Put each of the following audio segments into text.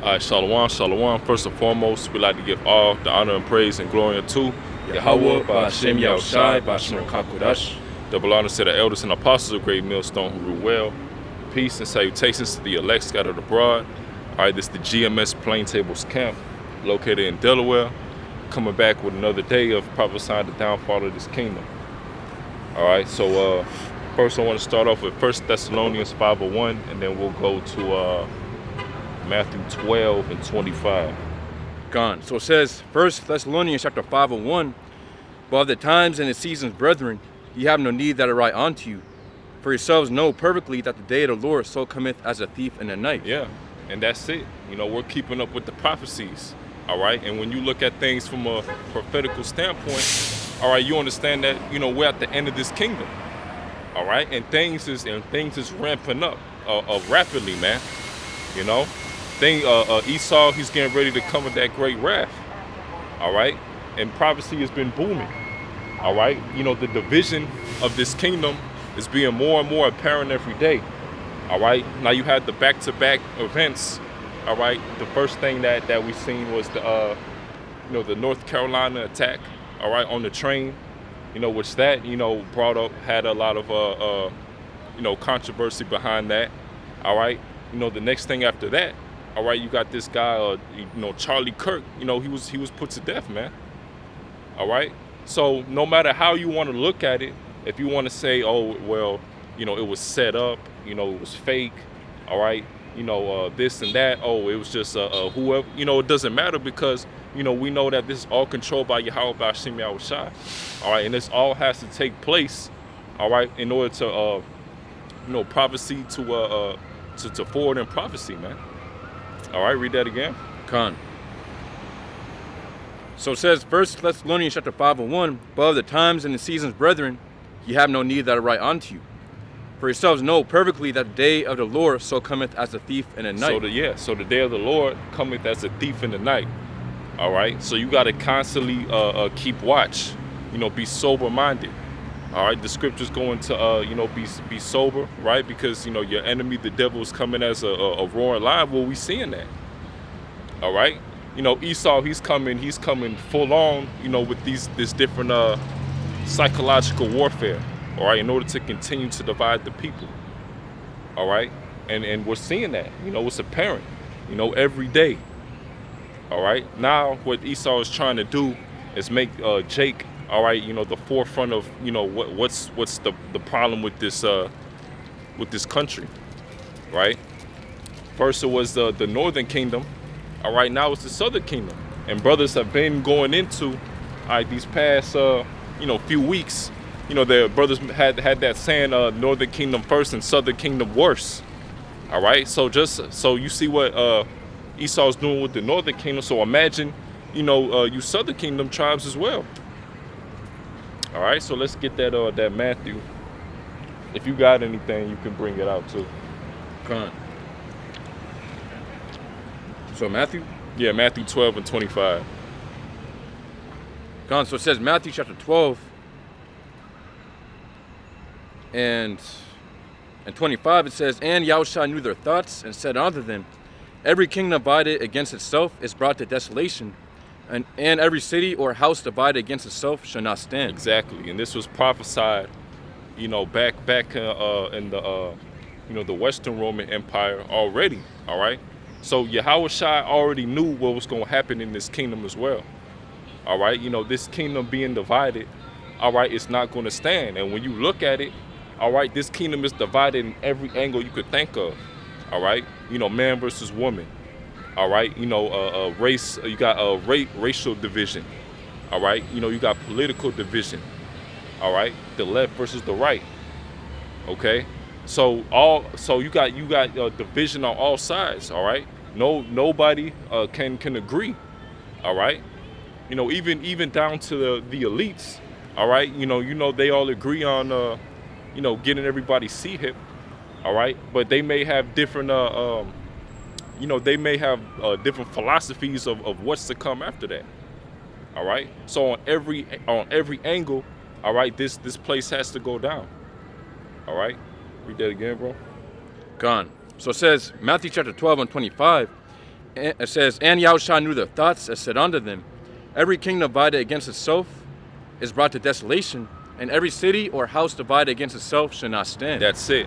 All right, shalom, shalom. First and foremost, we like to give all the honor and praise and glory unto Yahweh, Ba'Shem Yahushai, Ba'Shem Kakodash. Double honor to the elders and apostles of great Millstone who rule well. Peace and salutations to the elect scattered abroad. All right, this is the Gms Plaintables camp located in Delaware. Coming back with another day of prophesying the downfall of this kingdom. All right, so first I want to start off with 1 Thessalonians 5:1, and then we'll go to Matthew 12 and 25. Gone. So it says, 1 Thessalonians chapter 5:1, but of the times and the seasons, brethren, ye have no need that I write unto you. For yourselves know perfectly that the day of the Lord so cometh as a thief in the night. Yeah, and that's it. You know, we're keeping up with the prophecies. All right, and when you look at things from a prophetical standpoint, all right, you understand that, you know, we're at the end of this kingdom. All right, and things is ramping up rapidly, man. You know, Esau, he's getting ready to come with that great wrath. All right, and prophecy has been booming. All right, you know, the division of this kingdom is being more and more apparent every day. All right, now you had the back-to-back events. All right, the first thing that we seen was the you know, the North Carolina attack. All right, on the train, you know, which that, you know, had a lot of you know, controversy behind that. All right, you know, the next thing after that, all right, you got this guy, you know, Charlie Kirk. You know, he was put to death, man. All right, so no matter how you want to look at it, if you want to say, oh well, you know, it was set up, you know, it was fake. All right, you know, this and that. Oh, it was just whoever. You know, it doesn't matter because, you know, we know that this is all controlled by Yahweh, Ba'Shem Yahushai. All right, and this all has to take place. All right, in order to you know, prophecy to forward in prophecy, man. All right, read that again. Con. So it says, 1 Thessalonians chapter 5:1, but of the times and the seasons, brethren, ye have no need that I write unto you. For yourselves know perfectly that the day of the Lord so cometh as a thief in the night. So the day of the Lord cometh as a thief in the night. All right, so you got to constantly keep watch. You know, be sober-minded. All right, the scriptures go into you know, be sober, right? Because, you know, your enemy, the devil, is coming as a roaring lion. Well, we seeing that. All right, you know, Esau, he's coming full on, you know, with this different psychological warfare. All right, in order to continue to divide the people. All right, and we're seeing that. You know, it's apparent. You know, every day. All right, now what Esau is trying to do is make Jake, all right, you know, the forefront of, you know, what's the problem with this country, right? First it was the northern kingdom, all right, now it's the southern kingdom, and brothers have been going into, all right, these past you know, few weeks, you know, their brothers had that saying, northern kingdom first and southern kingdom worse. All right, so just so you see what Esau's doing with the northern kingdom, so imagine, you know, you southern kingdom tribes as well. All right, so let's get that Matthew. If you got anything, you can bring it out too. Come on. So Matthew? Yeah, Matthew 12 and 25. Come on, so it says Matthew chapter 12 and 25, it says, and Yahushua knew their thoughts and said unto them, every kingdom divided against itself is brought to desolation, and every city or house divided against itself shall not stand. Exactly, and this was prophesied, you know, back in the you know, the Western Roman Empire already. All right, so Yahushua already knew what was going to happen in this kingdom as well. All right, you know, this kingdom being divided, all right, it's not going to stand. And when you look at it, all right, this kingdom is divided in every angle you could think of. All right, you know, man versus woman. All right, you know, race. You got racial division. All right, you know, you got political division. All right, the left versus the right. Okay, so you got division on all sides. All right, nobody can agree. All right, you know, even down to the elites. All right, you know they all agree on you know, getting everybody C-hip. All right, but they may have different you know, they may have different philosophies of what's to come after that. All right, so on every angle, all right, this place has to go down. All right, read that again, bro. Gone. So it says Matthew chapter 12 and 25, it says, and Yahushua knew their thoughts, and said unto them, every kingdom divided against itself is brought to desolation, and every city or house divided against itself shall not stand. That's it.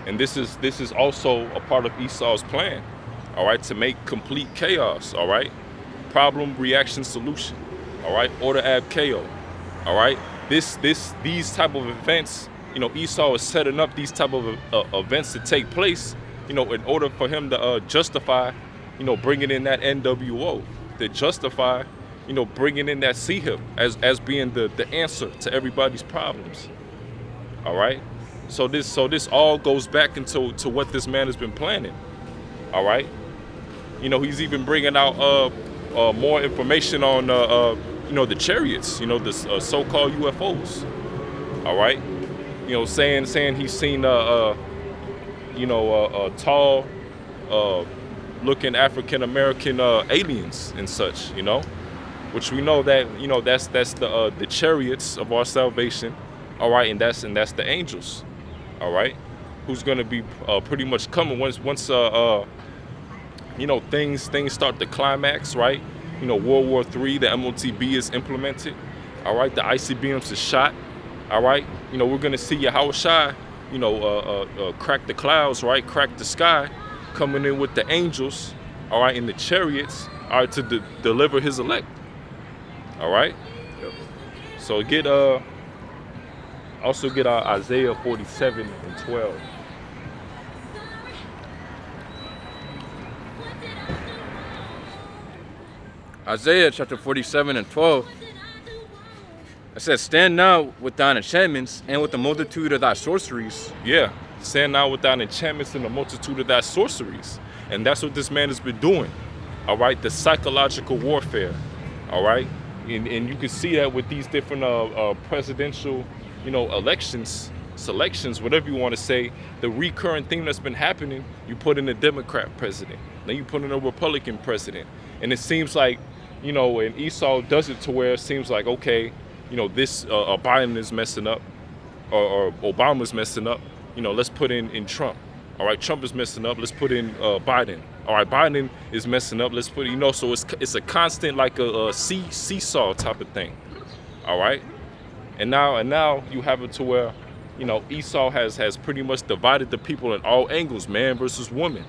And this is also a part of Esau's plan, all right, to make complete chaos, all right? Problem, reaction, solution, all right? Order, ab, chaos, all right? These type of events, you know, Esau is setting up these type of events to take place, you know, in order for him to justify, you know, bringing in that NWO, to justify, you know, bringing in that CHIP as being the answer to everybody's problems, all right? So this all goes back into what this man has been planning, all right? You know, he's even bringing out more information on, you know, the chariots, you know, the so-called UFOs, all right? You know, saying he's seen, you know, tall, looking African-American aliens and such, you know, which we know that, you know, that's the chariots of our salvation, all right, and that's the angels, all right, who's going to be pretty much coming once you know, things start to climax, right? You know, World War III, the MOTB is implemented, all right, the ICBMs is shot, all right, you know, we're going to see Yahushua, you know, crack the clouds, right, crack the sky, coming in with the angels, all right, in the chariots, all right, to deliver his elect, all right? Yep. So also get Isaiah 47:12. Isaiah chapter 47:12. It says, stand now with thine enchantments and with the multitude of thy sorceries. Yeah, stand now with thine enchantments and the multitude of thy sorceries. And that's what this man has been doing, all right? The psychological warfare, all right? And you can see that with these different presidential, you know, selections, whatever you want to say. The recurrent thing that's been happening, you put in a Democrat president, then you put in a Republican president. And it seems like, you know, and Esau does it to where it seems like, okay, you know, this Biden is messing up, or Obama's messing up, you know, let's put in Trump. All right, Trump is messing up, let's put in Biden. All right, Biden is messing up, let's put, you know, so it's a constant, like a seesaw type of thing. All right, and now you have it to where, you know, Esau has pretty much divided the people in all angles, man versus woman.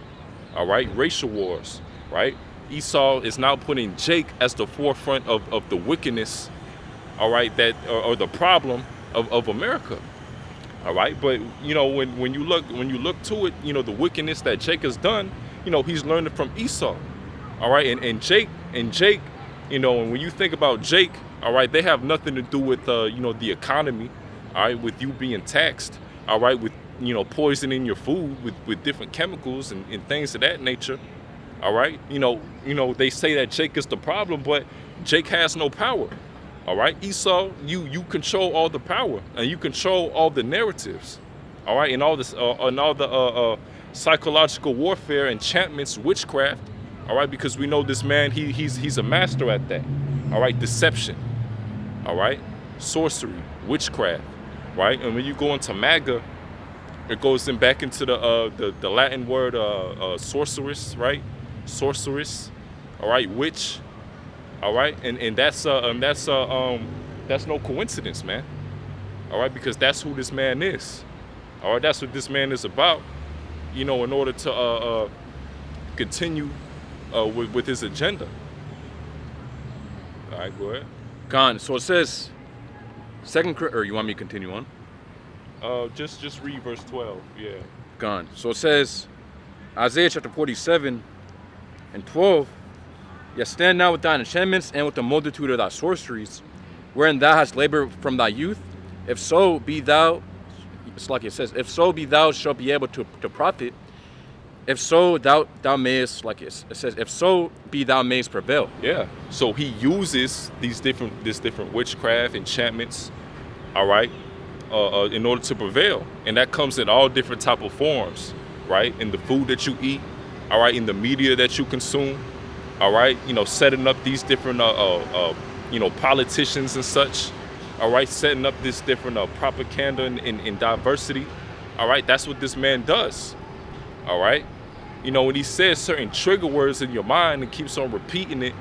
All right, racial wars, right? Esau is now putting Jake as the forefront of the wickedness, all right, that or the problem of America, all right. But you know, when you look to it, you know, the wickedness that Jake has done, you know, he's learned it from Esau, all right. And Jake, you know, and when you think about Jake, all right, they have nothing to do with you know, the economy, all right, with you being taxed, all right, with, you know, poisoning your food with different chemicals and things of that nature. All right, you know, they say that Jake is the problem, but Jake has no power. All right, Esau, you control all the power and you control all the narratives. All right, and all this and all the psychological warfare, enchantments, witchcraft. All right, because we know this man, he's a master at that. All right, deception. All right, sorcery, witchcraft. Right, and when you go into MAGA, it goes in back into the Latin word sorceress, right? Sorceress, all right, witch, all right, and that's no coincidence, man. All right, because that's who this man is. All right, that's what this man is about. You know, in order to continue with his agenda. All right, go ahead. Gone. So it says, or you want me to continue on? Just read verse 12. Yeah. Gone. So it says, Isaiah chapter 47:12. Yet stand now with thine enchantments and with the multitude of thy sorceries, wherein thou hast labored from thy youth. If so be thou, it's like it says, if so be thou shalt be able to profit. If so thou mayest, like it says, if so be thou mayest prevail. Yeah. So he uses this different witchcraft, enchantments, all right, in order to prevail, and that comes in all different type of forms, right? In the food that you eat, all right, in the media that you consume, all right, you know, setting up these different, you know, politicians and such, all right, setting up this different propaganda in diversity, all right, that's what this man does, all right, you know, when he says certain trigger words in your mind and keeps on repeating it,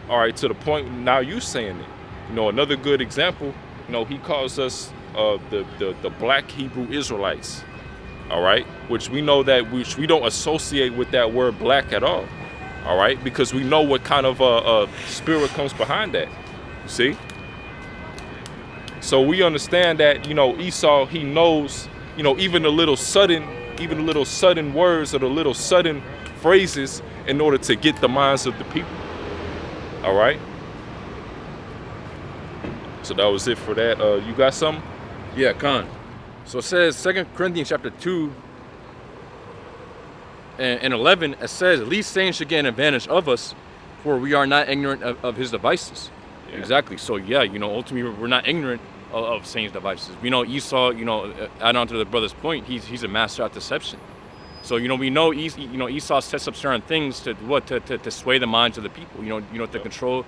all right, to the point now you saying it. You know, another good example, you know, he calls us the black Hebrew Israelites, all right, which we know that which we don't associate with that word black at all, right, because we know what kind of spirit comes behind that, you see. So we understand that, you know, Esau, he knows, you know, even the little sudden words or the little sudden phrases in order to get the minds of the people. All right. So that was it for that. You got something? Yeah, Khan. So it says 2 Corinthians chapter 2 and 11, it says, at least Satan should get an advantage of us, for we are not ignorant of his devices. Yeah. Exactly. So yeah, you know, ultimately we're not ignorant of Satan's devices. You know, Esau, you know, add on to the brother's point, he's a master at deception. So, you know, we know Esau sets up certain things to sway the minds of the people, you know, to control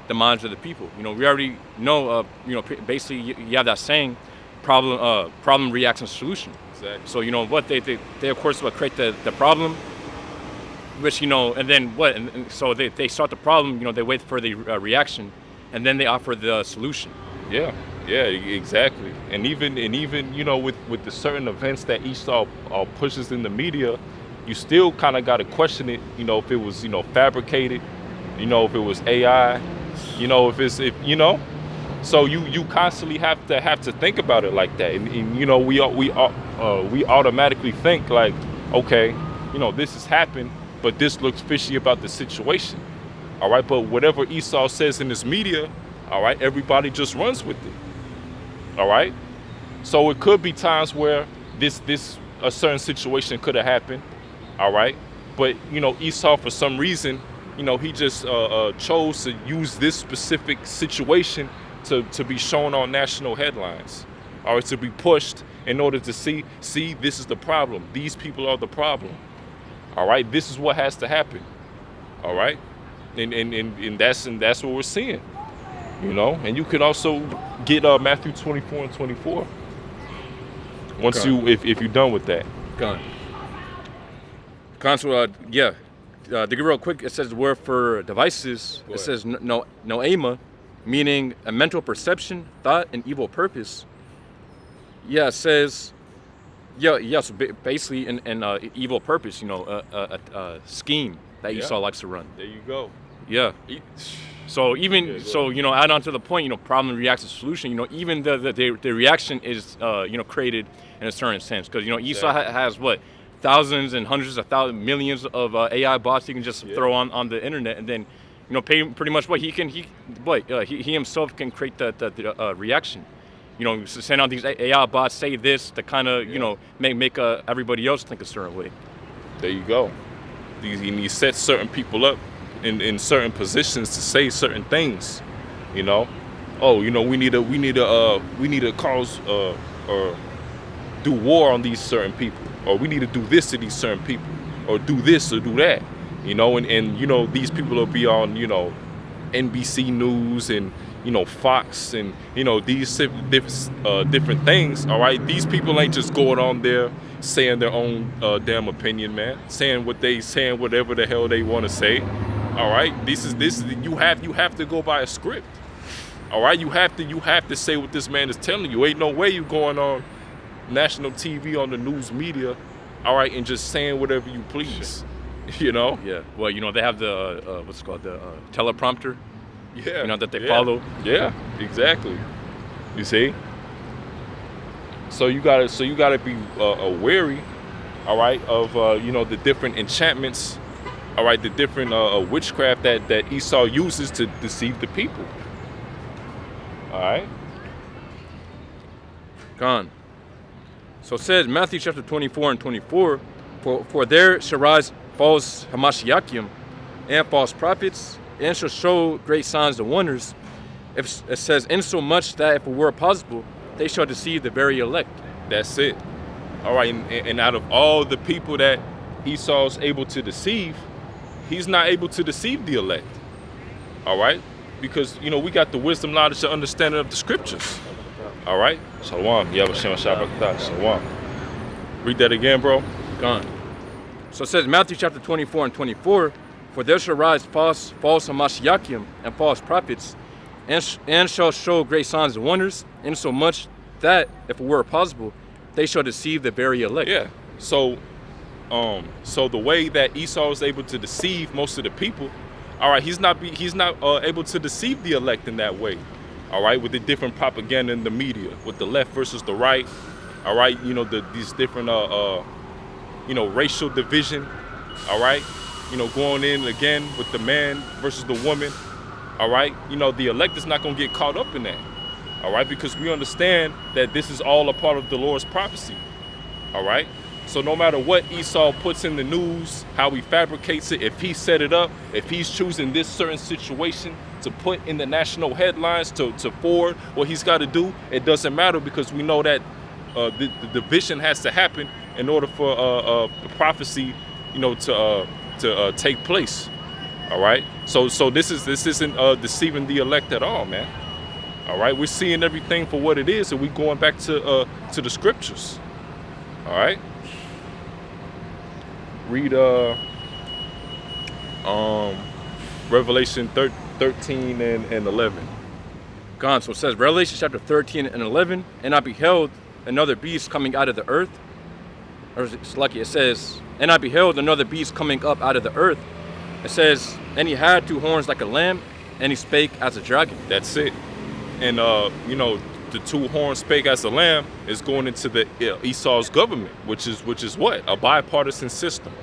the minds of the people. You know, we already know, you know, basically you have that saying, problem, reaction, solution. Exactly. So, you know, what they of course will create the problem, which, you know, and then what, and so they start the problem, you know, they wait for the reaction, and then they offer the solution. Yeah, exactly. And even you know, with the certain events that Esau pushes in the media, you still kind of got to question it. You know, if it was, you know, fabricated, you know, if it was AI, you know, if you know, so you constantly have to think about it like that. And you know, we automatically think like, okay, you know, this has happened, but this looks fishy about the situation. All right, but whatever Esau says in this media, all right, everybody just runs with it. All right, so it could be times where a certain situation could have happened. All right, but you know, Esau, for some reason, you know, he just chose to use this specific situation to be shown on national headlines, or to be pushed in order to see this is the problem. These people are the problem. All right, this is what has to happen. All right, and that's what we're seeing. You know, and you could also get Matthew 24 and 24 once you if you're done with that. Gone. Consul, yeah. To get real quick, it says the word for devices. It says noema, meaning a mental perception, thought, and evil purpose. Yeah, it says, so basically an evil purpose. You know, a scheme that Esau likes to run. There you go. Yeah. So even you know, add on to the point, you know, problem, reaction, solution. You know, even the reaction is you know, created in a certain sense, because you know, Esau has what, thousands and hundreds of thousands, millions of AI bots you can just throw on the internet, and then, you know, pretty much what he himself can create the reaction. You know, send out these AI bots, say this to kind of you know, make everybody else think a certain way. There you go. He sets certain people up in certain positions to say certain things, you know. Oh, you know, we need to cause or do war on these certain people, or we need to do this to these certain people, or do this or do that, you know. And you know, these people will be on, you know, NBC News and, you know, Fox and, you know, these different things. All right, these people ain't just going on there saying their own damn opinion, man, saying whatever the hell they want to say. All right, this is you have to go by a script. All right, you have to say what this man is telling you. Ain't no way you going on national TV on the news media, all right, and just saying whatever you please. You know? Yeah. Well, you know, they have the what's it called, the teleprompter. Yeah. You know, that they follow. Yeah, exactly. You see? So you gotta be wary, all right, of you know, the different enchantments. All right, the different witchcraft that Esau uses to deceive the people. All right. Gone. So it says Matthew chapter 24 and 24, for there shall rise false Hamashiachim and false prophets, and shall show great signs and wonders. If it says, insomuch that if it were possible, they shall deceive the very elect. That's it. All right, and out of all the people that Esau's able to deceive, he's not able to deceive the elect. All right? Because, you know, we got the wisdom, knowledge, and understanding of the scriptures. All right? Shalom. Shalom. Read that again, bro. Gone. So it says Matthew chapter 24 and 24, for there shall rise false Hamashiachim and false prophets, and shall show great signs and wonders, insomuch that, if it were possible, they shall deceive the very elect. Yeah. So the way that Esau is able to deceive most of the people, all right, he's not able to deceive the elect in that way, all right, with the different propaganda in the media, with the left versus the right, all right, you know, these different racial division, all right, you know, going in again with the man versus the woman, all right, you know, the elect is not going to get caught up in that, all right, because we understand that this is all a part of the Lord's prophecy, all right. So no matter what Esau puts in the news, how he fabricates it, if he set it up, if he's choosing this certain situation to put in the national headlines to forward what he's got to do, it doesn't matter, because we know that the division has to happen in order for the prophecy, you know, to take place. All right. So this isn't deceiving the elect at all, man. All right. We're seeing everything for what it is, and we're going back to the scriptures. All right. Read Revelation 13 and 11. Gone. So it says Revelation chapter 13 and 11, and I beheld another beast coming out of the earth. Or it's lucky, it says, and I beheld another beast coming up out of the earth. It says, and he had two horns like a lamb, and he spake as a dragon. That's it. And you know, the two horns spake as a lamb is going into the Esau's government, which is what? A bipartisan system.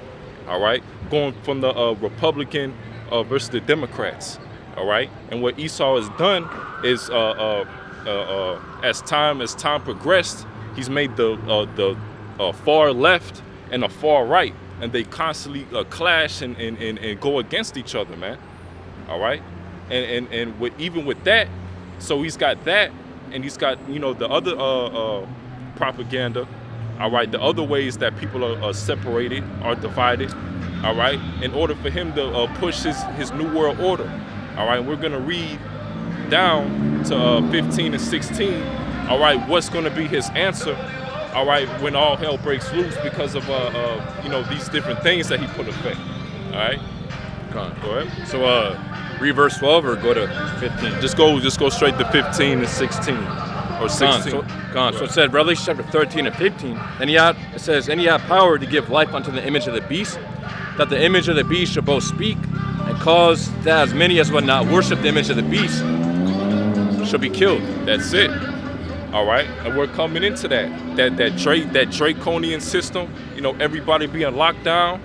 All right, going from the Republican versus the Democrats. All right, and what Esau has done is as time progressed, he's made the far left and the far right, and they constantly clash and go against each other, man. All right, and even with that, so he's got that. And he's got, you know, the other propaganda, all right, the other ways that people are separated, are divided, all right, in order for him to push his new world order, all right. We're going to read down to 15 and 16, all right, what's going to be his answer, all right, when all hell breaks loose because of, you know, these different things that he put effect, all right. Go ahead. So, read verse 12 or go to 15? Just go straight to 15 and 16 or 16. So it said Revelation chapter 13 and 15. And it says, and he had power to give life unto the image of the beast, that the image of the beast should both speak and cause that as many as would not worship the image of the beast shall be killed. That's it. All right, and we're coming into that draconian system. You know, everybody being locked down.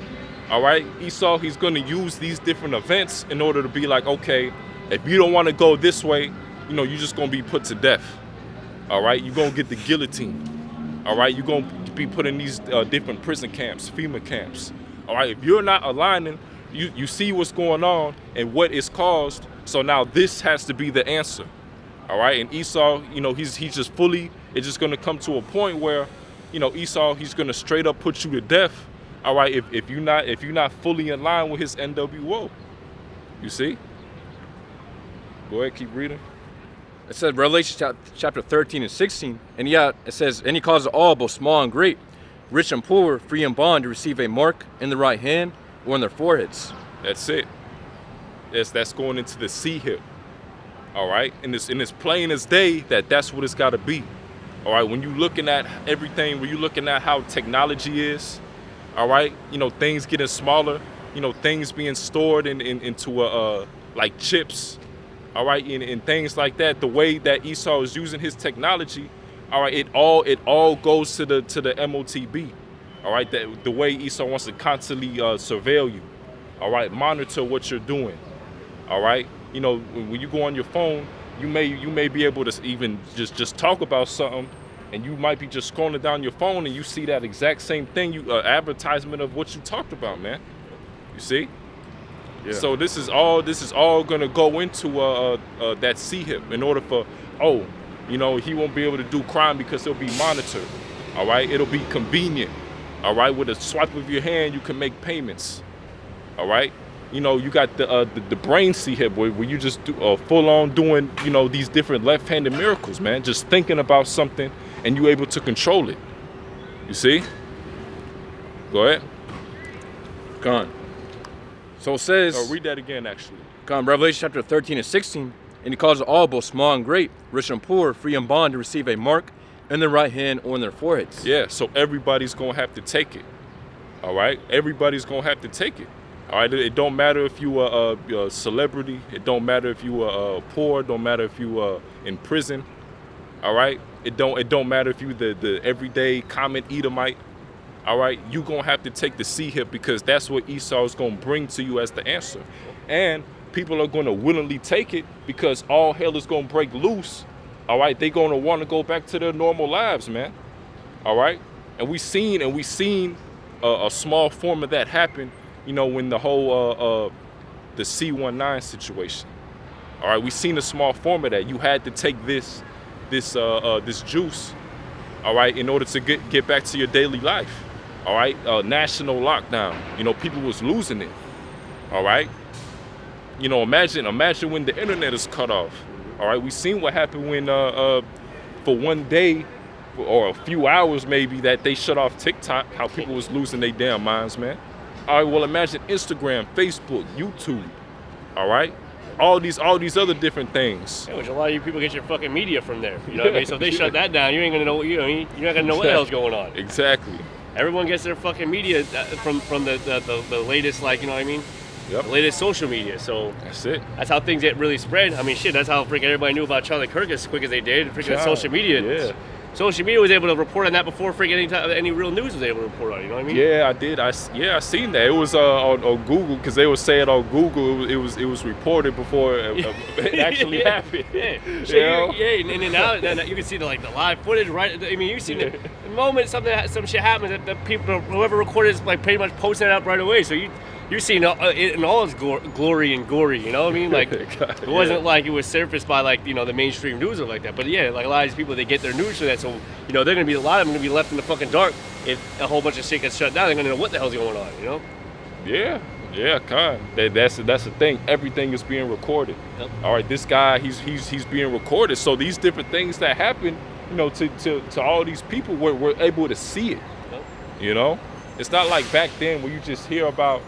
All right, Esau, he's going to use these different events in order to be like, okay, if you don't want to go this way, you know, you're just going to be put to death. All right, you're going to get the guillotine. All right, you're going to be put in these different prison camps, FEMA camps. All right, if you're not aligning, you see what's going on and what is caused. So now this has to be the answer. All right, and Esau, you know, he's just fully, it's just going to come to a point where, you know, Esau, he's going to straight up put you to death. All right, if you're not fully in line with his NWO, you see. Go ahead, keep reading. It says Revelation chapter 13 and 16, and it says, and he causes all, both small and great, rich and poor, free and bond, to receive a mark in the right hand or in their foreheads. That's it. That's going into the C hip. All right, and it's plain as day that's what it's got to be. All right, when you're looking at everything, when you're looking at how technology is. All right, you know, things getting smaller, you know, things being stored into like chips, all right, and things like that. The way that Esau is using his technology, all right, it all goes to the MOTB, all right. The way Esau wants to constantly surveil you, all right, monitor what you're doing, all right. You know, when you go on your phone, you may be able to even just talk about something. And you might be just scrolling down your phone and you see that exact same thing, advertisement of what you talked about, man. You see? Yeah. So this is all gonna go into that C hip in order for, you know, he won't be able to do crime because he'll be monitored. All right, it'll be convenient. All right, with a swipe of your hand, you can make payments. All right, you know, you got the brain C hip where you just do full on doing, you know, these different left-handed miracles, man. Just thinking about something. And you're able to control it. You see? Go ahead. Gone. So it says. Oh, read that again, actually. Gone. Revelation chapter 13 and 16. And he calls all, both small and great, rich and poor, free and bond, to receive a mark in their right hand or in their foreheads. Yeah, so everybody's going to have to take it. All right? Everybody's going to have to take it. All right? It don't matter if you are a celebrity. It don't matter if you are poor. It don't matter if you are in prison. All right? It don't matter if you the everyday common Edomite. All right? You're going to have to take the C-hip because that's what Esau is going to bring to you as the answer. And people are going to willingly take it because all hell is going to break loose. All right, they're going to want to go back to their normal lives, man. All right, and we seen a small form of that happen, you know, when the whole the C-19 situation. All right, we seen a small form of that. You had to take this juice, all right, in order to get back to your daily life. All right, national lockdown. You know, people was losing it. All right. You know, imagine when the internet is cut off. All right, we seen what happened when, for one day or a few hours maybe, that they shut off TikTok. How people was losing their damn minds, man. All right, well imagine Instagram, Facebook, YouTube. All right, all these other different things. Yeah, which a lot of you people get your fucking media from there. You know what I mean? So if they shut that down, you ain't gonna know. You're not gonna know what the hell's going on. Exactly. Everyone gets their fucking media from the latest, like, you know what I mean? Yep. The latest social media. So that's it. That's how things get really spread. I mean, shit, that's how freaking everybody knew about Charlie Kirk as quick as they did. Freaking social media. Yeah. Social media was able to report on that before freaking any real news was able to report on it. You know what I mean? Yeah, I did. I seen that. It was on Google, because they were saying on Google it was reported before it actually happened. Yeah. You So know? and now you can see the live footage, right? I mean, you see the moment some shit happens, that the people, whoever recorded is like pretty much posting it up right away. So you seen it in all its glory and gory, you know what I mean? Like, God, it wasn't like it was surfaced by, like, you know, the mainstream news or like that. But yeah, like a lot of these people, they get their news from that. So, you know, a lot of them are gonna be left in the fucking dark if a whole bunch of shit gets shut down. They're gonna know what the hell's going on, you know? Yeah, kind. That's the thing. Everything is being recorded. Yep. All right, this guy, he's being recorded. So these different things that happen, you know, to all these people, we're able to see it. Yep. You know, it's not like back then where you just hear about,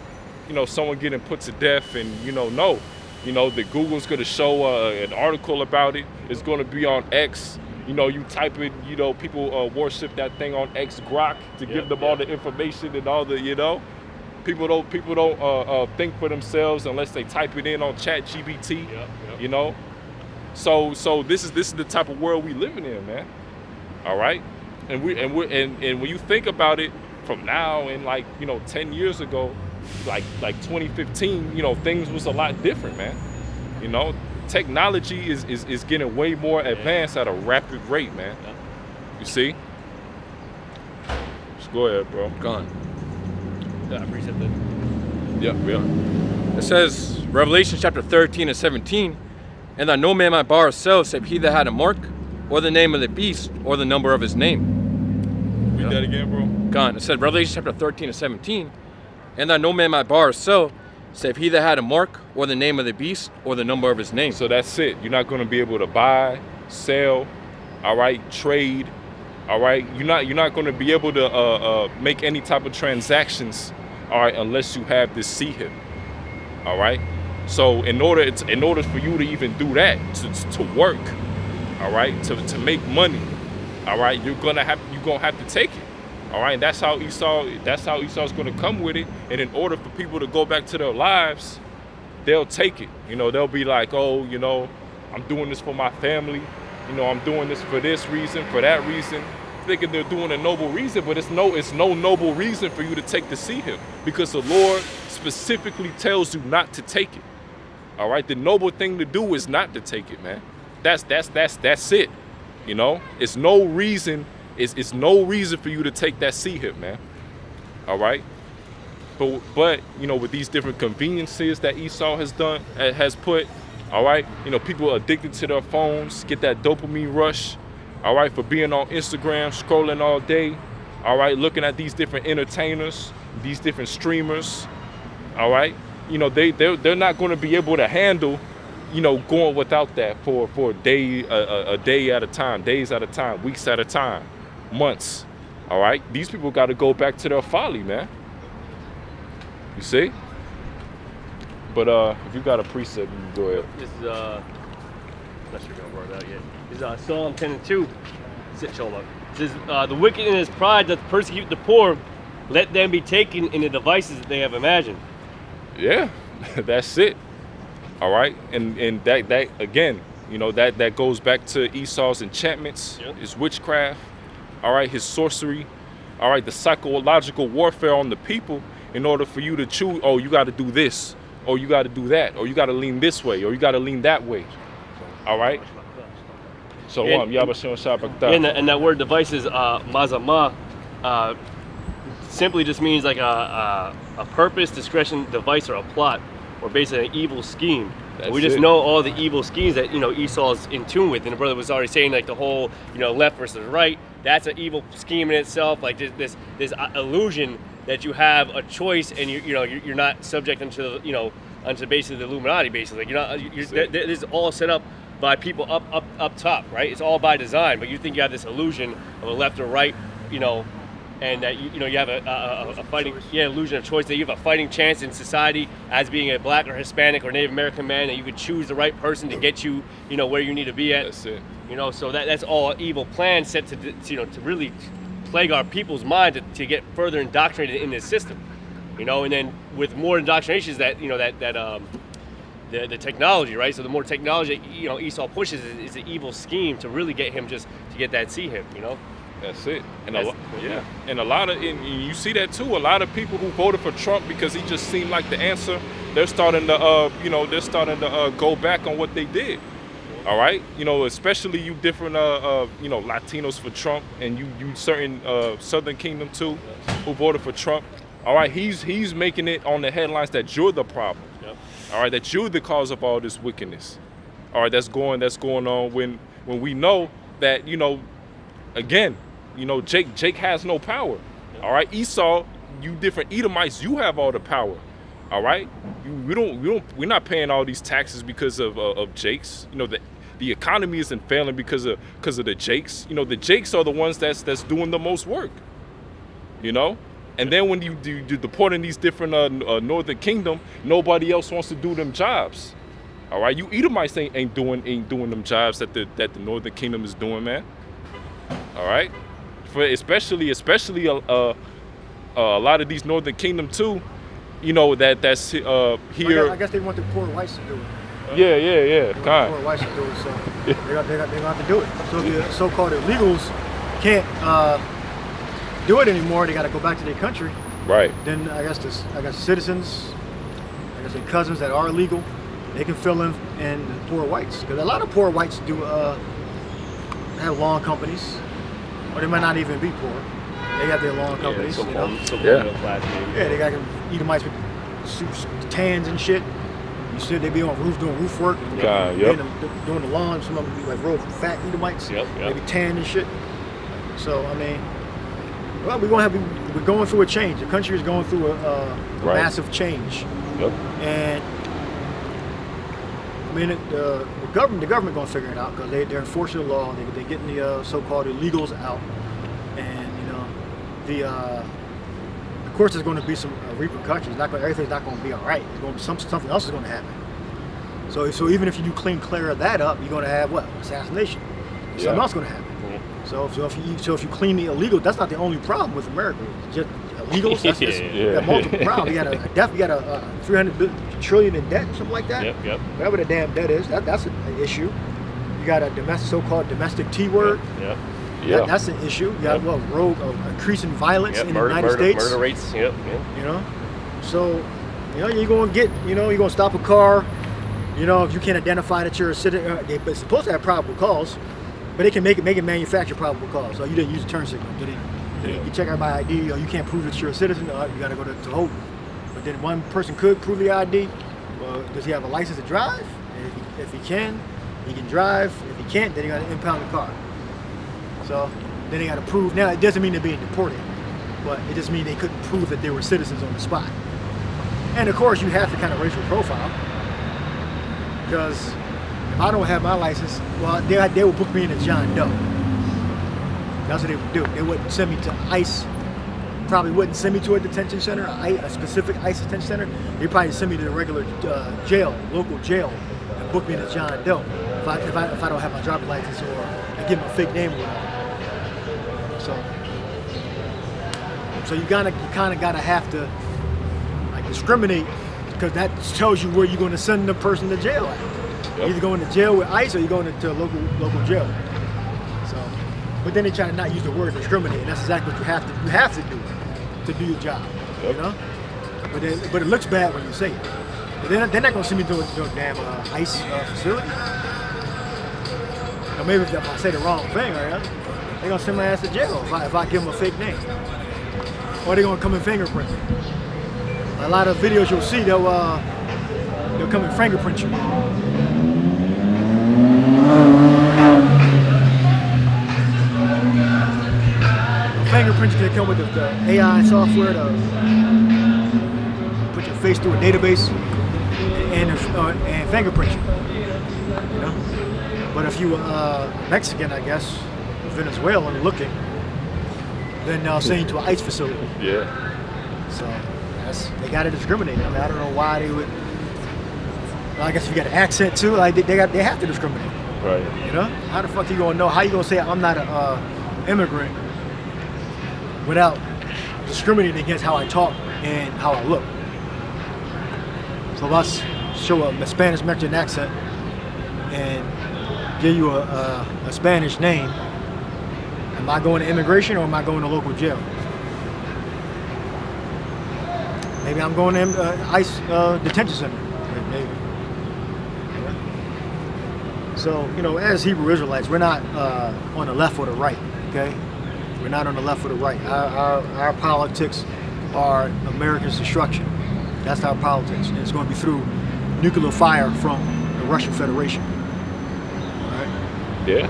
you know, someone getting put to death and, you know, no. You know, the Google's going to show an article about it. It's going to be on X. You know, you type it, you know, people worship that thing on X Grok to give them all the information and all the, you know. People don't think for themselves unless they type it in on ChatGPT, you know. So this is the type of world we living in, man. All right? And when you think about it from now and, like, you know, 10 years ago, like 2015, you know, things was a lot different, man. You know, technology is getting way more advanced at a rapid rate, man. You see? Just go ahead, bro. Gone. Yeah, I appreciate that. Yeah. It says, Revelation chapter 13 and 17, and that no man might buy or sell save he that had a mark, or the name of the beast, or the number of his name. Read that again, bro. Gone. It said, Revelation chapter 13 and 17, and that no man might buy or sell save he that had a mark, or the name of the beast, or the number of his name. So that's it. You're not going to be able to buy, sell, all right, trade, all right. You're not going to be able to make any type of transactions, all right, unless you have this C-hip, all right. So in order for you to even do that, to work, all right, to make money, all right, you're gonna have to take it. All right, that's how Esau's going to come with it. And in order for people to go back to their lives, they'll take it. You know, they'll be like, oh, you know, I'm doing this for my family. You know, I'm doing this for this reason, for that reason. Thinking they're doing a noble reason, but it's no noble reason for you to take the C-hip, because the Lord specifically tells you not to take it. All right, the noble thing to do is not to take it, man. That's it. You know, it's no reason. It's no reason for you to take that C-hip, man. All right? But you know, with these different conveniences that Esau has put, all right, you know, people are addicted to their phones, get that dopamine rush, all right, for being on Instagram, scrolling all day, all right, looking at these different entertainers, these different streamers, all right? You know, they're not going to be able to handle, you know, going without that for a day at a time, days at a time, weeks at a time, months. All right, these people got to go back to their folly, man. You see? But if you got a precept, you can go ahead. This is I'm not sure if I'm wrote it out yet. This is Psalm 10 and 2. Sit, show 'em up. It says, the wicked in his pride doth persecute the poor. Let them be taken in the devices that they have imagined. Yeah, that's it. All right, and that again, you know, that goes back to Esau's enchantments, his witchcraft. All right, his sorcery. All right, the psychological warfare on the people in order for you to choose. Oh, you got to do this, or you got to do that, or you got to lean this way, or you got to lean that way. All right. So and that word device is mazama. Simply just means like a purpose, discretion, device, or a plot, or basically an evil scheme. We just know all the evil schemes that, you know, Esau's in tune with, and the brother was already saying, like, the whole, you know, left versus right. That's an evil scheme in itself. Like this illusion that you have a choice, and you're not subject unto unto basically the Illuminati. Basically, this is all set up by people up top, right? It's all by design. But you think you have this illusion of a left or right, you know. And that you have a fighting illusion of choice, that you have a fighting chance in society as being a black or Hispanic or Native American man, that you could choose the right person to get you where you need to be at. That's it. So that's all evil plans set to really plague our people's mind to get further indoctrinated in this system. And then with more indoctrinations the technology, right? So the more technology Esau pushes is an evil scheme to really get him to get that see him. That's it. And a lot of you see that too. A lot of people who voted for Trump because he just seemed like the answer, they're starting to go back on what they did. All right, especially you different Latinos for Trump, and you certain Southern Kingdom too, who voted for Trump. All right, he's making it on the headlines that you're the problem. Yep. All right, that you're the cause of all this wickedness. All right, that's going on when we know that again. Jake has no power. All right, Esau, you different Edomites, you have all the power. All right, we're not paying all these taxes because of Jake's. The economy isn't failing because of the Jakes. The Jakes are the ones that's doing the most work. And then when you deporting these different Northern Kingdom, nobody else wants to do them jobs. All right, you Edomites ain't doing them jobs that the Northern Kingdom is doing, man. All right. For especially a lot of these Northern Kingdom too, that's here. I guess they want the poor whites to do it. Yeah. Poor whites to do it, so they're gonna have to do it. So if the so-called illegals can't do it anymore, they got to go back to their country. Right. Then I guess citizens, their cousins that are illegal, they can fill in the poor whites, because a lot of poor whites do have lawn companies. Or they might not even be poor. They got their lawn companies. They got Edomites with suits, tans and shit. You see they be on roof doing roof work. Doing the lawn. Some of them be like real fat Edomites. They be tan and shit. So we're going through a change. The country is going through a massive change. Yep. And the government gonna figure it out, because they're enforcing the law. They're getting the so-called illegals out, and of course there's going to be some repercussions. Everything's not going to be all right. There's going to be something else is going to happen. So even if you do clear that up, you're going to have assassination. Something else is going to happen. Yeah. So if you clean the illegal, that's not the only problem with America. It's just illegals. You got multiple problems. You got a 300 trillion in debt, something like that. Yep. Whatever the damn debt is, that's an issue. You got a so-called domestic T word. Yeah. That's an issue. You got increasing violence in the United States. Murder rates. Yep. So you're going to get, you're going to stop a car. If you can't identify that you're a citizen, they're supposed to have probable cause, but they can make it manufacture probable cause. So you didn't use a turn signal. You check out my ID, you can't prove that you're a citizen, you got to go to hold. But then one person could prove the ID. Well, does he have a license to drive? And if he can, he can drive. If he can't, then he got to impound the car. So then they got to prove. Now it doesn't mean they're being deported, but it just means they couldn't prove that they were citizens on the spot. And of course, you have to kind of racial profile, because if I don't have my license, well, they would book me in as John Doe. That's what they would do. They wouldn't send me to ICE probably wouldn't send me to a detention center, a specific ICE detention center. They'd probably send me to the regular jail, local jail, and book me in a John Doe if I don't have my driver's license or I give them a fake name or whatever. So you kind of gotta have to like discriminate, because that tells you where you're going to send the person to jail at. Yep. You're either going to jail with ICE or you're going to a local jail. So, but then they try to not use the word discriminate, and that's exactly what you have to do to do your job. Yep. You know. But it looks bad when you say it. But they're not going to send me to a damn ICE facility. Or maybe if I say the wrong thing, right? They're going to send my ass to jail if I give them a fake name. Or they're going to come and fingerprint me. A lot of videos you'll see, they'll come and fingerprint you. Fingerprints can come with the AI software to put your face through a database and fingerprint you. You know? But if you Mexican, I guess, Venezuelan looking, then they'll send you to an ICE facility. Yeah. So they got to discriminate. I mean, I don't know why they would. Well, I guess if you got an accent too, like they have to discriminate. Right. You know, how the fuck you gonna know? How you gonna say I'm not an immigrant without discriminating against how I talk and how I look? So if I show a Spanish Mexican accent and give you a Spanish name, am I going to immigration or am I going to local jail? Maybe I'm going to ICE detention center. Maybe. Yeah. So, you know, as Hebrew Israelites, we're not on the left or the right, okay? We're not on the left or the right. Our politics are America's destruction. That's our politics. And it's going to be through nuclear fire from the Russian Federation. All right? Yeah.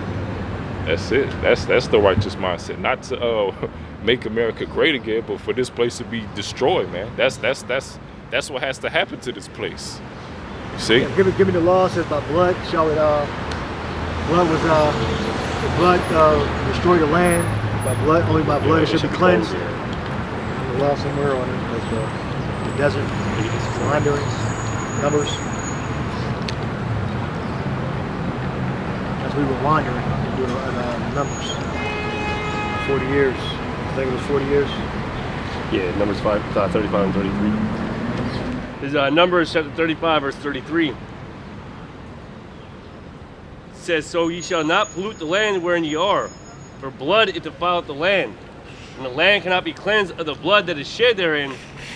That's it. That's the righteous mindset. Not to make America great again, but for this place to be destroyed, man. That's what has to happen to this place. You see? Yeah, give me the law. It says by blood shall it blood destroy the land. By blood, only by blood it should be cleansed. The law somewhere on it. That's the desert, wanderings, Numbers. As we were wandering. Numbers. 40 years. I think it was 40 years. Yeah, Numbers 35 and 33. This is Numbers chapter 35, verse 33. It says, "So ye shall not pollute the land wherein ye are, for blood it defileth the land, and the land cannot be cleansed of the blood that is shed therein,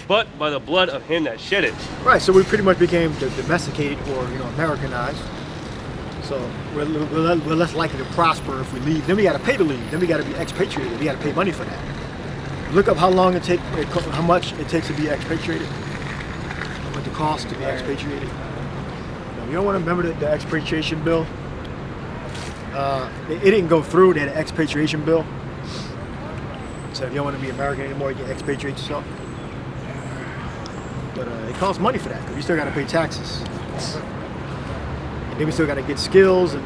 but by the blood of him that shed it." Right. So we pretty much became domesticated, or Americanized. So we're less likely to prosper if we leave. Then we got to pay to leave. Then we got to be expatriated. We got to pay money for that. Look up how long it takes, how much it takes to be expatriated. What the cost to be expatriated. You don't want to remember the expatriation bill. It didn't go through. They had an expatriation bill. So if you don't want to be American anymore, you can expatriate yourself. But it costs money for that, because you still got to pay taxes. And then we still got to get skills and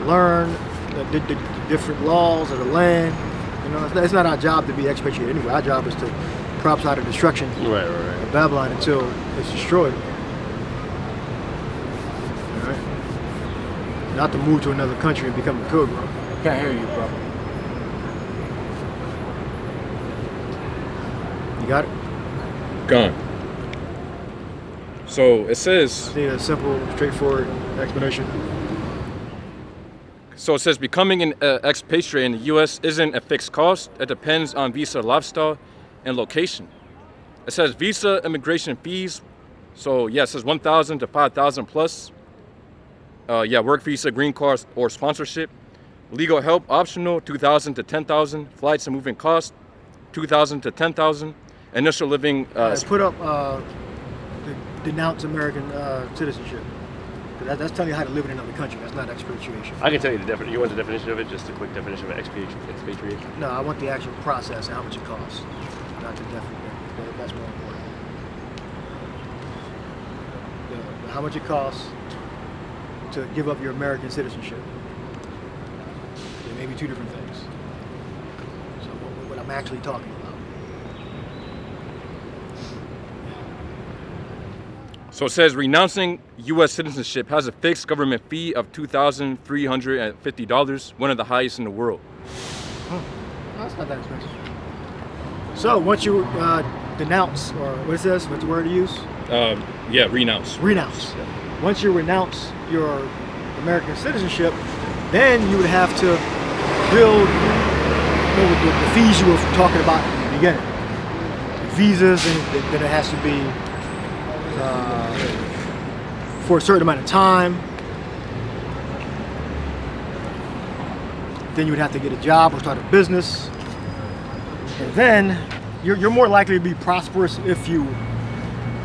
learn the different laws of the land. You know, it's not our job to be expatriated anyway. Our job is to props out of destruction of Babylon until it's destroyed. All right? Not to move to another country and become a pilgrim. Can't hear you, bro. You got it? Gone. So it says... I think a simple, straightforward explanation. So it says becoming an expatriate in the U.S. isn't a fixed cost. It depends on visa lifestyle and location. It says visa immigration fees. So yeah, it says 1,000 to 5,000 plus. Work visa, green card, or sponsorship. Legal help optional, 2,000 to 10,000. Flights and moving costs, 2,000 to 10,000. Initial living. Put up denounce American citizenship. That's telling you how to live in another country. That's not expatriation. I can tell you the definition. You want the definition of it? Just a quick definition of expatriation? No, I want the actual process and how much it costs. Not the definition. That's more important. How much it costs to give up your American citizenship. There may be two different things. So what I'm actually talking about. So it says renouncing U.S. citizenship has a fixed government fee of $2,350, one of the highest in the world. Oh, that's not that expensive. So once you denounce, or what is this? What's the word to use? Yeah, renounce. Renounce. Once you renounce your American citizenship, then you would have to build the fees you were talking about in the beginning. Visas, and then it has to be for a certain amount of time. Then you would have to get a job or start a business. And then you're more likely to be prosperous if you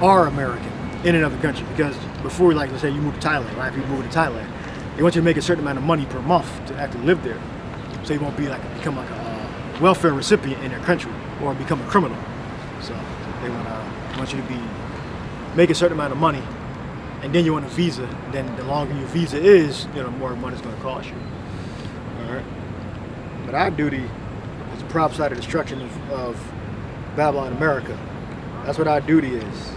are American in another country. Because before, like let's say you move to Thailand, right? If you move to Thailand, they want you to make a certain amount of money per month to actually live there. So you won't be become like a welfare recipient in their country or become a criminal. So they want you to make a certain amount of money, and then you want a visa. And then the longer your visa is, the more money it's going to cost you. All right. But our duty is to prophesy the destruction of Babylon, America. That's what our duty is.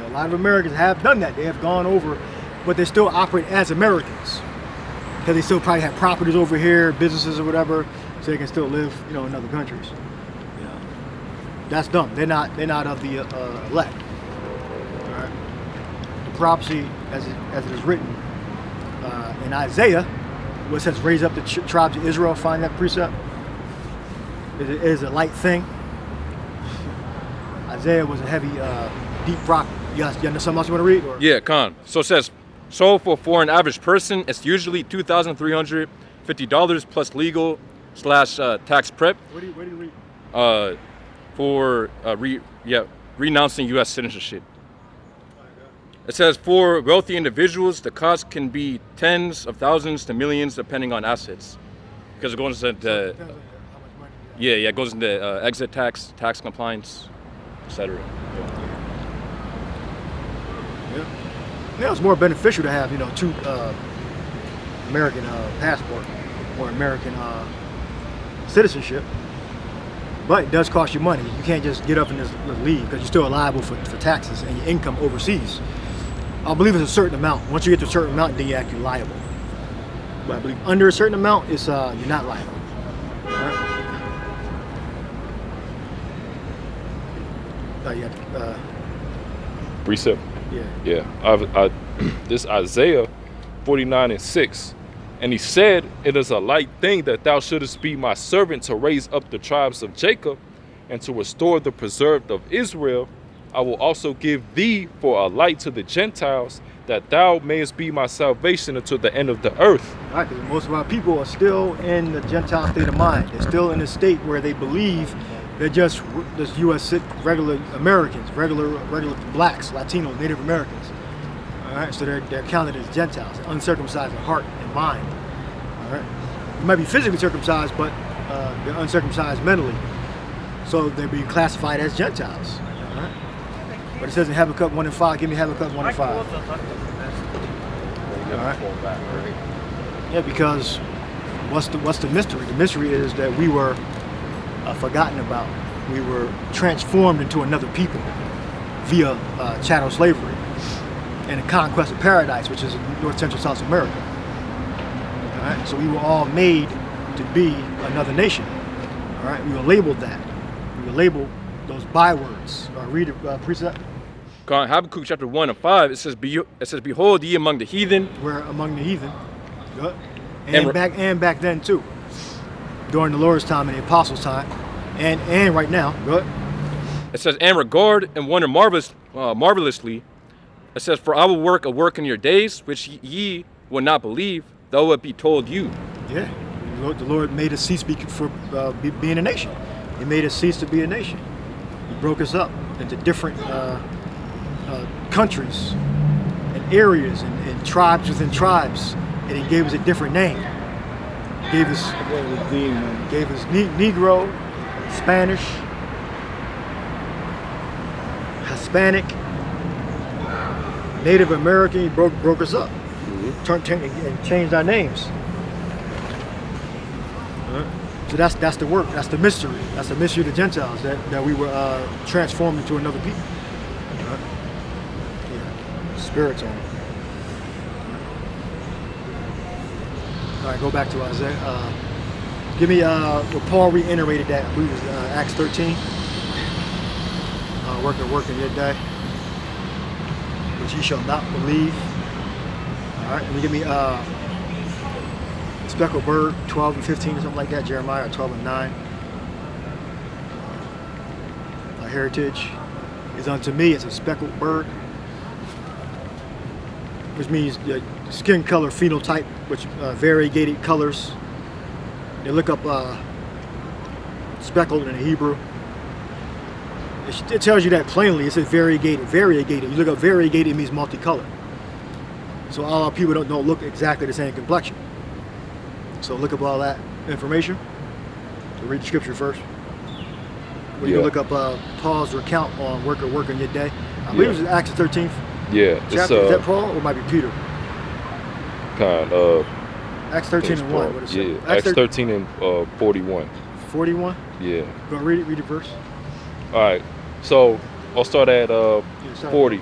A lot of Americans have done that. They have gone over, but they still operate as Americans because they still probably have properties over here, businesses or whatever, so they can still live, in other countries. That's dumb. They're not of the elect. All right. The prophecy, as it is written in Isaiah, where it says, "Raise up the tribes of Israel." Find that precept. It is a light thing. Isaiah was a heavy, deep prophet. You know something else you want to read? Or? Yeah, Khan. So it says, so for an average person, it's usually $2,350 plus legal / tax prep. Where do you read? Renouncing U.S. citizenship. It says for wealthy individuals, the cost can be tens of thousands to millions, depending on assets, because it goes into it goes into exit tax, tax compliance, etc. Yeah, it's more beneficial to have two American passport or American citizenship, but it does cost you money. You can't just get up and just leave because you're still liable for taxes and your income overseas. I believe it's a certain amount. Once you get to a certain amount, then you're actually liable. But I believe under a certain amount, it's you're not liable. All right? Precept. Yeah. This Isaiah 49:6, and he said, "It is a light thing that thou shouldest be my servant to raise up the tribes of Jacob, and to restore the preserved of Israel. I will also give thee for a light to the Gentiles, that thou mayest be my salvation until the end of the earth." All right, because most of our people are still in the Gentile state of mind. They're still in a state where they believe they're just U.S. regular Americans, regular blacks, Latinos, Native Americans. All right, so they're counted as Gentiles, uncircumcised in heart and mind. All right, they might be physically circumcised, but they're uncircumcised mentally, so they'll be classified as Gentiles. All right, but it says in Habakkuk 1:5. Give me Habakkuk 1:5. All right. Yeah, because what's the mystery? The mystery is that we were forgotten about. We were transformed into another people via chattel slavery and the conquest of paradise, which is North Central South America. All right, so we were all made to be another nation. All right, we were labeled that. We were labeled those bywords. Read the precept. Habakkuk chapter 1:5. It says, "Behold, ye among the heathen." We're among the heathen. Good. And back then too, during the Lord's time and the Apostles' time, and right now. Good. It says, "And regard and wonder marvelously." It says, "For I will work a work in your days, which ye will not believe, though it be told you." Yeah, the Lord made us cease for being a nation. He made us cease to be a nation. He broke us up into different countries and areas and tribes within tribes, and He gave us a different name. He gave us Negro, Spanish, Hispanic, Native American. He broke us up, and changed our names. So that's the work. That's the mystery. That's the mystery of the Gentiles, that we were transformed into another people. spirits on them. All right, go back to Isaiah. Give me where Paul reiterated that. I believe it was Acts 13. Working your day, which ye shall not believe. All right, and you give me speckled bird, 12 and 15 or something like that. Jeremiah 12 and 9. My heritage is unto me. It's a speckled bird, which means skin color phenotype, which variegated colors. They look up speckled in the Hebrew. It tells you that plainly. It says variegated. Variegated. You look up variegated, it means multicolored. So all our people don't look exactly the same complexion. So look up all that information. So read the scripture first. When you look up Paul's recount on working your day. I believe it was Acts 13th. Yeah. Chapter. Is that Paul or it might be Peter? Acts 13 and 1. What is it? Acts 13 and 41. 41? Yeah. Go read the verse. All right. So I'll start at 40.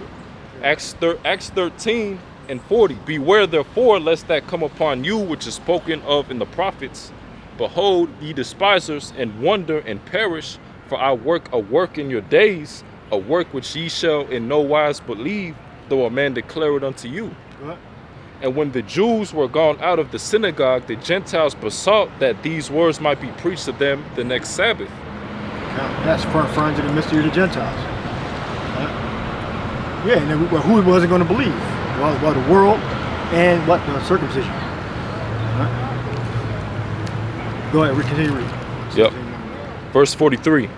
Acts 13 and 40. Beware therefore lest that come upon you which is spoken of in the prophets. Behold, ye despisers, and wonder and perish, for I work a work in your days, a work which ye shall in no wise believe, though a man declare it unto you. What? And when the Jews were gone out of the synagogue, the Gentiles besought that these words might be preached to them the next Sabbath. That's referring to the mystery of the Gentiles. Yeah, and then who wasn't going to believe? Well, the world and what? The circumcision. Go ahead, we continue reading. Yep. Verse 43.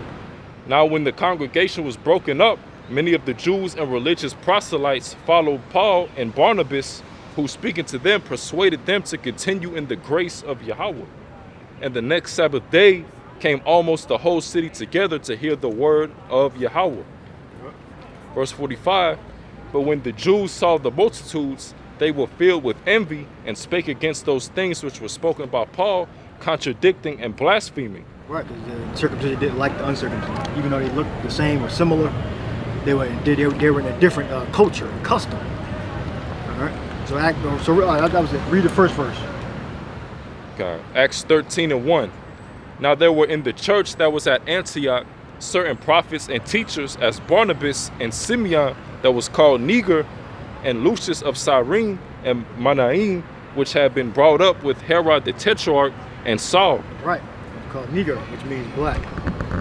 Now when the congregation was broken up, many of the Jews and religious proselytes followed Paul and Barnabas, who speaking to them persuaded them to continue in the grace of Yahweh. And the next Sabbath day came almost the whole city together to hear the word of Yahweh. Verse 45, but when the Jews saw the multitudes, they were filled with envy and spake against those things which were spoken by Paul, contradicting and blaspheming. Right, because the circumcision didn't like the uncircumcision. Even though they looked the same or similar, they were in a different culture and custom. All right, so that was it. Read the first verse. Okay. Acts 13 and 1. Now there were in the church that was at Antioch certain prophets and teachers, as Barnabas and Simeon that was called Niger, and Lucius of Cyrene, and Manasseh, which had been brought up with Herod the Tetrarch and Saul. Right, it's called Niger, which means black,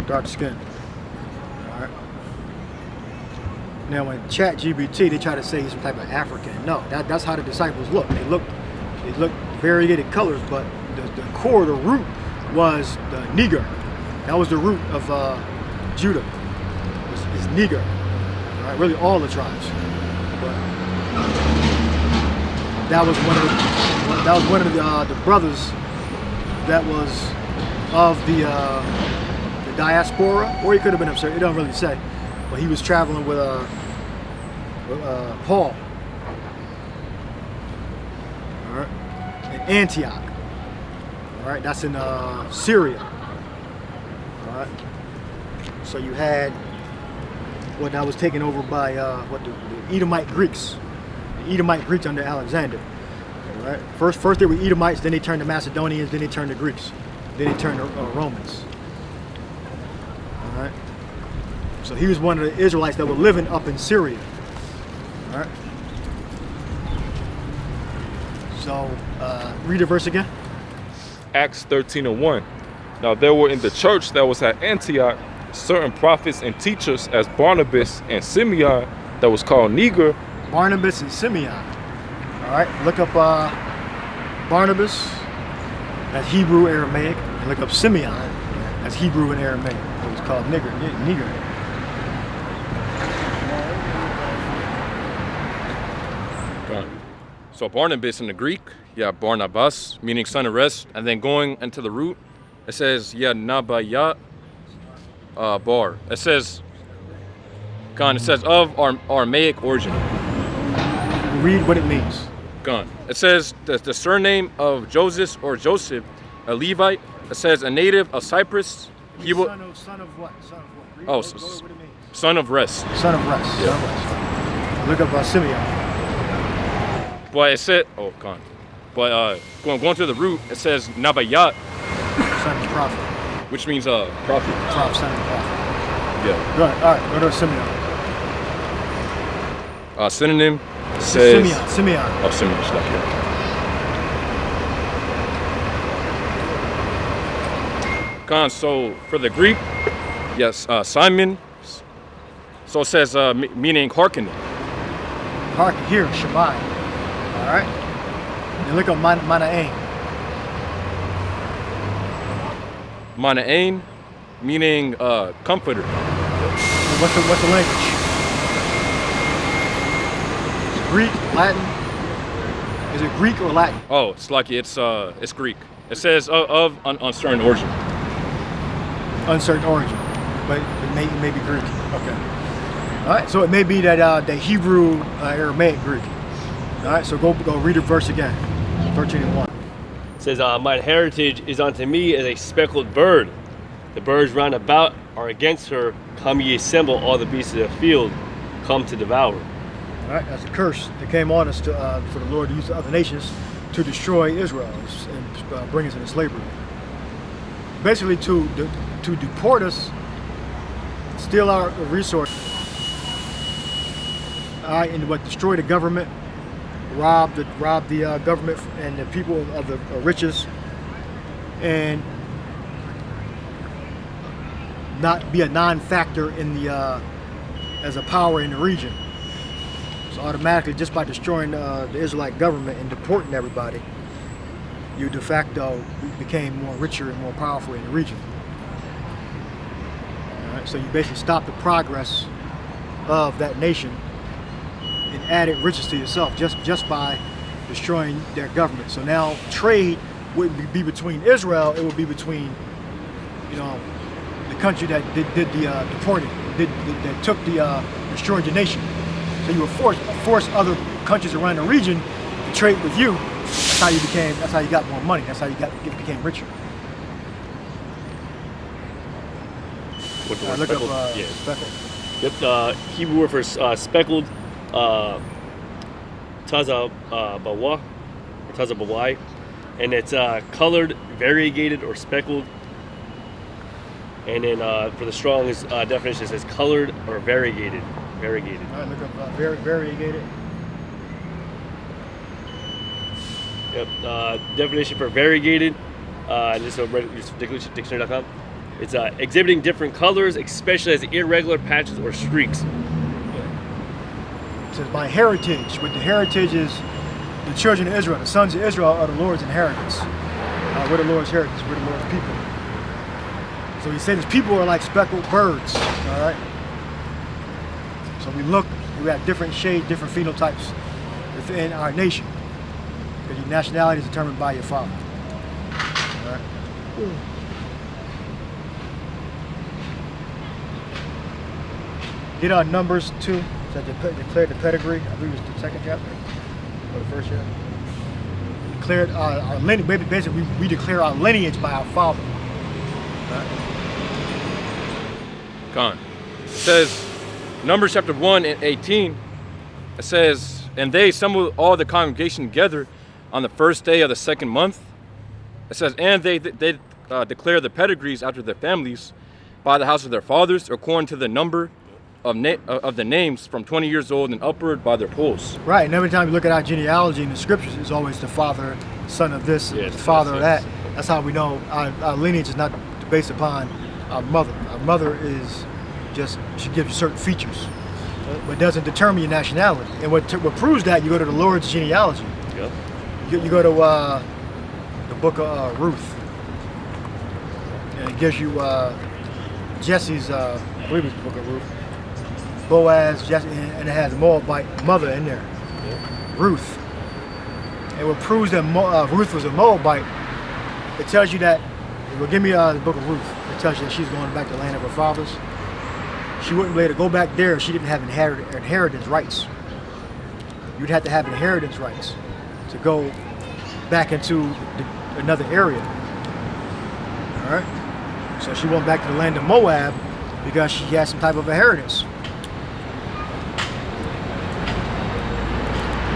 dark skin. All right. Now when ChatGPT, they try to say he's some type of African. No, that's how the disciples look. They look variegated colors, but the core, the root was the Niger. That was the root of Judah. It's Niger. All right, really all the tribes. But that was one of the brothers that was of the diaspora, or he could have been upset. It don't really say, but he was traveling with Paul. All right, in Antioch. All right, that's in Syria. All right, so you had what that was taken over by the Edomite Greeks. The Edomite Greeks under Alexander. All right, first they were Edomites, then they turned to Macedonians, then they turned to Greeks, then they turned to Romans. All right, so he was one of the Israelites that were living up in Syria. All right, so read the verse again. Acts 13 and 1. Now there were in the church that was at Antioch certain prophets and teachers, as Barnabas and Simeon that was called Niger. Barnabas and Simeon. All right, look up Barnabas, that's Hebrew Aramaic, and look up Simeon, that's Hebrew and Aramaic. It was called Niger. So Barnabas in the Greek, Barnabas, meaning son of rest, and then going into the root, it says Nabayat bar. It says of Aramaic origin. Read what it means. It says the surname of Joseph or Joseph, a Levite. It says a native of Cyprus. He will. Son of what? What it means. Son of rest. Son of rest. Yeah. Son of rest. Look up Simeon. But it said, oh, gone. But going to the root, it says Nabayat, Son of prophet. which means prophet. Son of prophet. Yeah. Go ahead. All right, go to Simeon. Synonym says Simeon. Oh, Simeon, stuff here. Gone. So for the Greek, yes, Simon. So it says meaning hearkening. Hearken, hear, Shabbat. All right. And look up Manasseh. Mana'ain, meaning comforter. What's the language? Is it Greek, Latin? Is it Greek or Latin? Oh, it's Greek. It says of uncertain origin. Uncertain origin, but it may be Greek. Okay. All right. So it may be that the Hebrew, Aramaic, Greek. All right. So go read the verse again. 13:1. It says, "Mine heritage is unto me as a speckled bird. The birds round about are against her. Come ye assemble, all the beasts of the field, come to devour." All right. That's a curse that came on us for the Lord to use the other nations to destroy Israel and bring us into slavery. Basically, to deport us, steal our resources, and destroy the government, rob the government and the people of the riches, and not be a non-factor in the as a power in the region. So automatically, just by destroying the Israelite government and deporting everybody, you de facto became more richer and more powerful in the region. All right, so you basically stopped the progress of that nation and added riches to yourself just by destroying their government. So now trade wouldn't be between Israel; it would be between, the country that did the deporting, that took destroyed the nation. So you would force other countries around the region to trade with you. That's how you got more money. That's how you became richer. What the word Look speckled? up Yeah. speckled. Yep. Hebrew word for speckled, tazabawa, or tazabawai, and it's colored, variegated, or speckled. And then for the Strong's definition, it says colored or variegated. Variegated. All right, look up variegated. Yep. Definition for variegated. This is dictionary.com. It's exhibiting different colors, especially as irregular patches or streaks. It says my heritage. But the heritage is the children of Israel. The sons of Israel are the Lord's inheritance. We're the Lord's heritage. We're the Lord's people. So he said his people are like speckled birds. All right. So we have different shades, different phenotypes within our nation. Because your nationality is determined by your father. All right. Get on Numbers 2. So declare the pedigree. I believe it's the second chapter or the first chapter. Declared our lineage. Basically, we declare our lineage by our father. All right. Gone. It says, Numbers chapter 1 and 18, it says, and they assembled all the congregation together on the first day of the second month. It says, and they declare the pedigrees after their families by the house of their fathers, according to the number of the names from 20 years old and upward by their polls. Right, and every time you look at our genealogy in the scriptures, it's always the father, son of this, Yes, the father of yes. that. That's how we know our lineage is not based upon our mother. Our mother is just, she gives you certain features, but doesn't determine your nationality. And what proves that, you go to the Lord's genealogy. Yep. You go to the book of Ruth, and it gives you Jesse's, I believe it's the book of Ruth, Boaz, Jesse, and it has Moabite mother in there, Ruth. And what proves that Ruth was a Moabite, it tells you that, well, give me the book of Ruth, it tells you that she's going back to the land of her fathers. She wouldn't be able to go back there if she didn't have inheritance rights. You'd have to have inheritance rights to go back into another area. All right? So she went back to the land of Moab because she had some type of inheritance.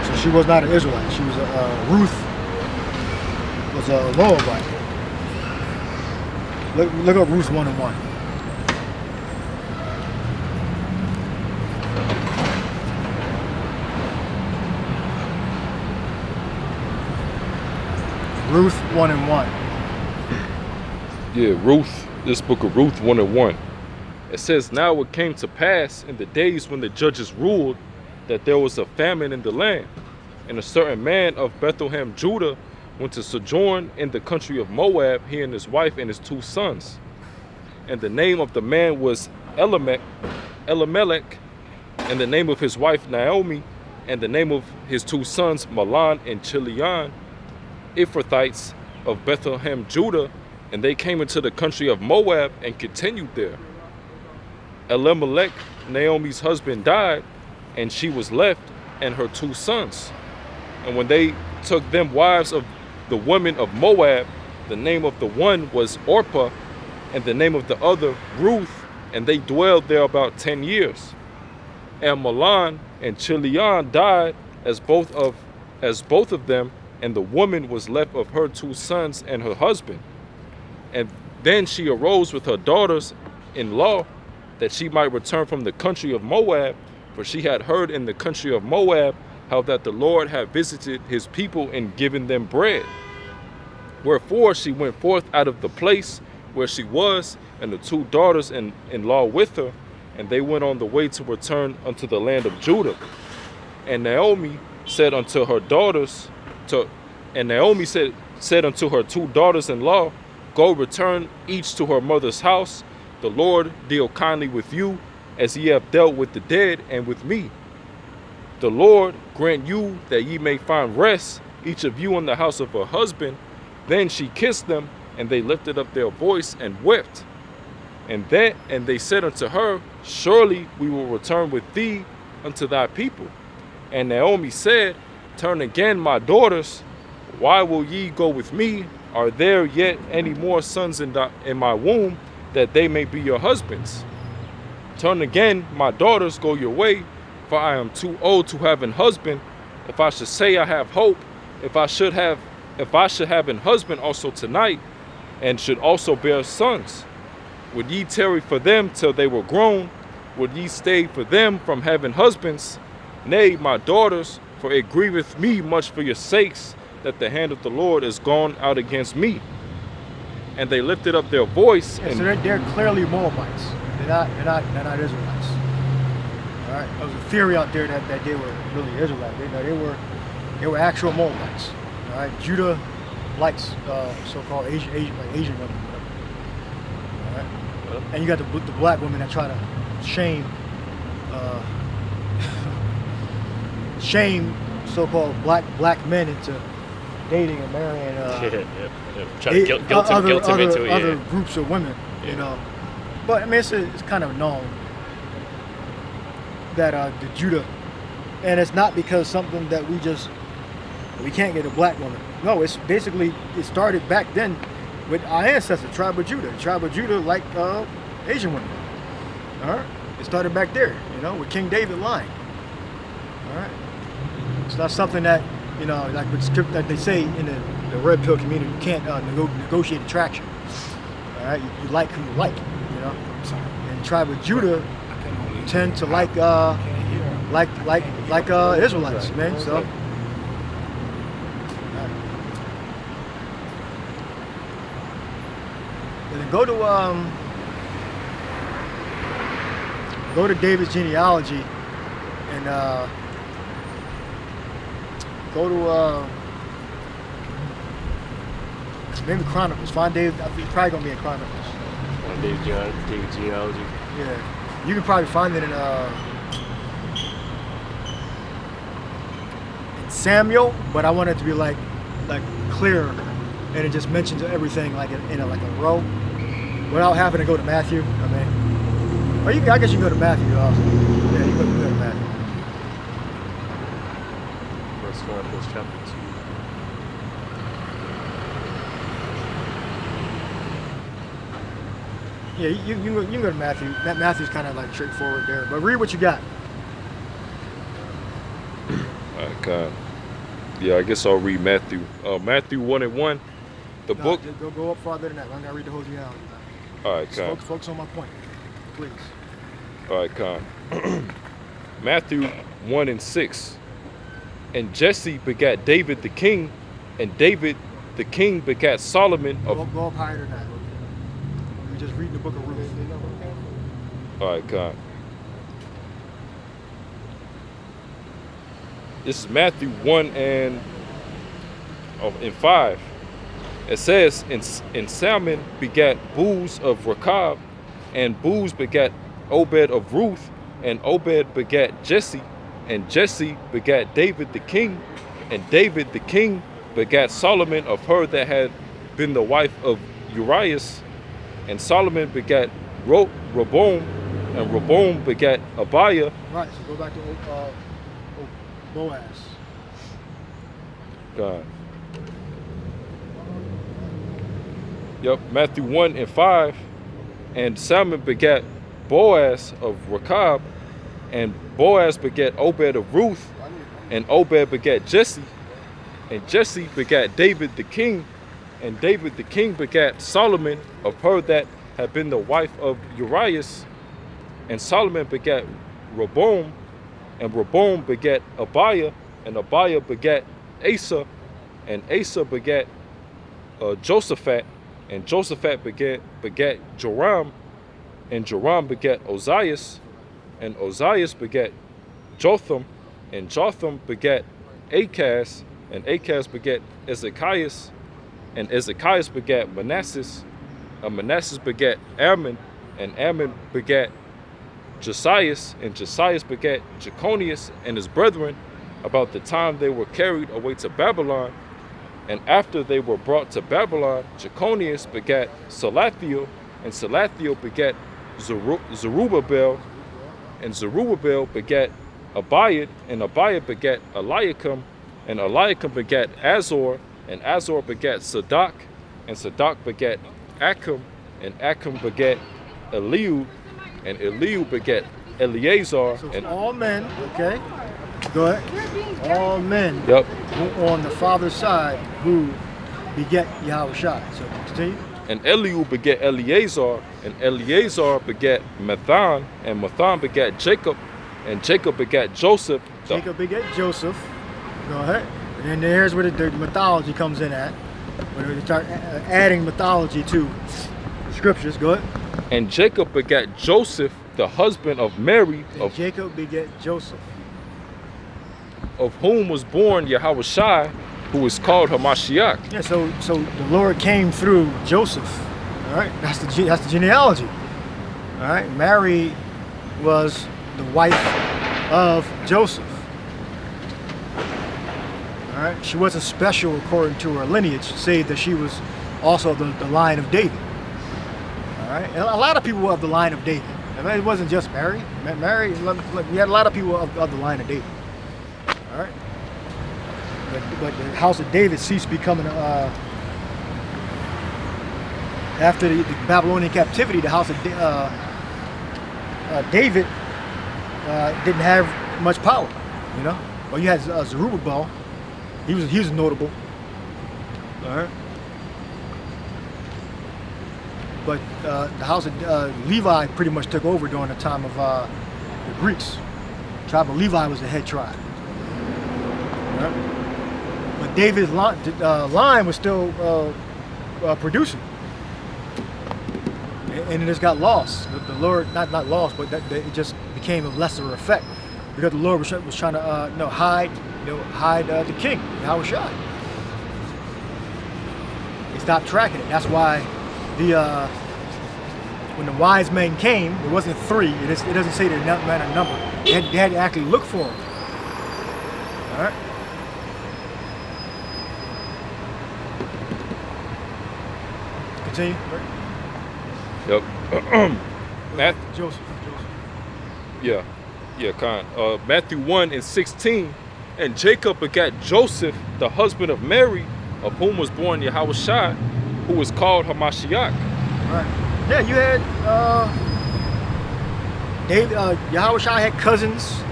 So she was not an Israelite. She was Ruth was a Moabite. Look up Ruth 1:1. Ruth 1:1. Yeah, Ruth, this book of Ruth 1:1. It says, now it came to pass in the days when the judges ruled that there was a famine in the land. And a certain man of Bethlehem, Judah, went to sojourn in the country of Moab, he and his wife and his 2 sons. And the name of the man was Elimelech, and the name of his wife Naomi, and the name of his 2 sons Mahlon and Chilean, Ephrathites of Bethlehem, Judah, and they came into the country of Moab and continued there. Elimelech, Naomi's husband, died, and she was left and her 2 sons. And when they took them wives of the women of Moab, the name of the one was Orpah, and the name of the other Ruth, and they dwelled there about 10 years. And Mahlon and Chilean died as both of them, and the woman was left of her 2 sons and her husband. And then she arose with her daughters-in-law, that she might return from the country of Moab, for she had heard in the country of Moab how that the Lord had visited his people and given them bread. Wherefore she went forth out of the place where she was, and the 2 daughters-in-law with her, and they went on the way to return unto the land of Judah. And Naomi said unto her said unto her 2 daughters-in-law, go return each to her mother's house. The Lord deal kindly with you, as ye have dealt with the dead and with me. The Lord grant you that ye may find rest, each of you in the house of her husband. Then she kissed them, and they lifted up their voice and wept. And they said unto her, surely we will return with thee unto thy people. And Naomi said, turn again, my daughters. Why will ye go with me? Are there yet any more sons in my womb, that they may be your husbands? Turn again, my daughters, go your way, for I am too old to have an husband. If I should say I have hope, if I should have an husband also tonight, and should also bear sons, would ye tarry for them till they were grown? Would ye stay for them from having husbands? Nay, my daughters, for it grieveth me much for your sakes, that the hand of the Lord is gone out against me. And they lifted up their voice. Yeah, so they're clearly Moabites. They're not Israelites. All right, there was a theory out there that they were really Israelites. They were actual Moabites. All right, Judah likes so-called Asian women. All right, and you got the black women that try to shame so-called black men into dating and marrying try to guilt them into it. Other groups of women, you know. But I mean, it's kind of known that the Judah, and it's not because something that we can't get a black woman. No, it's basically, it started back then with our ancestors, tribe of Judah. Tribe of Judah like Asian women. All right, it started back there, you know, with King David line. All right, it's not something that, you know, like with script that they say in the red pill community, you can't negotiate attraction. All right, you like who you like, you know. And tribe of Judah tend to like Israelites, man. So. And then go to David's genealogy and go to maybe Chronicles. Find David. I think it's probably gonna be in Chronicles. David's genealogy. Yeah, you can probably find it in Samuel, but I want it to be like clear, and it just mentions everything like in a row, without having to go to Matthew. I mean, or I guess you can go to Matthew also. Yeah, you can go to Matthew. First Chronicles chapter 2. Yeah, you can go to Matthew. Matthew's kind of like straightforward there, but read what you got. All right, God. Yeah, I guess I'll read Matthew. Matthew 1:1. The No, book. just go up farther than that. I'm gonna read the whole genealogy. All right, Just Con. focus on my point, please. All right, Con. Matthew 1:6. And Jesse begat David the king, and David the king begat Solomon of. Go up higher than that. We're just reading the book of Ruth. All right, Con. This is Matthew 1:5. It says, and Salmon begat Booz of Rechab, and Booz begat Obed of Ruth, and Obed begat Jesse, and Jesse begat David the king, and David the king begat Solomon of her that had been the wife of Urias, and Solomon begat Rehoboam, and Rehoboam begat Abiah. Right. So go back to Boaz. God. Yep, Matthew 1:5. And Salmon begat Boaz of Rechab, and Boaz begat Obed of Ruth, and Obed begat Jesse, and Jesse begat David the king, and David the king begat Solomon of her that had been the wife of Urias, and Solomon begat Rehoboam, and Rehoboam begat Abiah, and Abiah begat Asa, and Asa begat Josaphat, and Josaphat begat Joram, and Joram begat Ozias, and Ozias begat Jotham, and Jotham begat Achaz, and Achaz begat Ezekias, and Ezekias begat Manasseh, and Manasseh begat Ammon, and Ammon begat Josias, and Josias begat Jeconias and his brethren about the time they were carried away to Babylon. And after they were brought to Babylon, Jeconias begat Salathiel, and Salathiel begat Zerubbabel, and Zerubbabel begat Abiad, and Abiad begat Eliakim, and Eliakim begat Azor, and Azor begat Sadak, and Sadak begat Achim, and Achim begat Eliud, and Eliud begat Eleazar. So And all men, okay? Go ahead. All men yep. who on the father's side who beget Yahushua. So continue. And Eliud begat Eleazar, and Eleazar begat Mathan, and Mathan begat Jacob, and Jacob begat Joseph. Jacob beget Joseph. Go ahead. And then there's where the mythology comes in at. Where they start adding mythology to the scriptures. Go ahead. And Jacob begat Joseph, the husband of Mary, And Jacob beget Joseph. of whom was born Yahushua, who is called Hamashiach. Yeah, so the Lord came through Joseph. All right, that's the genealogy. All right, Mary was the wife of Joseph. All right, she wasn't special according to her lineage, save that she was also the line of David. All right, and a lot of people were of the line of David. I mean, it wasn't just Mary. Mary, we had a lot of people of the line of David. All right. But the house of David ceased becoming, after the Babylonian captivity, the house of David didn't have much power, you know? Well, you had Zerubbabel. He was notable. All right. But the house of Levi pretty much took over during the time of the Greeks. The tribe of Levi was the head tribe. All right. But David's line was still producing, and it just got lost. The Lord, not lost, but it just became of lesser effect because the Lord was trying to hide the king, Yahushua. He stopped tracking it. That's why when the wise men came, it wasn't three. It doesn't say the man a number. They had to actually look for him. All right. Continue. Yep. Joseph. Yeah, Matthew 1:16. And Jacob begat Joseph, the husband of Mary, of whom was born Yahushua, who was called Hamashiach. Right. Yeah, you had David. Yahushua had cousins,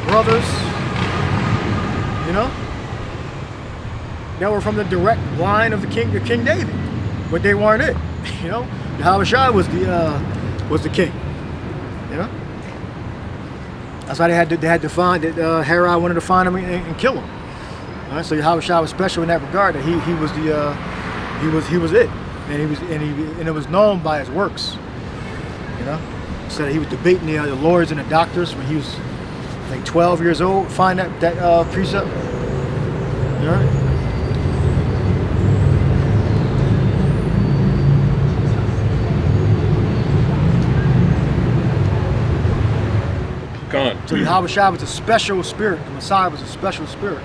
brothers. You know, that were from the direct line of the King David, but they weren't it. You know, Yahushua was the king. You know, that's why they had to find that Herod wanted to find him and kill him. All right, so Yahushua was special in that regard, that he was it, and it was known by his works. You know, so that he was debating the lawyers and the doctors when he was like 12 years old. Find that precept. All right. Gone. So Yahushua was a special spirit. The Messiah was a special spirit.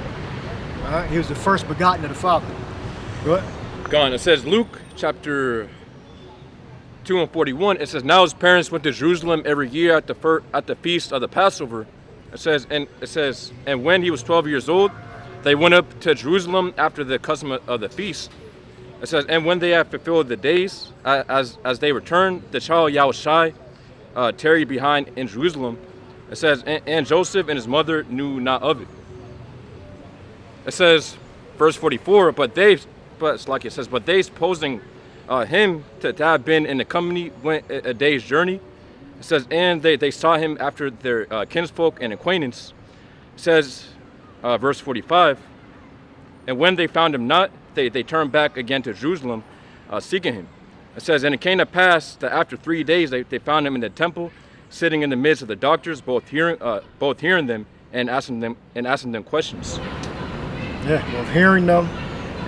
All right. He was the first begotten of the Father. Go ahead. Gone. It says Luke chapter 2:41. It says, now his parents went to Jerusalem every year at the feast of the Passover. It says, and when he was 12 years old, they went up to Jerusalem after the custom of the feast. It says, and when they had fulfilled the days, as they returned, the child Yahushua tarried behind in Jerusalem. It says, and Joseph and his mother knew not of it. It says, verse 44, but they supposing him to have been in the company went a day's journey. It says, and they saw him after their kinsfolk and acquaintance. It says, verse 45, and when they found him not, they turned back again to Jerusalem, seeking him. It says, and it came to pass that after 3 days they found him in the temple, sitting in the midst of the doctors, both hearing them and asking them questions. Yeah, both hearing them,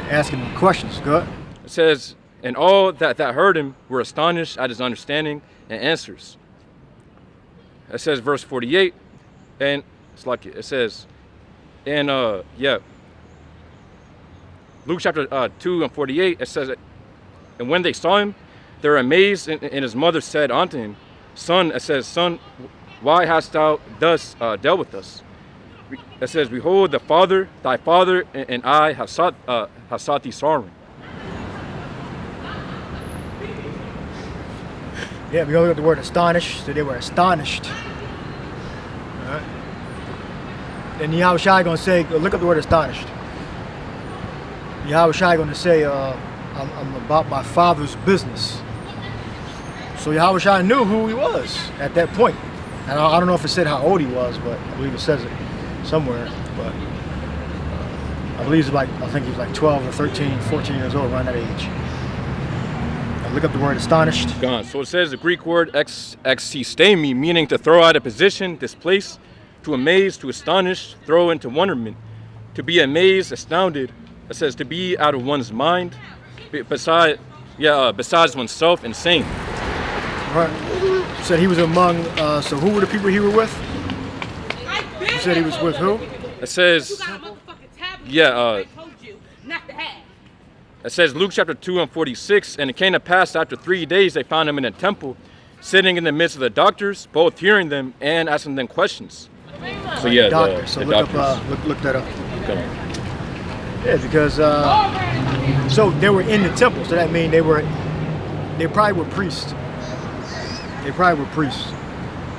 asking them questions. Go ahead. It says, and all that heard him were astonished at his understanding and answers. It says, verse 48, and it says, and Luke chapter 2:48, it says, and when they saw him, they were amazed, and his mother said unto him, Son, why hast thou thus dealt with us? It says, behold, thy father and I have sought thee sorrowing. Yeah, we look at the word astonished, so they were astonished. All right. And Yahushua going to say, look up the word astonished. Yahushua going to say, I'm about my father's business. So Yahushua knew who he was at that point. And I don't know if it said how old he was, but I believe it says it somewhere. But I believe I think he was like 12 or 13, 14 years old, around that age. Look up the word astonished. Gone. So it says the Greek word existemi, meaning to throw out of position, displace, to amaze, to astonish, throw into wonderment, to be amazed, astounded. It says to be out of one's mind, besides oneself, insane. Right. You said he was among. So who were the people he were with? You said he was with who? It says, it says Luke chapter 2:46, and it came to pass after 3 days they found him in a temple, sitting in the midst of the doctors, both hearing them and asking them questions. So yeah, doctors. So look that up. Okay. Yeah, because so they were in the temple, so that means they probably were priests. They probably were priests.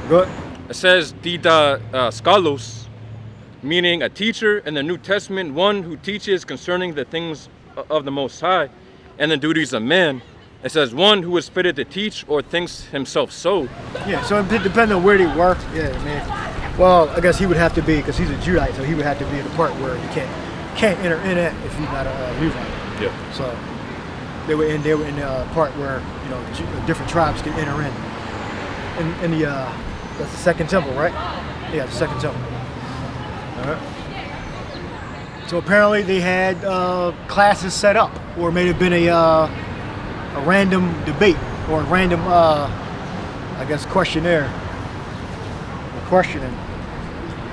Good. It says dida skalos, meaning a teacher in the New Testament, one who teaches concerning the things of the Most High and the duties of man. It says one who is fitted to teach or thinks himself so. Yeah, so it depends on where they were. Yeah, man. Well, I guess he would have to be, because he's a Judite, so he would have to be in the part where you can't enter in it if he's not a Levite. Yeah. So they were in the part where different tribes could enter in. In the that's the second temple, right? Yeah, the second temple. All right. So apparently they had classes set up, or it may have been a random debate or a random, I guess, questionnaire. Or questioning.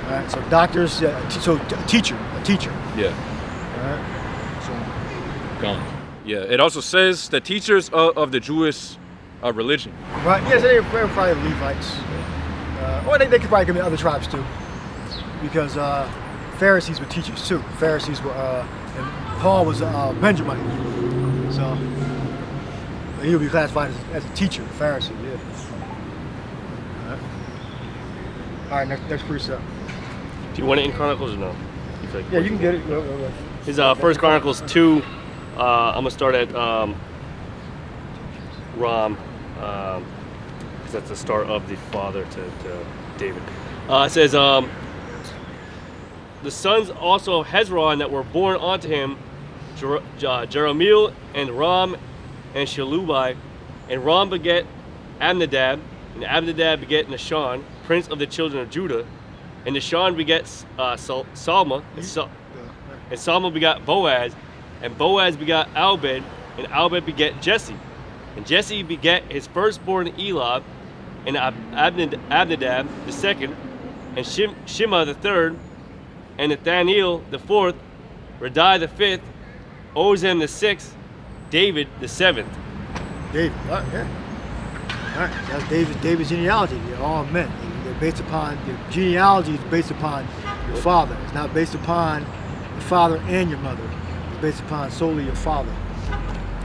All right. So doctors, so a teacher. Yeah. All right. So. Gone. Yeah. It also says the teachers of the Jewish religion. Right. Yeah. So they were probably Levites, or they could probably come in other tribes too, because. Pharisees were teachers too. Pharisees were, and Paul was a Benjamite, so he would be classified as a teacher, Pharisee. Yeah. All right, next precept. Do you want it in Chronicles or no? Yeah, you can get it. His First Chronicles 2. I'm gonna start at Ram, because that's the start of the father to David. It says, the sons also of Hezron that were born unto him, Jerahmeel and Ram and Shelubai, and Ram beget Abinadab, and Abinadab beget Nahshon, prince of the children of Judah, and Nahshon beget Salma, and Salma begot Boaz, and Boaz begot Albed, and Albed beget Jesse, and Jesse beget his firstborn Elab, and Abinadab the second, and Shema the third, and Nathaniel the fourth, Radai the fifth, Ozem the sixth, David the seventh. David, yeah. All right, that's David's genealogy. They're all men. They're based upon, your genealogy is based upon your father. It's not based upon your father and your mother. It's based upon solely your father.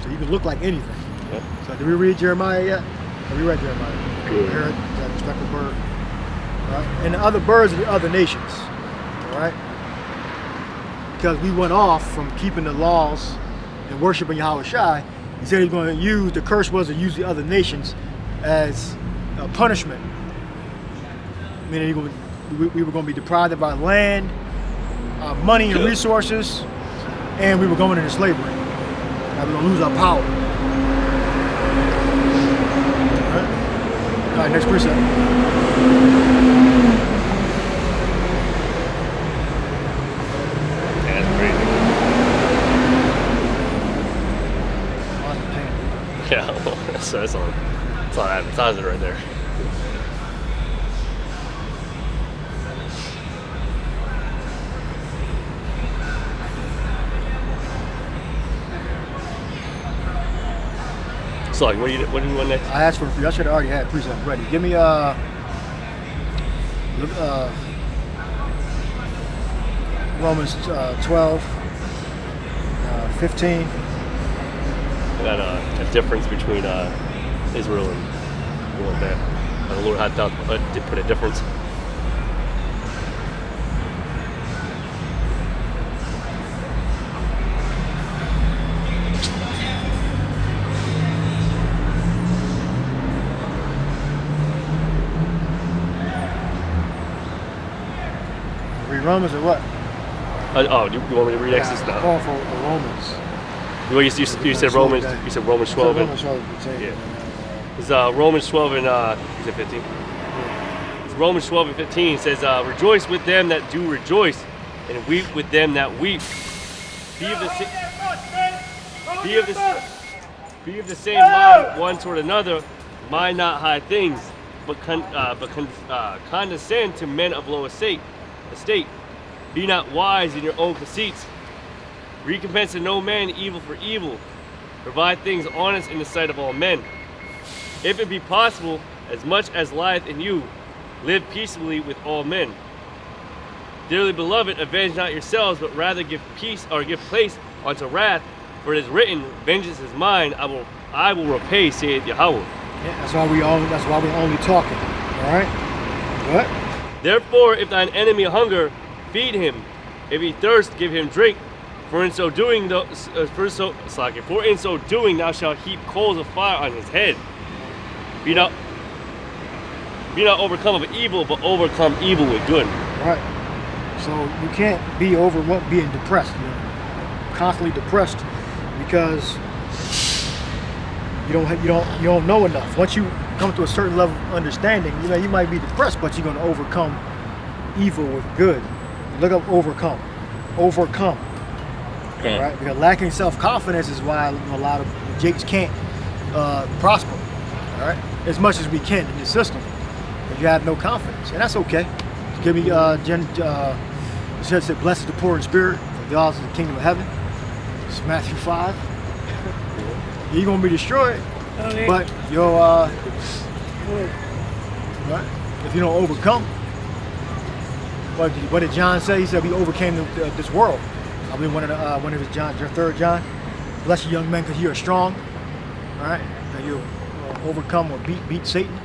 So you can look like anything. Yep. So did we read Jeremiah yet? Have we read Jeremiah? Good. Parrot, is that a respectable bird? All right. And the other birds are the other nations. All right? Because we went off from keeping the laws and worshiping Yahweh Shai. He said he's going to use, the curse was to use the other nations as a punishment. Meaning we were going to be deprived of our land, our money and resources, and we were going into slavery. Now we're going to lose our power. All right, next precept. That's crazy. Yeah, that's on advertising right there. So, like, what do you want next? I asked for, I should have already had precepts ready. Give me Romans 12, 15. Got a difference between Israel and what that. The Lord had to put a difference. Read Romans or what? You want me to read Exodus now? Call for Romans. Well, you said Romans. You said Romans 12. Romans 12. Yeah. It's Romans 12 and is it 15? It's Romans 12 and 15 says, "Rejoice with them that do rejoice, and weep with them that weep. Be of the same mind one toward another. Mind not high things, but condescend to men of low estate. Be not wise in your own conceits. Recompense to no man evil for evil. Provide things honest in the sight of all men. If it be possible, as much as lieth in you, live peaceably with all men. Dearly beloved, avenge not yourselves, but rather give peace or give place unto wrath. For it is written, vengeance is mine, I will repay, saith Yahweh." Yeah, that's why we're only talking. All right. What? "Therefore, if thine enemy hunger, feed him. If he thirst, give him drink. For in so doing, thou shalt heap coals of fire on his head. Be not overcome of evil, but overcome evil with good." Right. So you can't be being depressed. You're constantly depressed because you don't know enough. Once you come to a certain level of understanding, you might be depressed, but you're going to overcome evil with good. Look up overcome. Overcome. Okay. Right? Because lacking self-confidence is why a lot of Jakes can't prosper. All right, as much as we can in the system, because you have no confidence, and that's okay. Just give me it says, "Blessed the poor in spirit, for theirs is the kingdom of heaven." It's Matthew 5. You're gonna be destroyed, but you'll right? If you don't overcome. What did John say? He said we overcame this world. I believe one of his John, your 3rd John. "Bless you, young men, because you are strong." All right, that you overcome or beat Satan.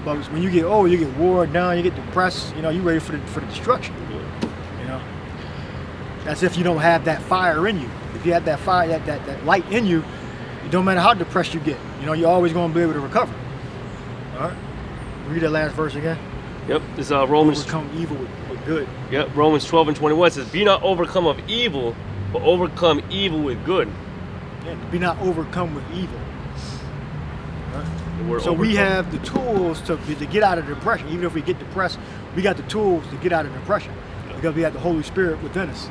But when you get old, you get worn down, you get depressed. You're ready for the destruction. As if you don't have that fire in you. If you have that fire, that light in you, it don't matter how depressed you get. You know, you're always going to be able to recover. All right. Read that last verse again. Yep. This Romans. Overcome evil with good. Yep. Romans 12:21 says, "Be not overcome of evil, but overcome evil with good." Yeah, be not overcome with evil. All right. So overcome. we have the tools to get out of depression. Even if we get depressed, we got the tools to get out of depression because we have the Holy Spirit within us.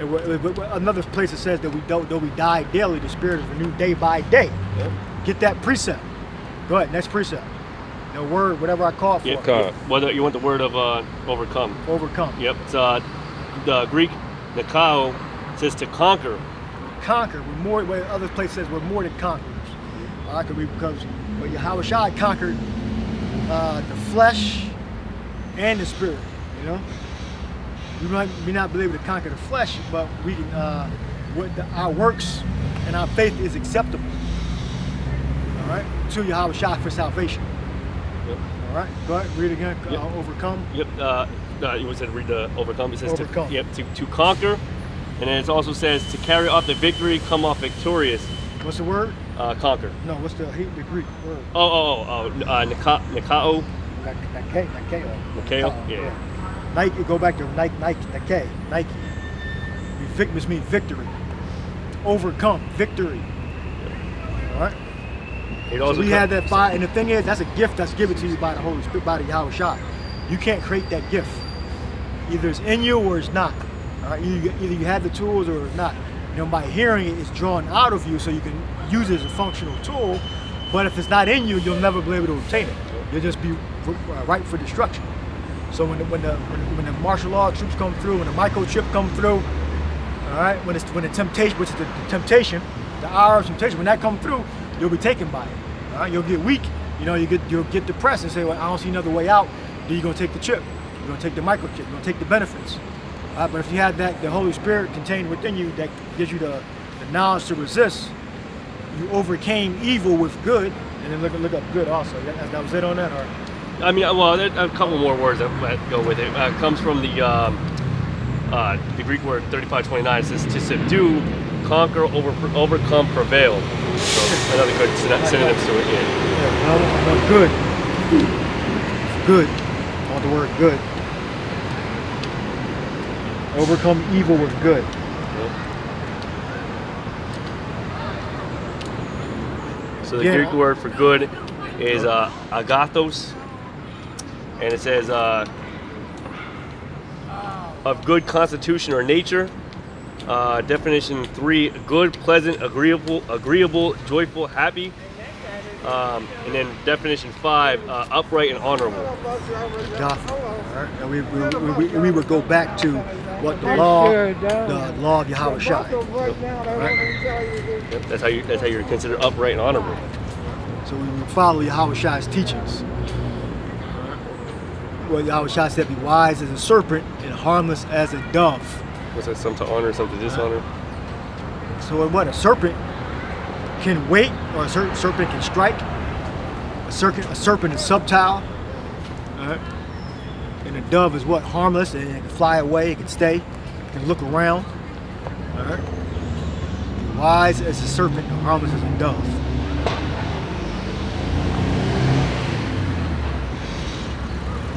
And another place that says that though we die daily, the Spirit is renewed day by day. Yep. Get that precept. Go ahead, next precept. The word, whatever I call it for. God. Whether you want the word of overcome. Overcome. Yep. It's the Greek nikao says to conquer. Conquer. We're more. Where other place says we're more than conquerors. All right, because Yahushua conquered the flesh and the spirit. You know, we might not be able to conquer the flesh, but we can. Our works and our faith is acceptable. All right, to Yahushua for salvation. Yep. All right, go ahead, read again. Yep. Overcome. Yep. You said read the overcome. It says Overcome. to conquer, and then it also says to carry off the victory, come off victorious. What's the word? Conquer. No, what's the Greek word? Nikao. Nakeo. Nikao. Yeah. Nike. Go back to Nike. Nike. Victors mean victory. Overcome. Victory. All right. It also So we have that fire, and the thing is, that's a gift that's given to you by the Holy Spirit, by the Yahushua. You can't create that gift. Either it's in you or it's not. All right? Either you have the tools or it's not. You know, by hearing it, it's drawn out of you, so you can use it as a functional tool. But if it's not in you, you'll never be able to obtain it. You'll just be ripe for destruction. So when the martial law troops come through, when the microchip come through, all right, when the temptation, which is the temptation, the hour of temptation, when that come through, you'll be taken by it. All right? You'll get weak. You know, you'll get depressed and say, well, I don't see another way out. Then you're gonna take the chip. You're gonna take the microchip. You're gonna take the benefits. But if you have that, the Holy Spirit contained within you that gives you the knowledge to resist, you overcame evil with good. And then look up good also. That was it on that, or? I mean, well, there are a couple more words that go with it. It comes from the Greek word 3529. It says to subdue, conquer, overcome, prevail. So another good synonym to it. Yeah, another good. Good. I want the word good. Overcome evil with good. So the Greek word for good is agathos, and it says of good constitution or nature. Definition 3: good, pleasant, agreeable, joyful, happy. And then definition 5: upright and honorable. Right. And we would go back to what the law of Yahushua. Right? Yep, that's how you're considered upright and honorable. So we would follow Yahushua's teachings. Well, Yahushua said, "Be wise as a serpent and harmless as a dove." What's that? Some to honor, some to dishonor. So what? A serpent can wait, or a serpent can strike. A serpent is subtile. Right? And a dove is what? Harmless, and it can fly away, it can stay, it can look around. All right? Wise as a serpent and harmless as a dove.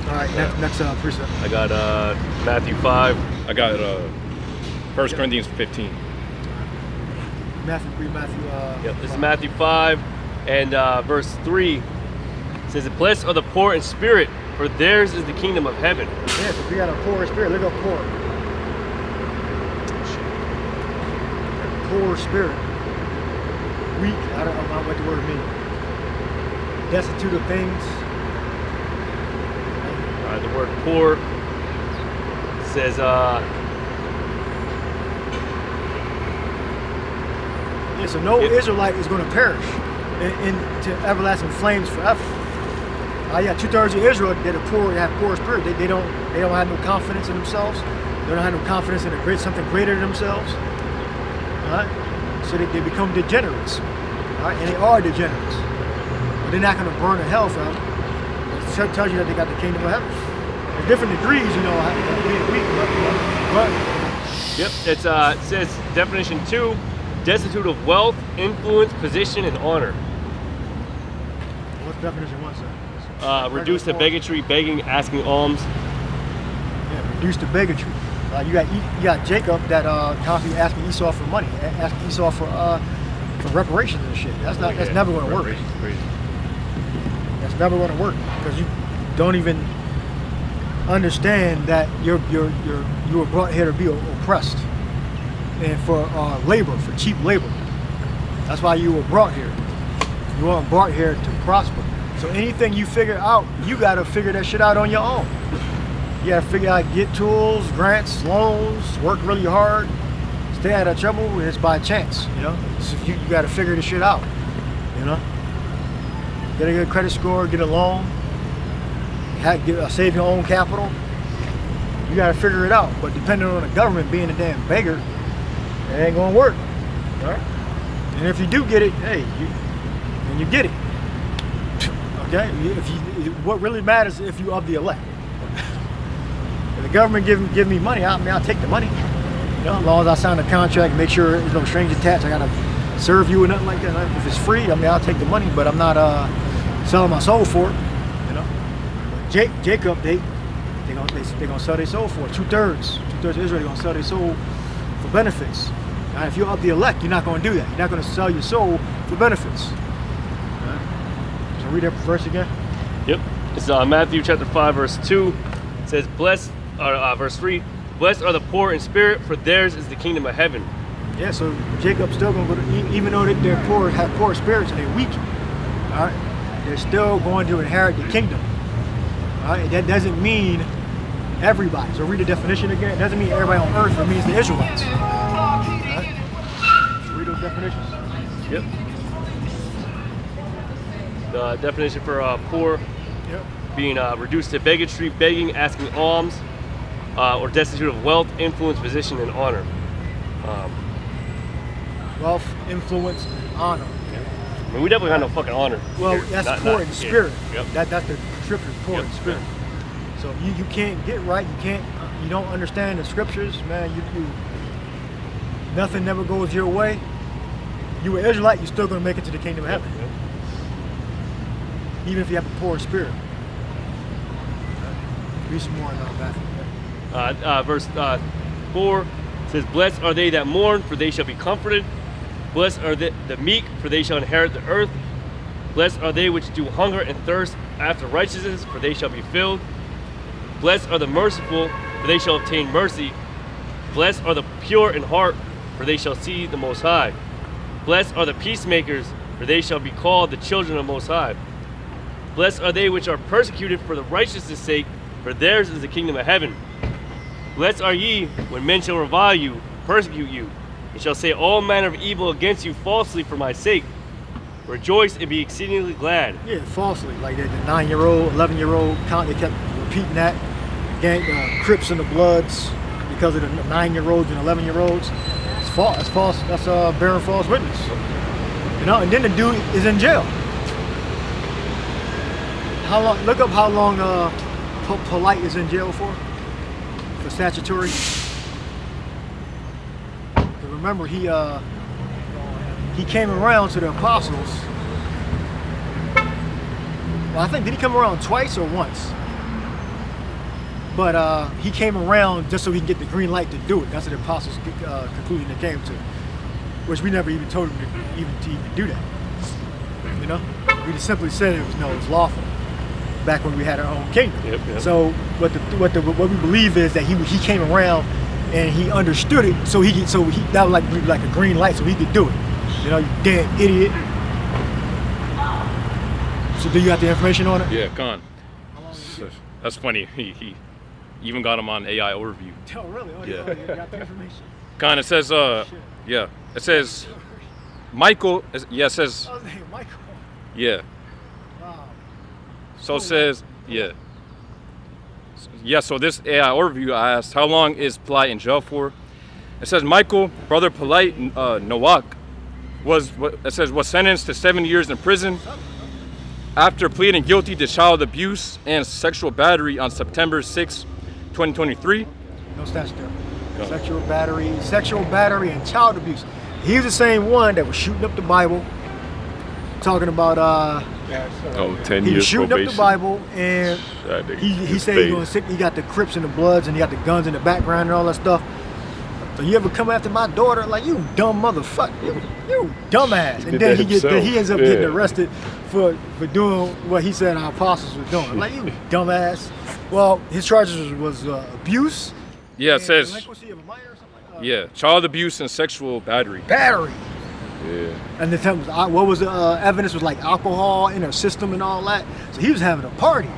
All right, next precept. I got Matthew 5. I got 1 Corinthians 15. Matthew. Yep, this is Matthew 5 and verse 3. It says, "Blessed are the poor in spirit, for theirs is the kingdom of heaven." Yes, if we got a poor spirit, look up poor. Poor spirit. Weak, I don't know what the word means. Destitute of things. The word poor says, yeah, so no Israelite is going to perish into everlasting flames forever. Yeah, 2/3 of Israel that are poor, have poor spirit. They don't have no confidence in themselves. They don't have no confidence in something greater than themselves. All right? So they become degenerates. All right? And they are degenerates. But they're not going to burn in hell forever. It tells you that they got the kingdom of heaven. There's different degrees, you know, being weak, but Yep, it says definition 2, destitute of wealth, influence, position, and honor. What's definition 1, sir? Reduced to bigotry, begging, asking alms. Yeah, reduced to bigotry. You got Jacob that constantly asking Esau for money, asking Esau for reparations and shit. That's never going to work. Crazy. That's never going to work because you don't even understand that you were brought here to be oppressed and for labor, for cheap labor. That's why you were brought here. You weren't brought here to prosper. So anything you figure out, you got to figure that shit out on your own. You got to figure out, get tools, grants, loans, work really hard, stay out of trouble. It's by chance, you know. So you got to figure this shit out, you know. Get a good credit score, get a loan, save your own capital. You got to figure it out. But depending on the government being a damn beggar, it ain't gonna work. All right? And if you do get it, hey, you get it. Okay. What really matters is if you of the elect. If the government give me money, I'll take the money. You know, as long as I sign a contract, make sure there's no strings attached. I gotta serve you or nothing like that. If it's free, I'll take the money, but I'm not selling my soul for it. You know. But Jacob, they gonna sell their soul for it. Two-thirds of Israel gonna sell their soul for benefits. Now, if you're of the elect, you're not gonna do that. You're not gonna sell your soul for benefits. So read that verse again. Yep. It's Matthew chapter 5, verse 2. It says, "Blessed," verse 3. "Blessed are the poor in spirit, for theirs is the kingdom of heaven." Yeah. So Jacob's still gonna go to, even though they're poor, have poor spirits, and they're weak. All right. They're still going to inherit the kingdom. All right. That doesn't mean everybody. So read the definition again. It doesn't mean everybody on earth. It means the Israelites. All right. So read those definitions. Yep. The definition for poor, Yep. being reduced to bigotry, begging, asking alms, or destitute of wealth, influence, position, and honor. Wealth, influence, and honor. I mean, we definitely got no fucking honor. Well, here. that's Not poor in spirit. Yep. That's the scripture, poor Yep. in spirit. So you can't get right. You don't understand the scriptures, man. You nothing never goes your way. You an Israelite, you're still gonna make it to the kingdom of heaven, Yep. even if you have a poor spirit. Read some more on that. Verse 4 says, "Blessed are they that mourn, for they shall be comforted. Blessed are the meek, for they shall inherit the earth. Blessed are they which do hunger and thirst after righteousness, for they shall be filled. Blessed are the merciful, for they shall obtain mercy. Blessed are the pure in heart, for they shall see the Most High. Blessed are the peacemakers, for they shall be called the children of Most High. Blessed are they which are persecuted for the righteousness' sake, for theirs is the kingdom of heaven. Blessed are ye when men shall revile you, persecute you, and shall say all manner of evil against you falsely for my sake. Rejoice and be exceedingly glad." Yeah, falsely. Like the 9-year-old, 11-year-old count, they kept repeating that. Gang, Crips and the Bloods, because of the 9-year-olds and 11-year-olds. It's false. That's false. That's bearing false witness. You know, and then the dude is in jail. How long? Look up how long Polite is in jail for statutory. Remember, he came around to the apostles. Well, I think, did he come around twice or once? But he came around just so he can get the green light to do it. That's what the apostles' conclusion they came to, which we never even told him to even do that. You know, we just simply said it was lawful back when we had our own kingdom. Yep. So what we believe is that he came around and he understood it, so that was like a green light, so he could do it. You know, you damn idiot. So do you have the information on it? Yeah, Khan. That's funny. He even got him on AI overview. Oh, really? Oh, Yeah. You got the information. Khan, it says, yeah, it says Michael. Yeah, it says, Oh, his name Michael. yeah. Wow. So it says, yeah. Yeah, so this AI overview, I asked, how long is Polite in jail for? It says Michael, brother Polite, Nowak, was sentenced to 7 years in prison after pleading guilty to child abuse and sexual battery on September 6, 2023. No statutory. Sexual battery, and child abuse. He was the same one that was shooting up the Bible, talking about 10 he was years shooting probation. up the Bible, and he said he got the Crips and the Bloods, and he got the guns in the background and all that stuff. So you ever come after my daughter? Like, you dumb motherfucker, you dumbass. And then he ends up getting arrested for doing what he said our apostles were doing. Like, you dumbass. Well, his charges was abuse. Yeah, it says. Delinquency of a minor or something like that. Yeah, child abuse and sexual battery. Battery. Yeah. And what was the evidence was like alcohol in her system and all that. So he was having a party.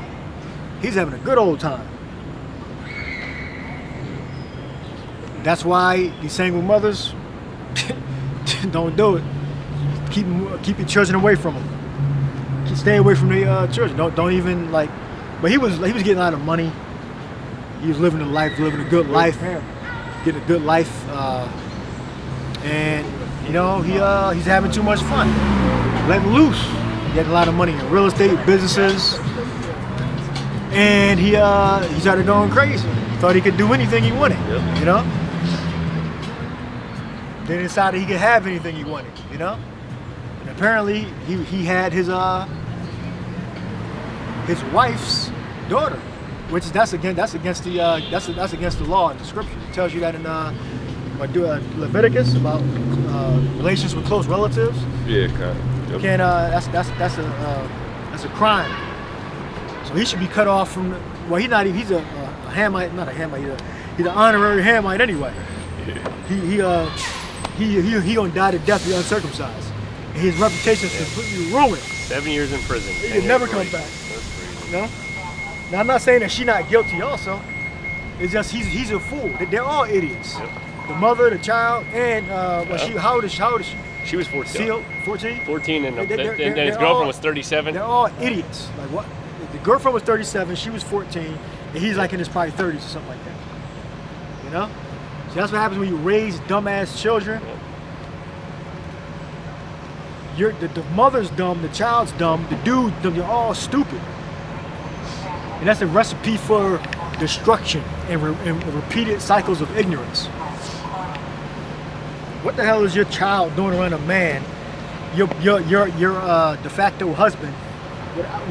He's having a good old time. That's why these single mothers don't do it. Keep your children away from them. Stay away from the children. Don't even like. But he was getting a lot of money. He was living a good life, getting a good life, and you know he's having too much fun, letting loose. He had a lot of money in real estate businesses, and he started going crazy. Thought he could do anything he wanted, you know. Then decided he could have anything he wanted, you know. And apparently he had his wife's daughter, which that's against the law in the scripture. It tells you that in Leviticus about relations with close relatives. Yeah, kind of. You can't. That's a crime. So he should be cut off from. Well, he's not even. He's a Hamite, not a Hamite. He's an honorary Hamite anyway. Yeah. He gonna die to death, be uncircumcised. And his reputation is completely ruined. 7 years in prison. He can never come back. No. Now I'm not saying that she's not guilty. Also, it's just he's a fool. They're all idiots. Yep. The mother, the child, and how old is she? She was 14. Sealed, 14. 14, and then his they're girlfriend all- was 37. They're all idiots. Like what? The girlfriend was 37. She was 14, and he's like in his probably 30s or something like that. You know? So that's what happens when you raise dumbass children. The mother's dumb, the child's dumb, the dude's dumb. You're all stupid. And that's a recipe for destruction and repeated cycles of ignorance. What the hell is your child doing around a man, your de facto husband,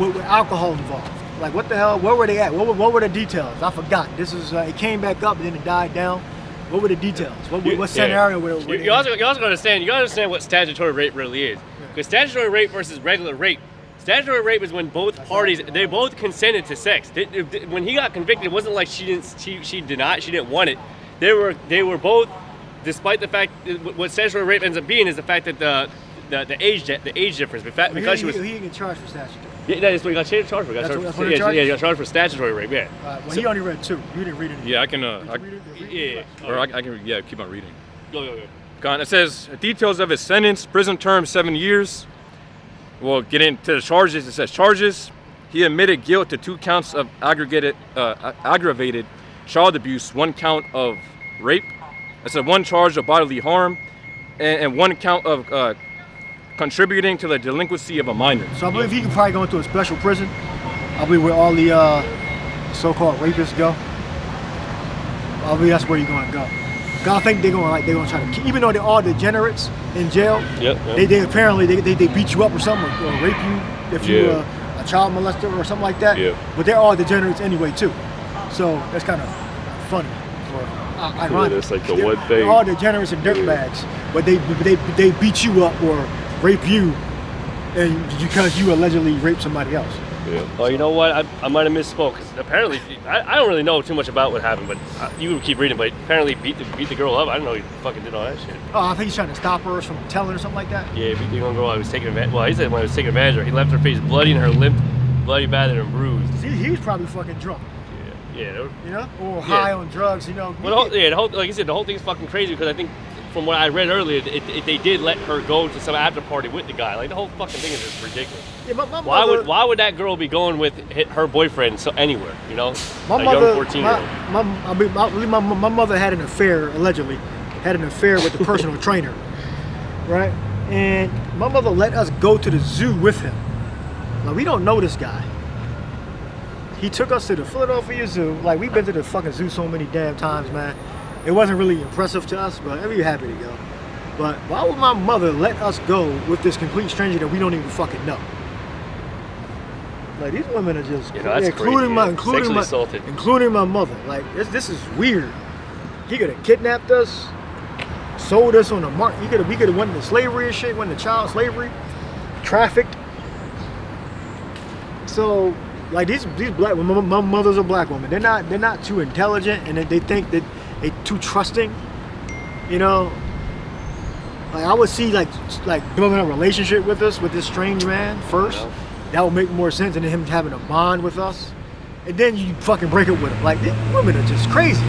with alcohol involved? Like, what the hell? Where were they at? What were the details? I forgot. This is it came back up and then it died down. What were the details? What scenario were they? You also understand. You gotta understand what statutory rape really is. Because statutory rape versus regular rape. Statutory rape is when both parties, they both consented to sex. When he got convicted, it wasn't like she didn't want it. They were both, despite the fact what statutory rape ends up being is the fact that the age difference. Because he didn't get charged for statutory. Yeah, that's what he got charged for. He got charged for statutory rape. Yeah. Well, he only read 2. You didn't read it. Yeah, I can. I can keep on reading. Go. It says details of his sentence: prison term 7 years. We'll get into the charges. It says charges. He admitted guilt to 2 counts of aggravated child abuse, 1 count of rape. It said 1 charge of bodily harm, and 1 count of contributing to the delinquency of a minor. So I believe he could probably go into a special prison. I believe where all the so-called rapists go. I believe that's where you're going to go. I think they're going to try to, even though they're all degenerates in jail. They apparently they beat you up or something, or rape you if you're a child molester or something like that. But they're all degenerates anyway too. So that's kind of funny or ironic. That's like the one thing. They're all degenerates and dirtbags, but they beat you up or rape you, and because you allegedly raped somebody else. Yeah. Oh, you know what? I might have misspoke. 'Cause apparently, I don't really know too much about what happened, but you keep reading. But apparently, beat the girl up. I didn't know he fucking did all that shit. Oh, I think he's trying to stop her from telling or something like that. Yeah, beat the young girl. I was taking advantage. Well, he said when I was taking advantage of her, he left her face bloody and her limp, bloody, battered, and bruised. See, he was probably fucking drunk. Yeah. You know, or high on drugs. You know. Well, like you said, the whole thing's fucking crazy because I think. From what I read earlier, they did let her go to some after party with the guy. Like the whole fucking thing is just ridiculous. Yeah, why would that girl be going with her boyfriend anywhere? You know, my young 14-year-old. My mother had an affair, allegedly, with the personal trainer, right? And my mother let us go to the zoo with him. Now we don't know this guy. He took us to the Philadelphia Zoo. Like we've been to the fucking zoo so many damn times, man. it wasn't really impressive to us, but we were happy to go. But why would my mother let us go with this complete stranger that we don't even fucking know? Like, these women are just, that's including crazy, including my mother. Like, this is weird. He could have kidnapped us, sold us on the market. We could have went into slavery and shit, went into child slavery, trafficked. So, like, these black women, my mother's a black woman. They're not too intelligent, and they think that they're too trusting. You know, like, I would see like building a relationship with us with this strange man first. Yeah. That would make more sense than him having a bond with us, and then you fucking break up with him. Like, these women are just crazy.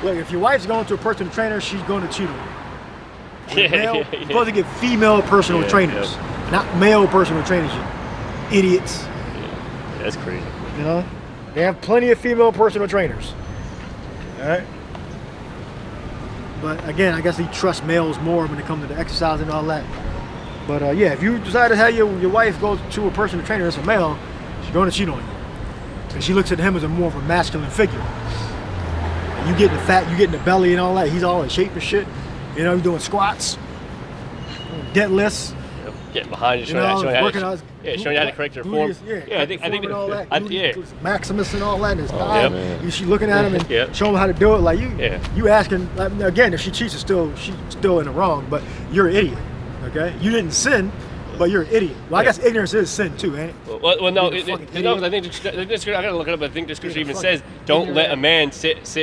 Look, if your wife's going to a personal trainer, she's going to cheat on you. You're supposed to get female personal trainers, not male personal trainers. You idiots. Yeah, that's crazy. You know, they have plenty of female personal trainers. All right. But again, I guess they trust males more when it comes to the exercise and all that. But yeah, if you decide to have your wife go to a personal trainer that's a male, she's going to cheat on you. And she looks at him as a more of a masculine figure. And you get the fat, you get in the belly and all that. He's all in shape and shit. You know, he's doing squats, deadlifts. Yep. Getting behind you, showing you how to correct your form. I think all that. yeah. Maximus and all that in his thigh. Yep. She's looking at him and showing him how to do it. Like, you asking, again, if she cheats, she's still in the wrong, but you're an idiot. Okay, you didn't sin, but you're an idiot. Well, I guess ignorance is sin too, ain't it? Well, no. I think I gotta look it up. I think the scripture even says, "Don't let a man sit with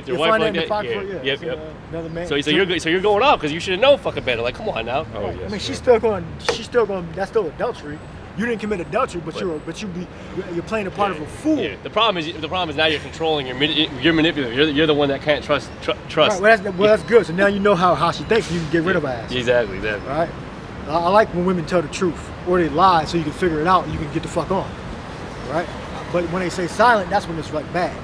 your wife like that." Yep. Another man. So you're going off because you should have known fucking better. Like, come on now. Oh, yes, I mean, she's still going. That's still adultery. You didn't commit adultery, but you're playing a part of a fool. Yeah. The problem is now you're controlling. You're manipulative. You're the one that can't trust. Right, well, that's good. So now you know how she thinks. You can get rid of her ass. Exactly. All right. I like when women tell the truth or they lie, so you can figure it out and you can get the fuck on. Right. But when they say silent, that's when it's like bad.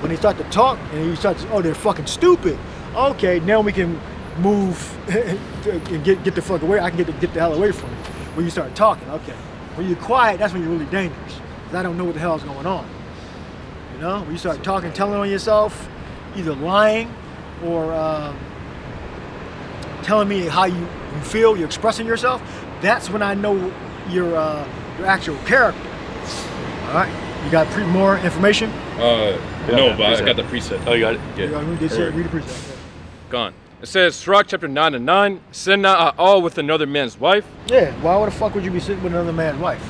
When they start to talk and you start to, they're fucking stupid. Okay, now we can move and get the fuck away. I can get the hell away from you. When you start talking, okay. When you're quiet, that's when you're really dangerous. Because I don't know what the hell is going on. You know, when you start talking, telling on yourself, either lying or telling me how you feel, you're expressing yourself, that's when I know your actual character. All right? You got more information? No, but I got the preset. Oh, you got it? Yeah. Read the preset. Gone. It says, Sirach chapter 9 and 9, sin not at all with another man's wife. Yeah, why the fuck would you be sitting with another man's wife?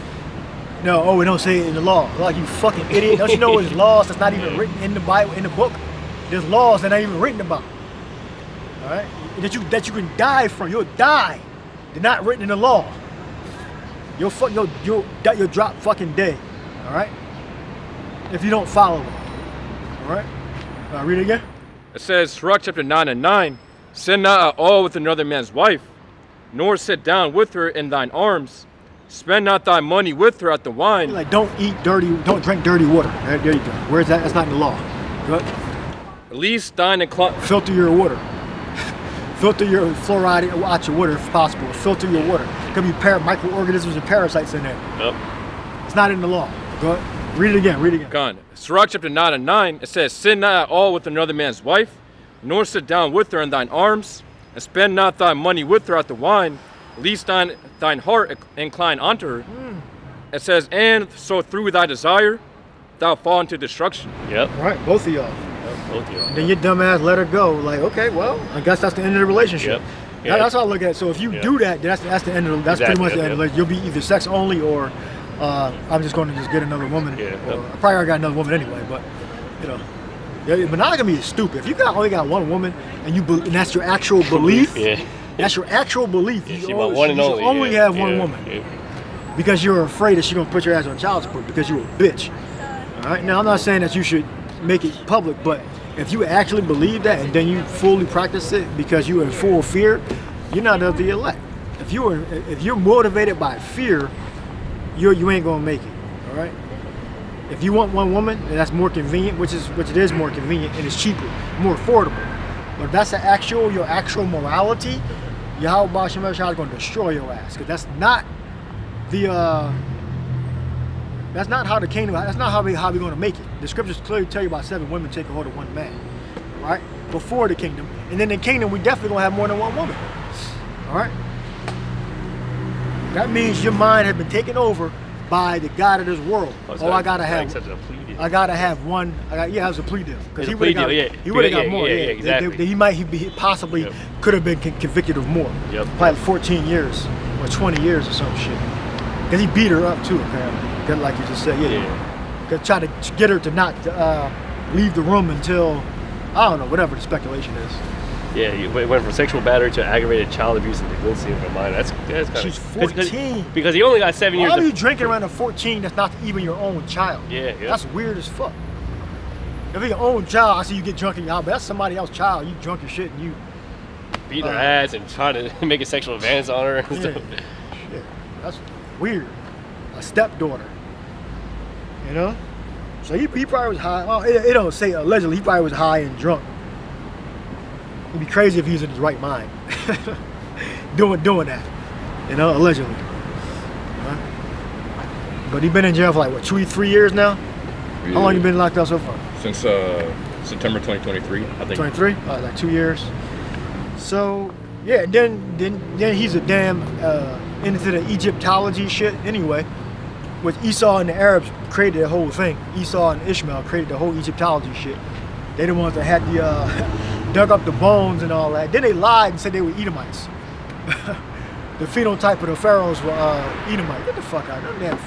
No, we don't say it in the law. Like, you fucking idiot. Don't you know there's laws that's not even written in the Bible, in the book? There's laws that ain't even written about. All right? That you can die from. You'll die. They're not written in the law. You'll drop fucking dead. All right? If you don't follow it. All right? Read it again. It says, Sirach chapter 9 and 9, sin not at all with another man's wife, nor sit down with her in thine arms. Spend not thy money with her at the wine. Like, don't drink dirty water. There you go. Where's that? That's not in the law. Good. At least thine incline. Filter your water. Filter your fluoride out your water if possible. Filter your water. Could be microorganisms and parasites in there. Yep. It's not in the law. Go ahead. Read it again. Gone. Sirach chapter 9 and 9, it says, sin not at all with another man's wife, nor sit down with her in thine arms, and spend not thy money with her at the wine, lest thine heart incline unto her. It says, and so through thy desire, thou fall into destruction. Yep. All right, both of y'all. Yep, both of y'all. And then your dumb ass let her go. Like, okay, well, I guess that's the end of the relationship. Yep. Yeah. That's how I look at it. So if you do that, that's the end of the, that's pretty much the end of the relationship. You'll be either sex only or I'm just going to get another woman. Yeah. Or I probably already got another woman anyway, but you know. Yeah, monogamy is stupid. If you only got one woman and and that's your actual belief, that's your actual belief. Yeah, you only have one woman. Yeah. Because you're afraid that she's going to put your ass on child support because you're a bitch. All right? Now, I'm not saying that you should make it public, but if you actually believe that and then you fully practice it because you're in full fear, you're not of the elect. If you're motivated by fear, you ain't going to make it. All right? If you want one woman, and that's more convenient, which it is more convenient and it's cheaper, more affordable. But if that's your actual morality, Yahweh Shem is going to destroy your ass because that's not the That's not how the kingdom. That's not how we going to make it. The scriptures clearly tell you about 7 women taking hold of 1 man, right? Before the kingdom, and then in the kingdom we definitely gonna have more than 1 woman. All right. That means your mind has been taken over by the God of this world. I gotta have. I gotta have one. It was a plea deal because he would have got more. Yeah, exactly. He possibly could have been convicted of more. Yep. Probably 14 years or 20 years or some shit. Because he beat her up too, apparently. 'Cause like you just said, Because try to get her to not leave the room until, I don't know, whatever the speculation is. Yeah, you went from sexual battery to aggravated child abuse and debility of the mind. That's kind of. She's 14. Because he only got 7 years. Why are you drinking around a 14 that's not even your own child? Yeah. That's weird as fuck. If it's your own child, I see you get drunk in your house, but that's somebody else's child. You drunk your shit and you beating her ass and trying to make a sexual advance on her and stuff. Yeah, that's weird. A stepdaughter. You know? So he probably was high. Oh, it don't say allegedly. He probably was high and drunk. It'd be crazy if he was in his right mind doing that, you know, allegedly. But he's been in jail for like what, 2-3 years now? Yeah. How long you been locked up so far? Since September 2023, I think. 23? Like 2 years. So yeah, then he's a damn into the Egyptology shit anyway, which Esau and the Arabs created the whole thing. Esau and Ishmael created the whole Egyptology shit. They the ones that had the dug up the bones and all that. Then they lied and said they were Edomites. The phenotype of the pharaohs were Edomites. Get the fuck out. No damn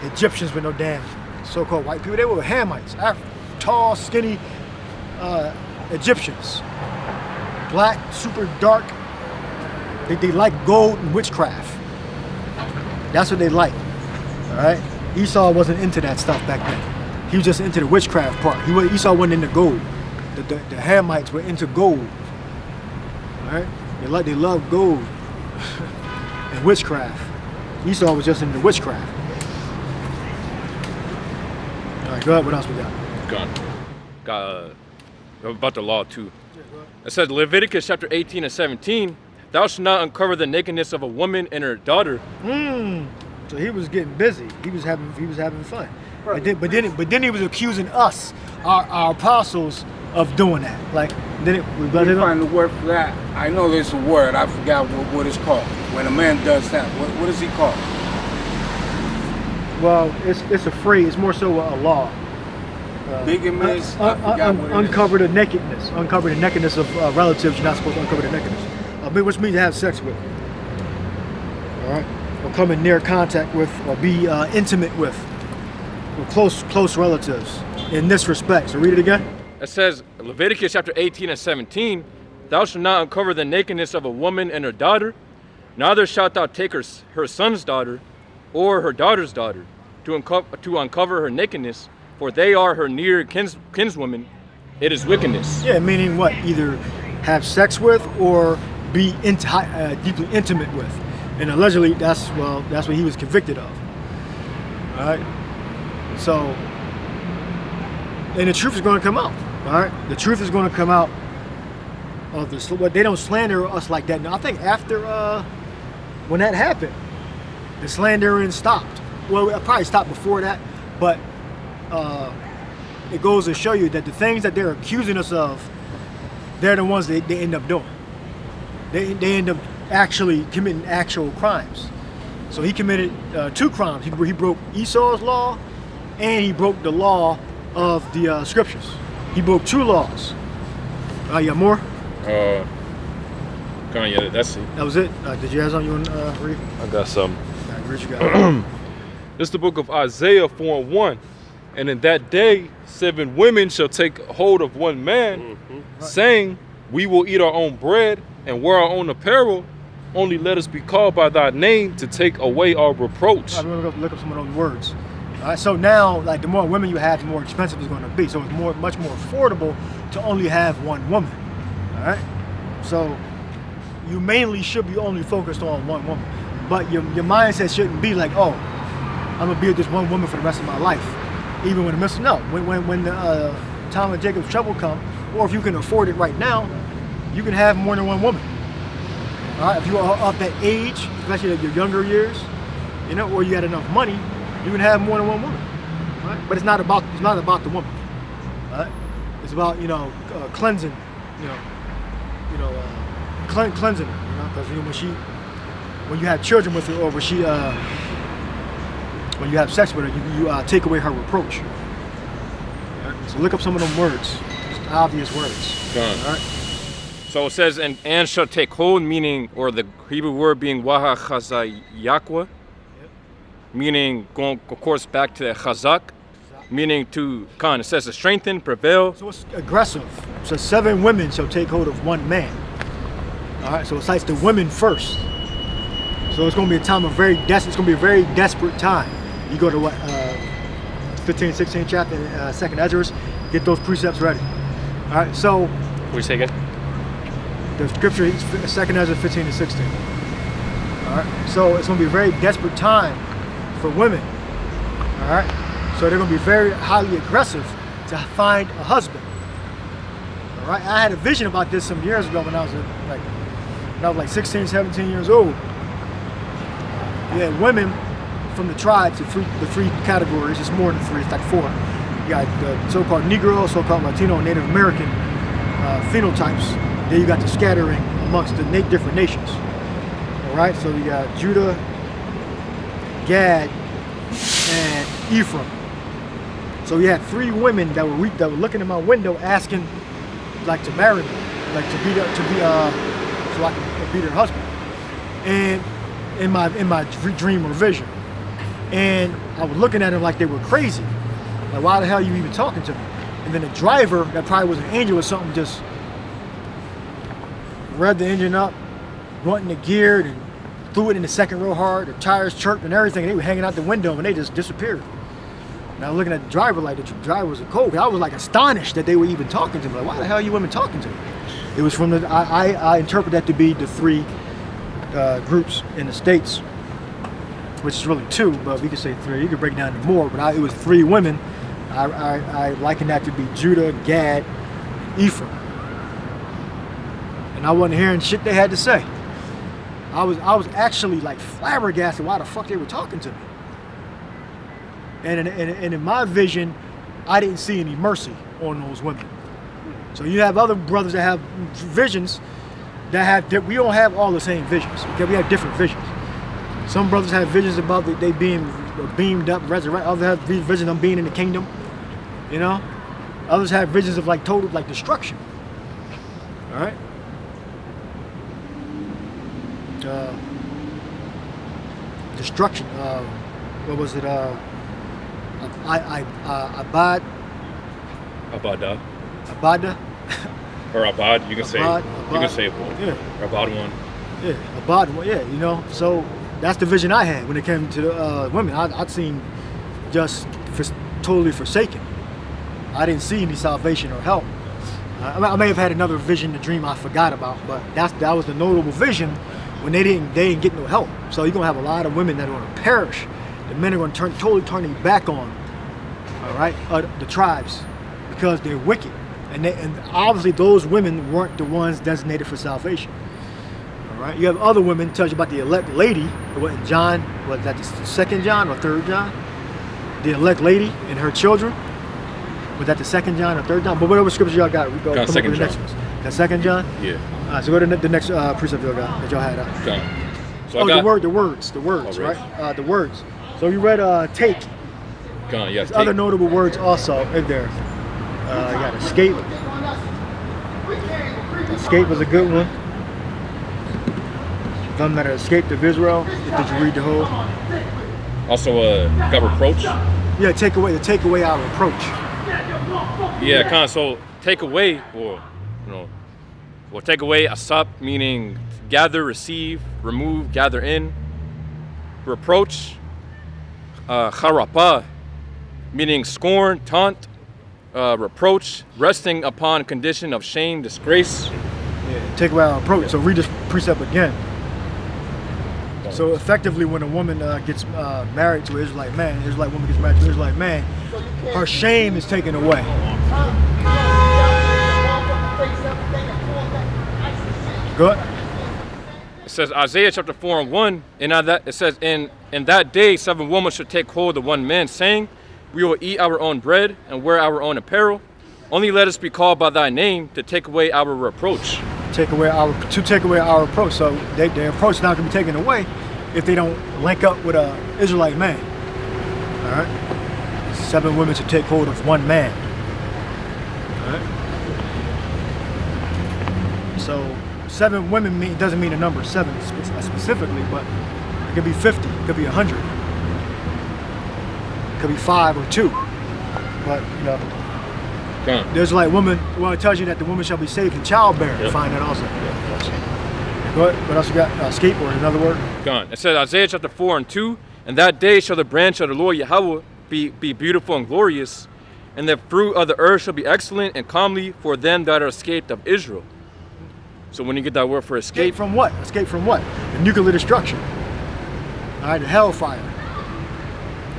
Egyptians with no damn so-called white people. They were Hamites, tall, skinny Egyptians. Black, super dark. They like gold and witchcraft. That's what they like. All right. Esau wasn't into that stuff back then. He was just into the witchcraft part. Esau wasn't into gold. The Hamites were into gold. All right, they love gold and witchcraft. Esau was just into witchcraft. All right, go ahead. What else we got? Got about the law too. It says Leviticus chapter 18 and 17. Thou shalt not uncover the nakedness of a woman and her daughter. So he was getting busy. He was having fun. Right. But then he was accusing us, our apostles, of doing that. Like, then we find the word for that. I know there's a word. I forgot what it's called. When a man does that, what is he called? Well, it's a phrase. It's more so a law. Bigamous. I forgot what it uncover the nakedness. Uncover the nakedness of relatives. You're not supposed to uncover the nakedness. Which means to have sex with. All right. Or come in near contact with, or be intimate with close relatives. In this respect. So read it again. It says, Leviticus chapter 18 and 17, thou shalt not uncover the nakedness of a woman and her daughter, neither shalt thou take her son's daughter or her daughter's daughter to uncover her nakedness, for they are her near kinswomen. It is wickedness. Yeah, meaning what? Either have sex with or be deeply intimate with. And allegedly, that's what he was convicted of. All right? So, and the truth is going to come out. All right, the truth is going to come out of this. But they don't slander us like that. Now, I think after when that happened, the slandering stopped. Well, it probably stopped before that, but it goes to show you that the things that they're accusing us of, they're the ones that they end up doing. They end up actually committing actual crimes. So he committed 2 crimes. He broke Esau's law, and he broke the law of the scriptures. He broke 2 laws. You got more? That's it. That was it. Did you have something you want to read? I got some. All right, Rich, you got This is the book of Isaiah 4:1. And in that day, 7 women shall take hold of 1 man, saying, we will eat our own bread and wear our own apparel. Only let us be called by thy name to take away our reproach. I'm going to look up some of those words. All right, so now, like, the more women you have, the more expensive it's going to be. So it's much more affordable to only have 1 woman. All right, so you mainly should be only focused on 1 woman, but your mindset shouldn't be like, oh, I'm gonna be with this 1 woman for the rest of my life, even when when the time of Jacob's trouble comes, or if you can afford it right now, you can have more than 1 woman. All right, if you are of that age, especially like your younger years, or you had enough money, You can have more than one woman, right? But it's not about the woman, right? It's about cleansing, cleansing her, because when you have children with her, or when you have sex with her, you take away her reproach. Right? So look up some of them words, just obvious words. Done. All right? So it says, and shall take hold, meaning, or the Hebrew word being waha chazayakwa, meaning, going of course back to chazak, meaning to, it says to strengthen, prevail. So it's aggressive. So 7 women shall take hold of 1 man. All right, so it cites the women first. So it's going to be a time of it's going to be a very desperate time. You go to 15, 16 chapter, 2nd Ezra, get those precepts ready. All right, so. What you say again? The scripture is 2nd Ezra 15 and 16. All right, so it's going to be a very desperate time for women. All right, so they're going to be very highly aggressive to find a husband. All right, I had a vision about this some years ago when I was like 16, 17 years old. You had women from the tribes, the 3 categories. It's more than 3, it's like 4. You got the so-called Negro, so-called Latino, and Native American phenotypes. Then you got the scattering amongst the different nations. All right, so you got Judah, Gad, and Ephraim. So you had 3 women that were looking in my window asking, like, to marry me, like so I could be their husband. And in my dream or vision, and I was looking at them like they were crazy. Like, why the hell are you even talking to me? And then the driver, that probably was an angel or something, just revved the engine up, went in the gear, and threw it in the second row hard. The tires chirped and everything. They were hanging out the window and they just disappeared. And I was looking at the driver like the driver was a cold. I was like astonished that they were even talking to me. Like, why the hell are you women talking to me? It was from I interpret that to be the 3 groups in the States, which is really 2, but we could say 3. You could break it down to more, but it was 3 women. I liken that to be Judah, Gad, Ephraim. And I wasn't hearing shit they had to say. I was actually like flabbergasted why the fuck they were talking to me. And in my vision, I didn't see any mercy on those women. So you have other brothers that have visions that we don't have all the same visions. Okay, we have different visions. Some brothers have visions about they being beamed up, resurrected. Others have visions of being in the kingdom. Others have visions of like total destruction. All right. Destruction. What was it? Abada. Or Abad, you can say. Abad. You can say it both. Yeah. Abad 1. Yeah, Abad 1. Yeah, So that's the vision I had when it came to women. I'd seen just totally forsaken. I didn't see any salvation or help. I may have had another vision, a dream I forgot about, but that was the notable vision when they didn't get no help. So you're gonna have a lot of women that are gonna perish. The men are gonna totally turn their back on, all right, the tribes, because they're wicked, and obviously those women weren't the ones designated for salvation. All right, you have other women tells you about the elect lady. What in John? Was that the 2nd John or 3rd John? The elect lady and her children. Was that the 2nd John or 3rd John? But whatever scripture y'all got, we go come up with the next ones. That 2nd John? Yeah. All right, so go to the next precept y'all got that y'all had. So the words, right? The words. So you read take. Yes. There's other notable words also in there. You got escape. Escape was a good one. Doesn't matter. Escape of Israel. Did you read the whole? Also, got reproach. Yeah, take away our reproach. Yeah, so take away, or take away asap, meaning gather, receive, remove, gather in. Reproach, charapa, meaning scorn, taunt, reproach, resting upon condition of shame, disgrace. Yeah, take away our reproach. So read this precept again. So effectively, when a woman gets married to an Israelite man, an Israelite woman gets married to an Israelite man, her shame is taken away. Good. says Isaiah chapter 4:1, and on that it says, in that day 7 women should take hold of one man, saying, we will eat our own bread and wear our own apparel. Only let us be called by thy name to take away our reproach. To take away our reproach. So their approach is not going to be taken away if they don't link up with an Israelite man. All right. 7 women should take hold of one man. All right. So 7 women doesn't mean a number 7 specifically, but it could be 50, it could be 100, it could be 5 or 2. But there's like woman. Well, it tells you that the woman shall be saved in childbearing. Yep. Find that also. Go ahead. What else you got? Escape or another word? Gone. It says Isaiah chapter 4:2, and that day shall the branch of the Lord Yahweh be beautiful and glorious, and the fruit of the earth shall be excellent and comely for them that are escaped of Israel. So when you get that word for escape from what? Escape from what? The nuclear destruction. All right, the hellfire.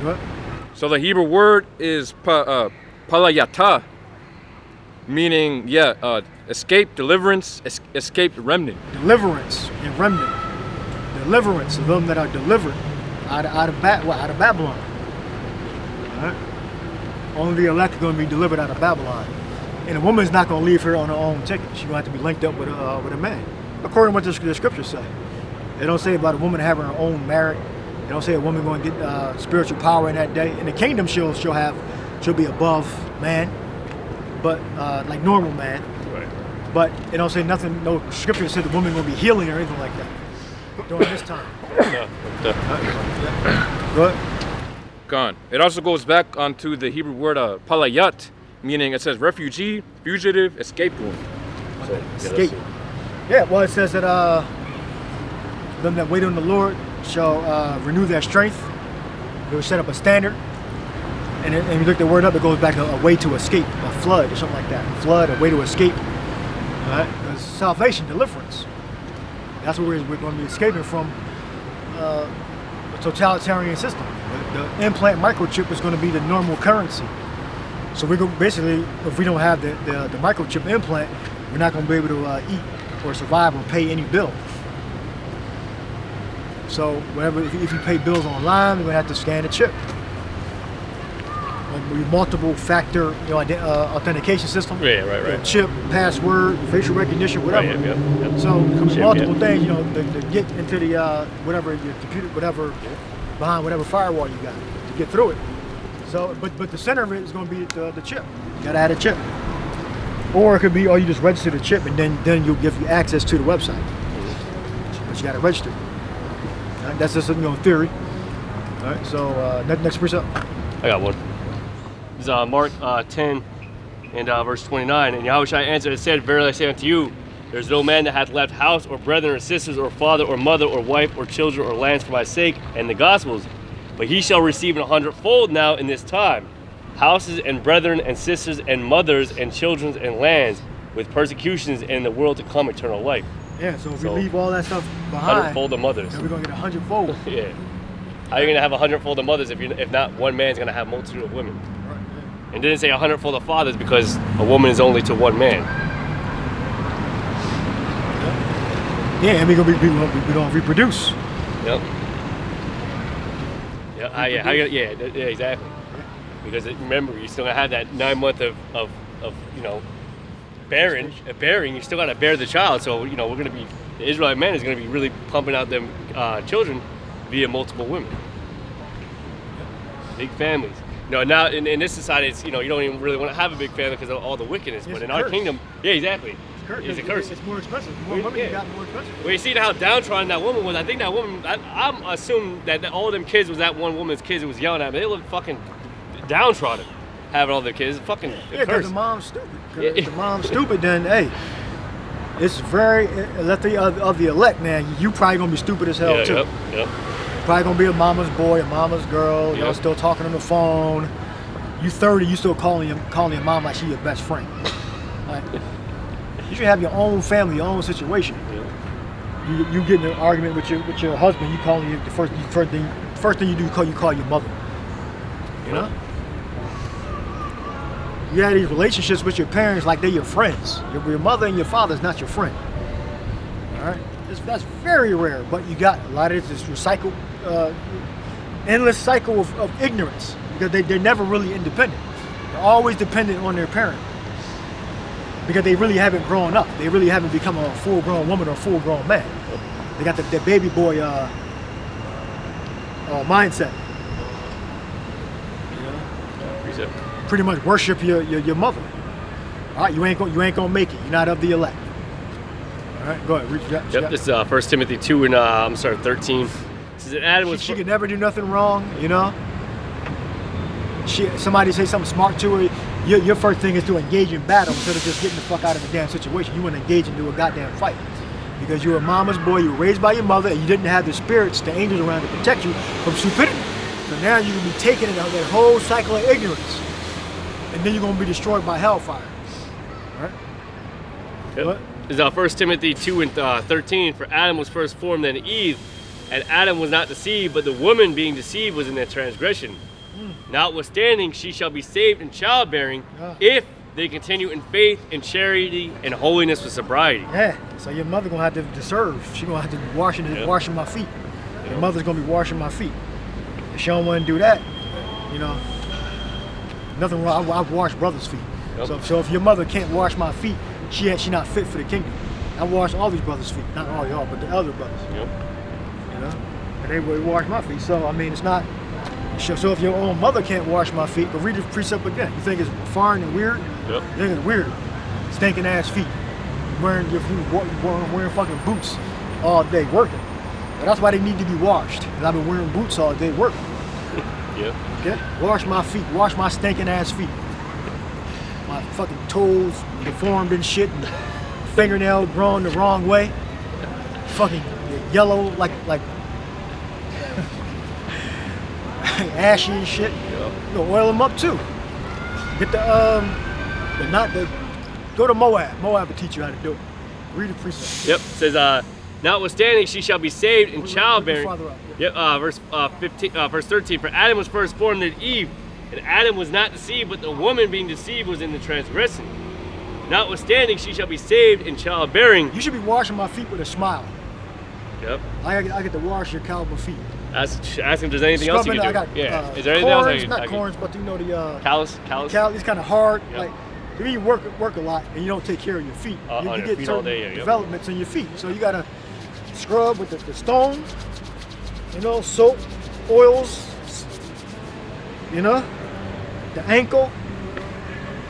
What? So the Hebrew word is palayata, meaning escape, deliverance, escaped remnant. Deliverance and remnant. Deliverance of them that are delivered out of Babylon. All right? Only the elect are going to be delivered out of Babylon. And a woman's not going to leave here on her own ticket. She's going to have to be linked up with a man, according to what the scriptures say. They don't say about a woman having her own merit. They don't say a woman going to get spiritual power in that day. In the kingdom, she'll be above man, but like normal man. Right. But it don't say nothing. No scripture said the woman will be healing or anything like that during this time. Good. Gone. It also goes back onto the Hebrew word palayat, meaning it says refugee, fugitive, escaped one. So, Escape. Yeah. Well, it says that them that wait on the Lord shall renew their strength. They will set up a standard. And you look the word up, it goes back to a way to escape, a flood or something like that. A flood, a way to escape. All right? Salvation, deliverance. That's what we're going to be escaping from a totalitarian system. The implant microchip is going to be the normal currency. So we're basically, if we don't have the microchip implant, we're not going to be able to eat or survive or pay any bill. So whatever, if you pay bills online, you're going to have to scan the chip. Multiple factor authentication system. Yeah, right. Chip, password, facial recognition, whatever. Right, yep. So multiple things, to get into the whatever your computer, whatever behind whatever firewall you got to get through it. So, but the center of it is going to be the chip. You gotta add a chip, or it could be, you just register the chip and then you'll give you access to the website. But you gotta register. All right, that's just theory. All right, so next precept. I got one. It's Mark 10 and verse 29. And Yahushua answered and said, verily I say unto you, there is no man that hath left house or brethren or sisters or father or mother or wife or children or lands for my sake and the gospel's, but he shall receive 100-fold now in this time, houses and brethren and sisters and mothers and children and lands, with persecutions and in the world to come eternal life. Yeah, so if we leave all that stuff behind, 100-fold of mothers. then we're going to get 100-fold. Yeah. How are you going to have 100-fold of mothers if not one man's going to have a multitude of women? Right, yeah. And didn't say 100-fold of fathers because a woman is only to one man. Yeah, and we're going to reproduce. Yep. Yeah, exactly. Because remember, you still gonna have that 9 month of bearing. You still gotta bear the child. So we're gonna be, the Israelite man is gonna be really pumping out them children via multiple women. Big families. Now in this society, it's you don't even really want to have a big family because of all the wickedness. But in our kingdom, yeah, exactly. It's a curse. It's more expensive. The more women you got, the more expensive. Well, you see how downtrodden that woman was. I think that woman, I'm assuming that all of them kids was that one woman's kids who was yelling at me. They look fucking downtrodden, having all their kids. It's fucking because the mom's stupid. If the mom's stupid, then hey, it's very of the elect, man. You probably gonna be stupid as hell too. Yep. Probably gonna be a mama's boy, a mama's girl. Y'all still talking on the phone. You 30, you still calling your mom like she your best friend. Like, you should have your own family, your own situation. Yeah. You get in an argument with your husband. You calling the first thing you do, you call your mother. You know. You have these relationships with your parents like they're your friends. Your mother and your father is not your friend. All right. That's very rare. But you got a lot of this recycled, endless cycle of ignorance because they're never really independent. They're always dependent on their parent because they really haven't grown up. They really haven't become a full-grown woman or a full-grown man. They got the baby boy mindset. Pretty much worship your mother. All right, you ain't gonna make it. You're not of the elect. All right, go ahead. Yep, this is 1 Timothy 2 and 13. It says that Adam was. She could never do nothing wrong, you know. Somebody say something smart to her. Your first thing is to engage in battle instead of just getting the fuck out of the damn situation. You want to engage into a goddamn fight because you were a mama's boy. You were raised by your mother, and you didn't have the spirits, the angels around to protect you from stupidity. So now you can be taken in that whole cycle of ignorance, and then you're gonna be destroyed by hellfire. All right. Yep. What? This is 1 Timothy 2 and 13. For Adam was first formed, then Eve, and Adam was not deceived, but the woman being deceived was in their transgression. Notwithstanding, she shall be saved in childbearing if they continue in faith, in charity, and holiness with sobriety. Yeah. So your mother gonna have to serve. She gonna have to be washing my feet. Your mother's gonna be washing my feet. If she don't want to do that, you know, nothing wrong. I've washed brothers' feet. Yep. So if your mother can't wash my feet, she not fit for the kingdom. I washed all these brothers' feet, not all y'all, but the other brothers. Yep. You know, and they would wash my feet. So I mean, it's not. So if your own mother can't wash my feet, but read the precept again. You think it's foreign and weird? Yep. You think it's weird? Stinking ass feet, wearing fucking boots all day working. But that's why they need to be washed. Cause I've been wearing boots all day working. Yep. Okay? Wash my feet. Wash my stinking ass feet. My fucking toes deformed and shit, and fingernail grown the wrong way. Fucking yellow like ashy and shit. Yep. You know, oil them up too. Get go to Moab. Moab will teach you how to do it. Read the precept. Yep. It says, notwithstanding, she shall be saved in childbearing. Farther up. Yep. Verse 13. For Adam was first formed, then Eve, and Adam was not deceived, but the woman being deceived was in the transgression. Notwithstanding, she shall be saved in childbearing. You should be washing my feet with a smile. Yep. I get to wash your cowboy feet. Ask him if there's anything else you Scrubbing, can I do. got, Yeah. Is there anything else corns, I not can corns, but you know the Callus? it's kind of hard. Yep. Like if you work a lot and you don't take care of your feet, On you your get feet all certain day, yeah, yep. developments in your feet. So you gotta scrub with the stone, you know, soap, oils, you know, the ankle.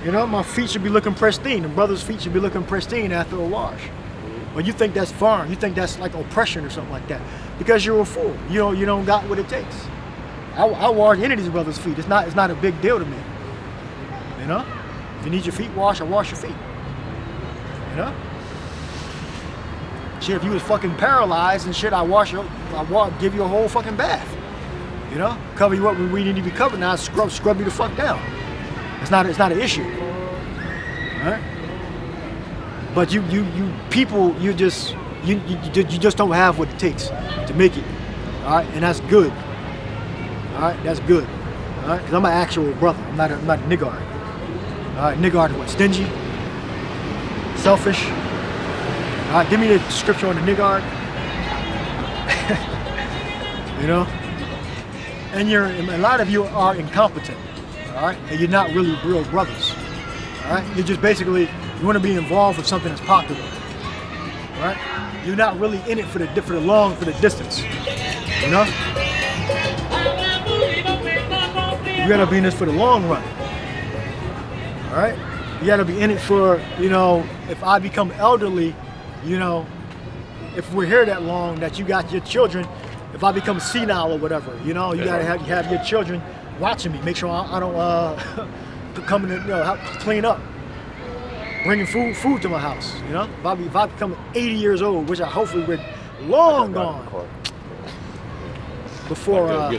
You know, my feet should be looking pristine. The brother's feet should be looking pristine after a wash. But you think that's foreign. You think that's like oppression or something like that. Because you're a fool. You don't got what it takes. I wash any of these brothers' feet. It's not a big deal to me. You know? If you need your feet washed, I wash your feet. You know? Shit, if you was fucking paralyzed and shit, give you a whole fucking bath. You know? Cover you up when we need to be covered. Now scrub you the fuck down. It's not an issue. All right? But you people, you just don't have what it takes to make it. All right, and that's good. All right, that's good. All right, because I'm an actual brother. I'm not a niggard. All right, niggard is what? Stingy, selfish. All right, give me the scripture on the niggard. You know, and a lot of you are incompetent. All right, and you're not really real brothers. All right, you're just basically. You want to be involved with something that's popular, right? You're not really in it for the distance, you know? You gotta be in this for the long run, all right? You gotta be in it for, you know, if I become elderly, you know, if we're here that long, that you got your children, if I become senile or whatever, you know, you gotta have your children watching me, make sure I don't come in and, you know, clean up. Bringing food to my house, you know? If I become 80 years old, which I hopefully we're long gone. Before I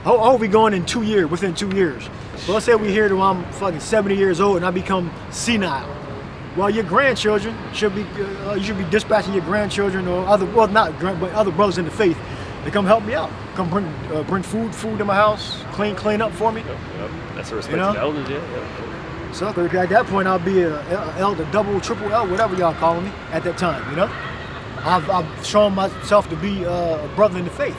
hope we going in 2 years, within 2 years. But let's say we're here till I'm fucking 70 years old and I become senile. Well, your grandchildren should be, you should be dispatching your grandchildren or other brothers in the faith to come help me out. Come bring food to my house, clean up for me. Yep. That's the respect of the elders, yeah. So at that point, I'll be a L, the double, triple L, whatever y'all calling me at that time, you know? I've shown myself to be a brother in the faith,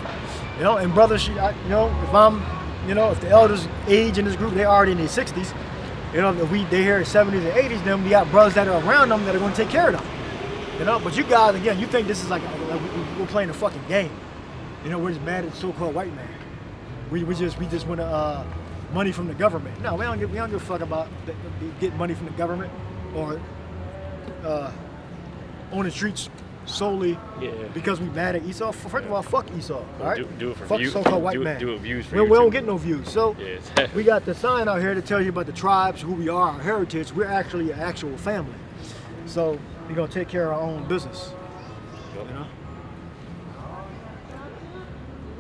you know? And brothers, you know, if I'm, you know, if the elders age in this group, they're already in their 60s, you know, if they here in 70s and 80s, then we got brothers that are around them that are going to take care of them, you know? But you guys, again, you think this is like we're playing a fucking game. You know, we're just mad at the so-called white man. We just want to money from the government. No, we don't give a fuck about getting money from the government or on the streets solely because we mad at Esau. First of all, fuck Esau. All right? Do it for fuck views. So-called white man. Do it views for we don't get no views. So yeah. we got the sign out here to tell you about the tribes, who we are, our heritage. We're actually an actual family. So we're gonna take care of our own business. You know.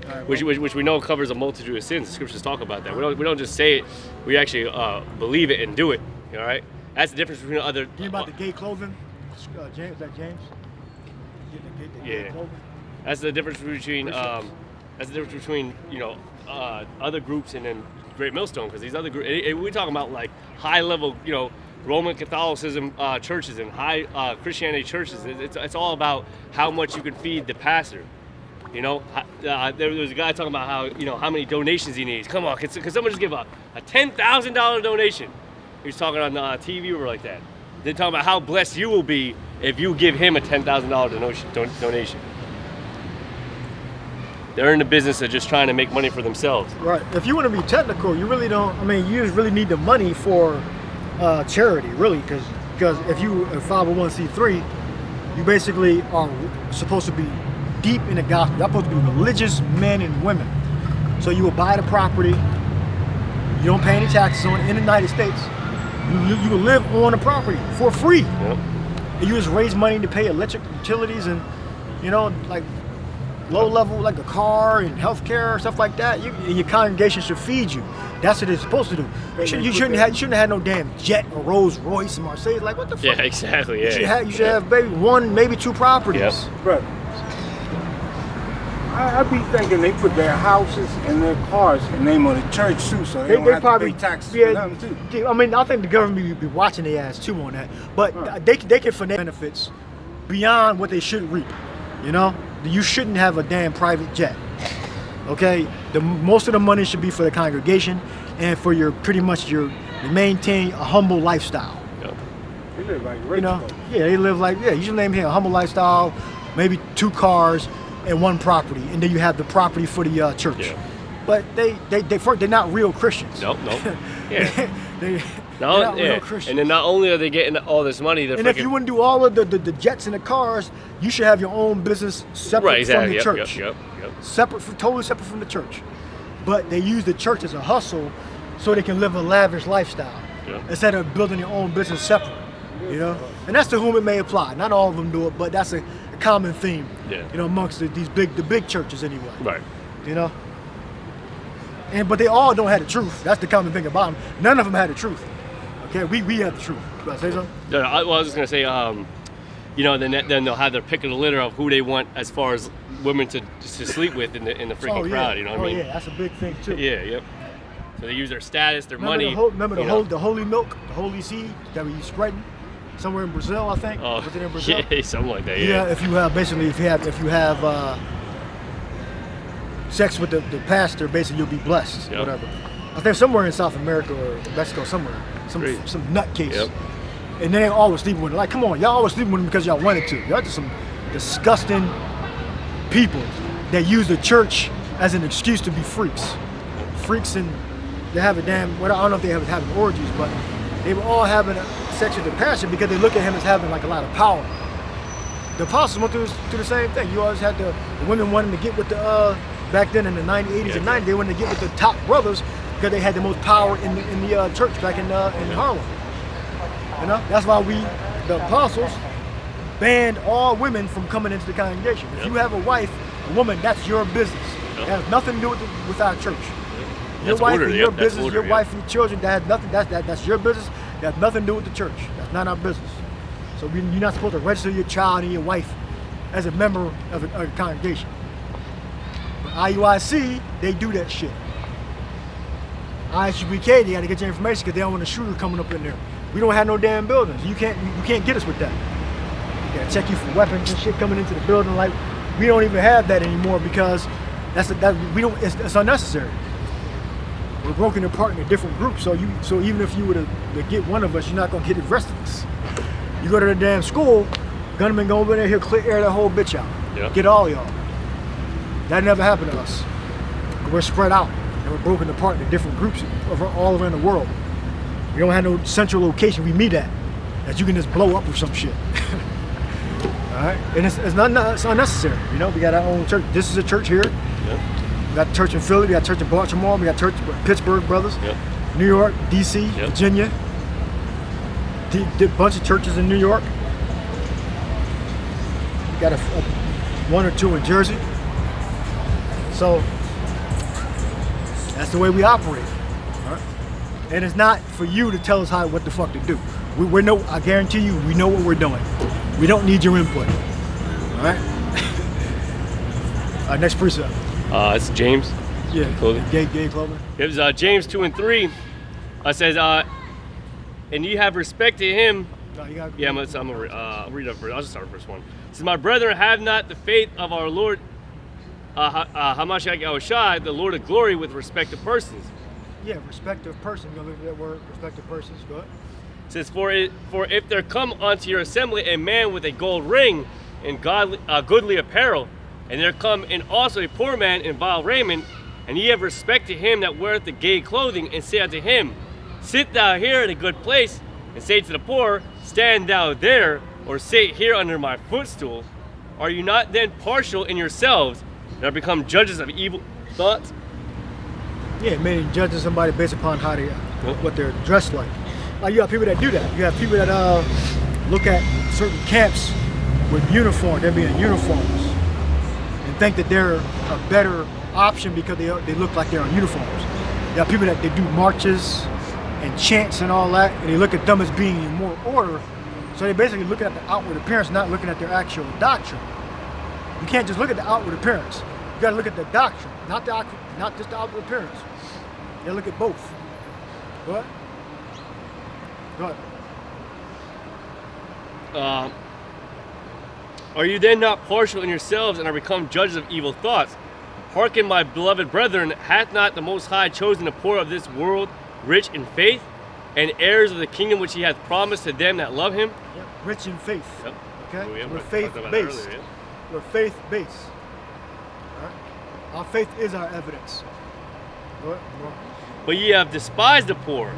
Right, which we know covers a multitude of sins. The scriptures talk about that. We don't just say it. We actually believe it and do it. All right. That's the difference between other. You about the gay clothing? James, is that James? The gay clothing? That's the difference between you know other groups and then Great Millstone, because these other groups we're talking about like high level, you know, Roman Catholicism churches and high Christianity churches. It's all about how much you can feed the pastor. You know, there was a guy talking about how, you know, how many donations he needs. Come on, can someone just give a $10,000 donation? He was talking on TV or like that. They're talking about how blessed you will be if you give him a $10,000 donation. They're in the business of just trying to make money for themselves. Right. If you want to be technical, you really don't. I mean, you just really need the money for charity, really, because if you a 501c3, you basically are supposed to be deep in the gospel. You're supposed to be religious men and women. So you will buy the property. You don't pay any taxes on it in the United States. You will live on the property for free. Yep. And you just raise money to pay electric utilities and, you know, like low level, like a car and healthcare, stuff like that. And your congregation should feed you. That's what it's supposed to do. You shouldn't have had no damn jet or Rolls Royce and Mercedes. Like, what the fuck? Yeah, exactly. Yeah. You should have maybe one, maybe two properties. Yep. Right. I be thinking they put their houses and their cars in the name of the church too, so they don't have probably to pay taxes for them too. I mean, I think the government be watching their ass too on that, but they can finesse benefits beyond what they should reap. You know, you shouldn't have a damn private jet. Okay, most of the money should be for the congregation and for your you maintain a humble lifestyle. Yep. They live like rich You know, folks. yeah, they live like you should name here a humble lifestyle, maybe 2 cars and 1 property, and then you have the property for the church. Yeah. But they're not real Christians. Nope. Yeah. They're not real Christians. And then not only are they getting all this money, they're And if you want to do all of the jets and the cars, you should have your own business separate from the church. Yep. Totally separate from the church. But they use the church as a hustle so they can live a lavish lifestyle instead of building their own business separate. You know, and that's to whom it may apply. Not all of them do it, but that's a common theme. Yeah. You know, amongst the big churches anyway. Right. You know. But they all don't have the truth. That's the common thing about them. None of them had the truth. Okay, we have the truth. You want to say something? No, I was just gonna say, you know, then they'll have their pick of the litter of who they want as far as women to sleep with in the freaking crowd. You know what I mean? Yeah, that's a big thing too. Yeah. Yep. So they use their status, their Remember money. the holy milk, the holy seed that we spreading somewhere in Brazil, I think. Oh, was it in Brazil? yeah, something like that. Yeah, if you have sex with the pastor, basically you'll be blessed. Yep. Whatever. I think somewhere in South America or Mexico, somewhere, some nutcase. Yep. And they always sleeping with them. Like, come on, y'all always sleeping with them because y'all wanted to. Y'all just some disgusting people that use the church as an excuse to be freaks. Freaks, and they have a damn. Well, I don't know if they have having orgies, but they were all having sex with the pastor because they look at him as having like a lot of power. The apostles went through the same thing. You always had the women wanting to get with the back then in the 80s and 90s. They wanted to get with the top brothers because they had the most power in the church back in Harlem. You know, that's why the apostles, banned all women from coming into the congregation. If you have a wife, a woman, that's your business. It has nothing to do with our church. Your That's wife order, and your that's business, order, your wife and your children, that has nothing. That's your business. That has nothing to do with the church. That's not our business. So you're not supposed to register your child and your wife as a member of a congregation. But IUIC, they do that shit. ISUBK, they got to get your information because they don't want a shooter coming up in there. We don't have no damn buildings. You can't get us with that. You gotta check you for weapons and shit coming into the building. Like, we don't even have that anymore because it's unnecessary. We're broken apart into different groups. So even if you were to get one of us, you're not gonna get the rest of us. You go to the damn school, gunman go over there, he'll air that whole bitch out. Yeah. Get all y'all. That never happened to us. We're spread out and we're broken apart into different groups all around the world. We don't have no central location we meet at that you can just blow up with some shit. All right, and it's unnecessary. You know, we got our own church. This is a church here. Yeah. We got a church in Philly. We got a church in Baltimore. We got a church in Pittsburgh Brothers. Yeah. New York, D.C., Yeah. Virginia. Did a bunch of churches in New York. We got one or two in Jersey. So that's the way we operate. All right? And it's not for you to tell us what the fuck to do. I guarantee you, we know what we're doing. We don't need your input. All right? Next precept. It's James. Yeah. Clothing. Gay clothing. It was James 2:3. Says, and you have respect to him. No, you gotta, Yeah, I'm gonna read up first. I'll just start with verse 1. It says, my brethren, have not the faith of our Lord Hamashiach Yahushua, the Lord of glory, with respect to persons. Yeah, respective person. You're gonna look at that word, respective persons. Go ahead. It says, for if there come unto your assembly a man with a gold ring and goodly apparel, and there come in also a poor man in vile raiment, and ye have respect to him that weareth the gay clothing, and say unto him, sit thou here in a good place, and say to the poor, stand thou there, or sit here under my footstool, are you not then partial in yourselves, and are become judges of evil thoughts? Yeah, meaning judging somebody based upon how they, what they're dressed like. Like you have people that do that. You have people that look at certain camps with uniform, they're being uniforms, and think that they're a better option because they look like they're in uniforms. You have people that they do marches and chants and all that, and they look at them as being in more order. So they basically looking at the outward appearance, not looking at their actual doctrine. You can't just look at the outward appearance. You got to look at the doctrine, not just the outward appearance. You got to look at both. What? Go ahead. Are you then not partial in yourselves and are become judges of evil thoughts? Hearken, my beloved brethren, hath not the Most High chosen the poor of this world, rich in faith, and heirs of the kingdom which he hath promised to them that love him? Yep. Rich in faith. Yep. Okay? Oh, yeah, We're I talked faith about that based. earlier, yeah. We're faith based. All right? Our faith is our evidence. Go ahead. Go on. But ye have despised the poor.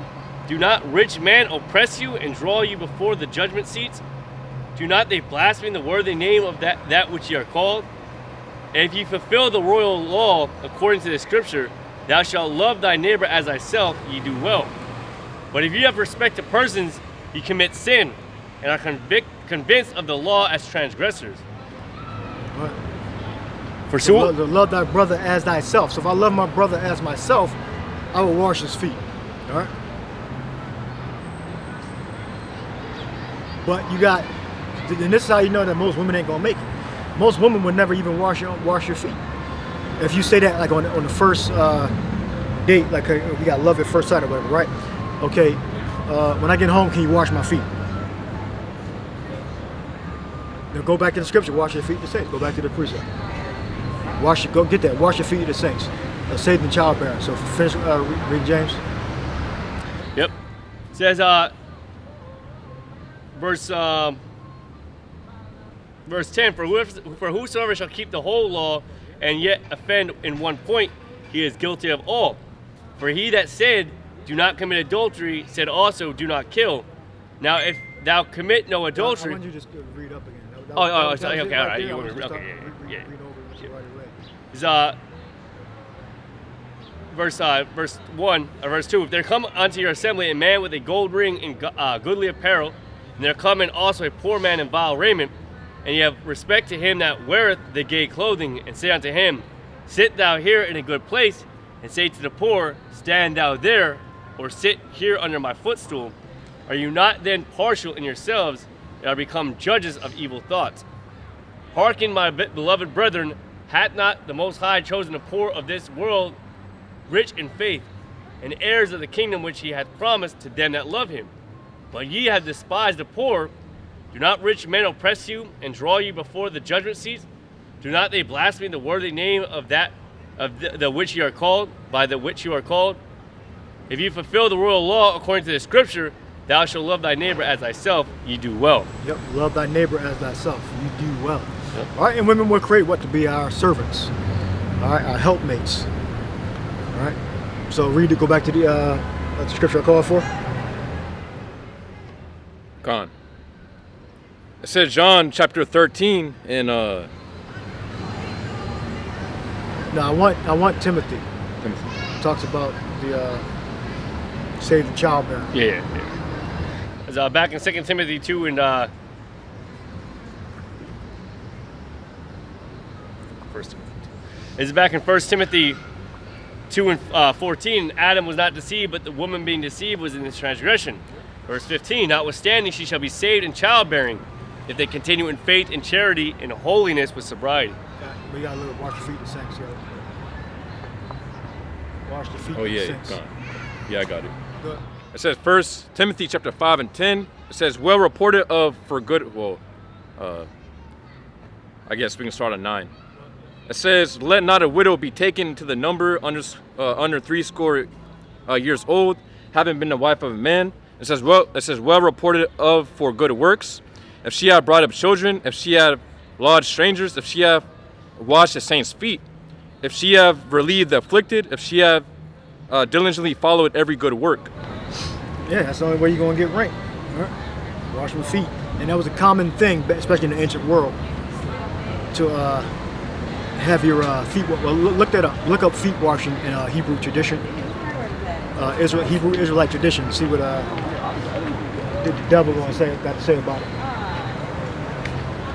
Do not rich men oppress you and draw you before the judgment seats? Do not they blaspheme the worthy name of that which ye are called? And if ye fulfill the royal law according to the scripture, thou shalt love thy neighbor as thyself, ye do well. But if ye have respect to persons, ye commit sin, and are convinced of the law as transgressors. What? For To sure. love thy brother as thyself. So if I love my brother as myself, I will wash his feet. All right? But you got, and this is how you know that most women ain't gonna make it. Most women would never even wash your feet. If you say that like on the first date, like we got love at first sight or whatever, right? Okay, when I get home, can you wash my feet? Now go back to the scripture, wash your feet to the saints. Go back to the precept. Go get that, wash your feet to the saints. Saved in childbearing. So finish, read James. Yep. It says, verse 10, for whosoever shall keep the whole law and yet offend in one point, he is guilty of all. For he that said, do not commit adultery, said also, do not kill. Now if thou commit no adultery... I want you to just read up again. Okay, all right. You want me to read over verse 1, or verse 2. If there come unto your assembly a man with a gold ring and goodly apparel, and there come in also a poor man in vile raiment, and ye have respect to him that weareth the gay clothing, and say unto him, sit thou here in a good place, and say to the poor, stand thou there, or sit here under my footstool, are you not then partial in yourselves, and are become judges of evil thoughts? Hearken, my beloved brethren, hath not the Most High chosen the poor of this world, rich in faith, and heirs of the kingdom which he hath promised to them that love him. But ye have despised the poor. Do not rich men oppress you and draw you before the judgment seat? Do not they blaspheme the worthy name of the which ye are called, by the which you are called? If you fulfill the royal law according to the scripture, thou shalt love thy neighbor as thyself, ye do well. Yep, love thy neighbor as thyself. You do well. Yep. All right, and women were created what? To be our servants. All right, our helpmates. All right. So read it. Go back to the scripture I called for. Con. It says John chapter 13 in No, I want Timothy. It talks about the save the childbearing. Yeah. It's back in 2 Timothy 2 and it's back in 1 Timothy 2 and 14. Adam was not deceived, but the woman being deceived was in his transgression. Verse 15, notwithstanding she shall be saved in childbearing, if they continue in faith and charity and holiness with sobriety. We got a little wash your feet in the sinks, yo. Wash the feet Oh in the yeah, sinks. con. Yeah, I got it. Good. It says 1 Timothy chapter 5 and 10. It says, well reported of for good. Well, I guess we can start at 9. It says, let not a widow be taken into the number under 80 years old, having been the wife of a man. It says well reported of for good works. If she have brought up children, if she have lodged strangers, if she have washed the saints' feet, if she have relieved the afflicted, if she have diligently followed every good work. Yeah, that's the only way you're going to get rank. All right? Wash your feet. And that was a common thing, especially in the ancient world, to have your feet. Well, look that up. Look up feet washing in Hebrew tradition, Hebrew Israelite tradition. See what the devil got to say about it.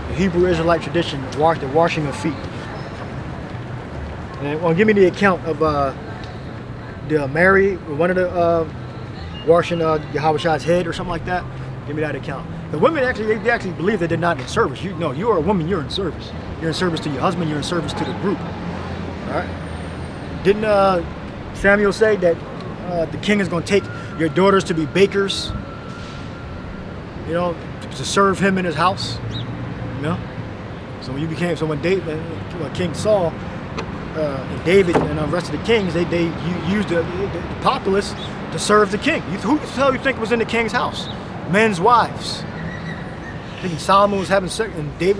The Hebrew Israelite tradition, the washing of feet. And well, give me the account of the Mary, one of the washing Yahweh's head or something like that. Give me that account. The women they actually believe that they're not in service. You are a woman. You're in service. You're in service to your husband. You're in service to the group. All right. Didn't Samuel say that the king is going to take your daughters to be bakers? You know, to serve him in his house. You know. So when King Saul and David and the rest of the kings, they used the populace to serve the king. Who the hell you think was in the king's house? Men's wives. Thinking Solomon was having sex, and they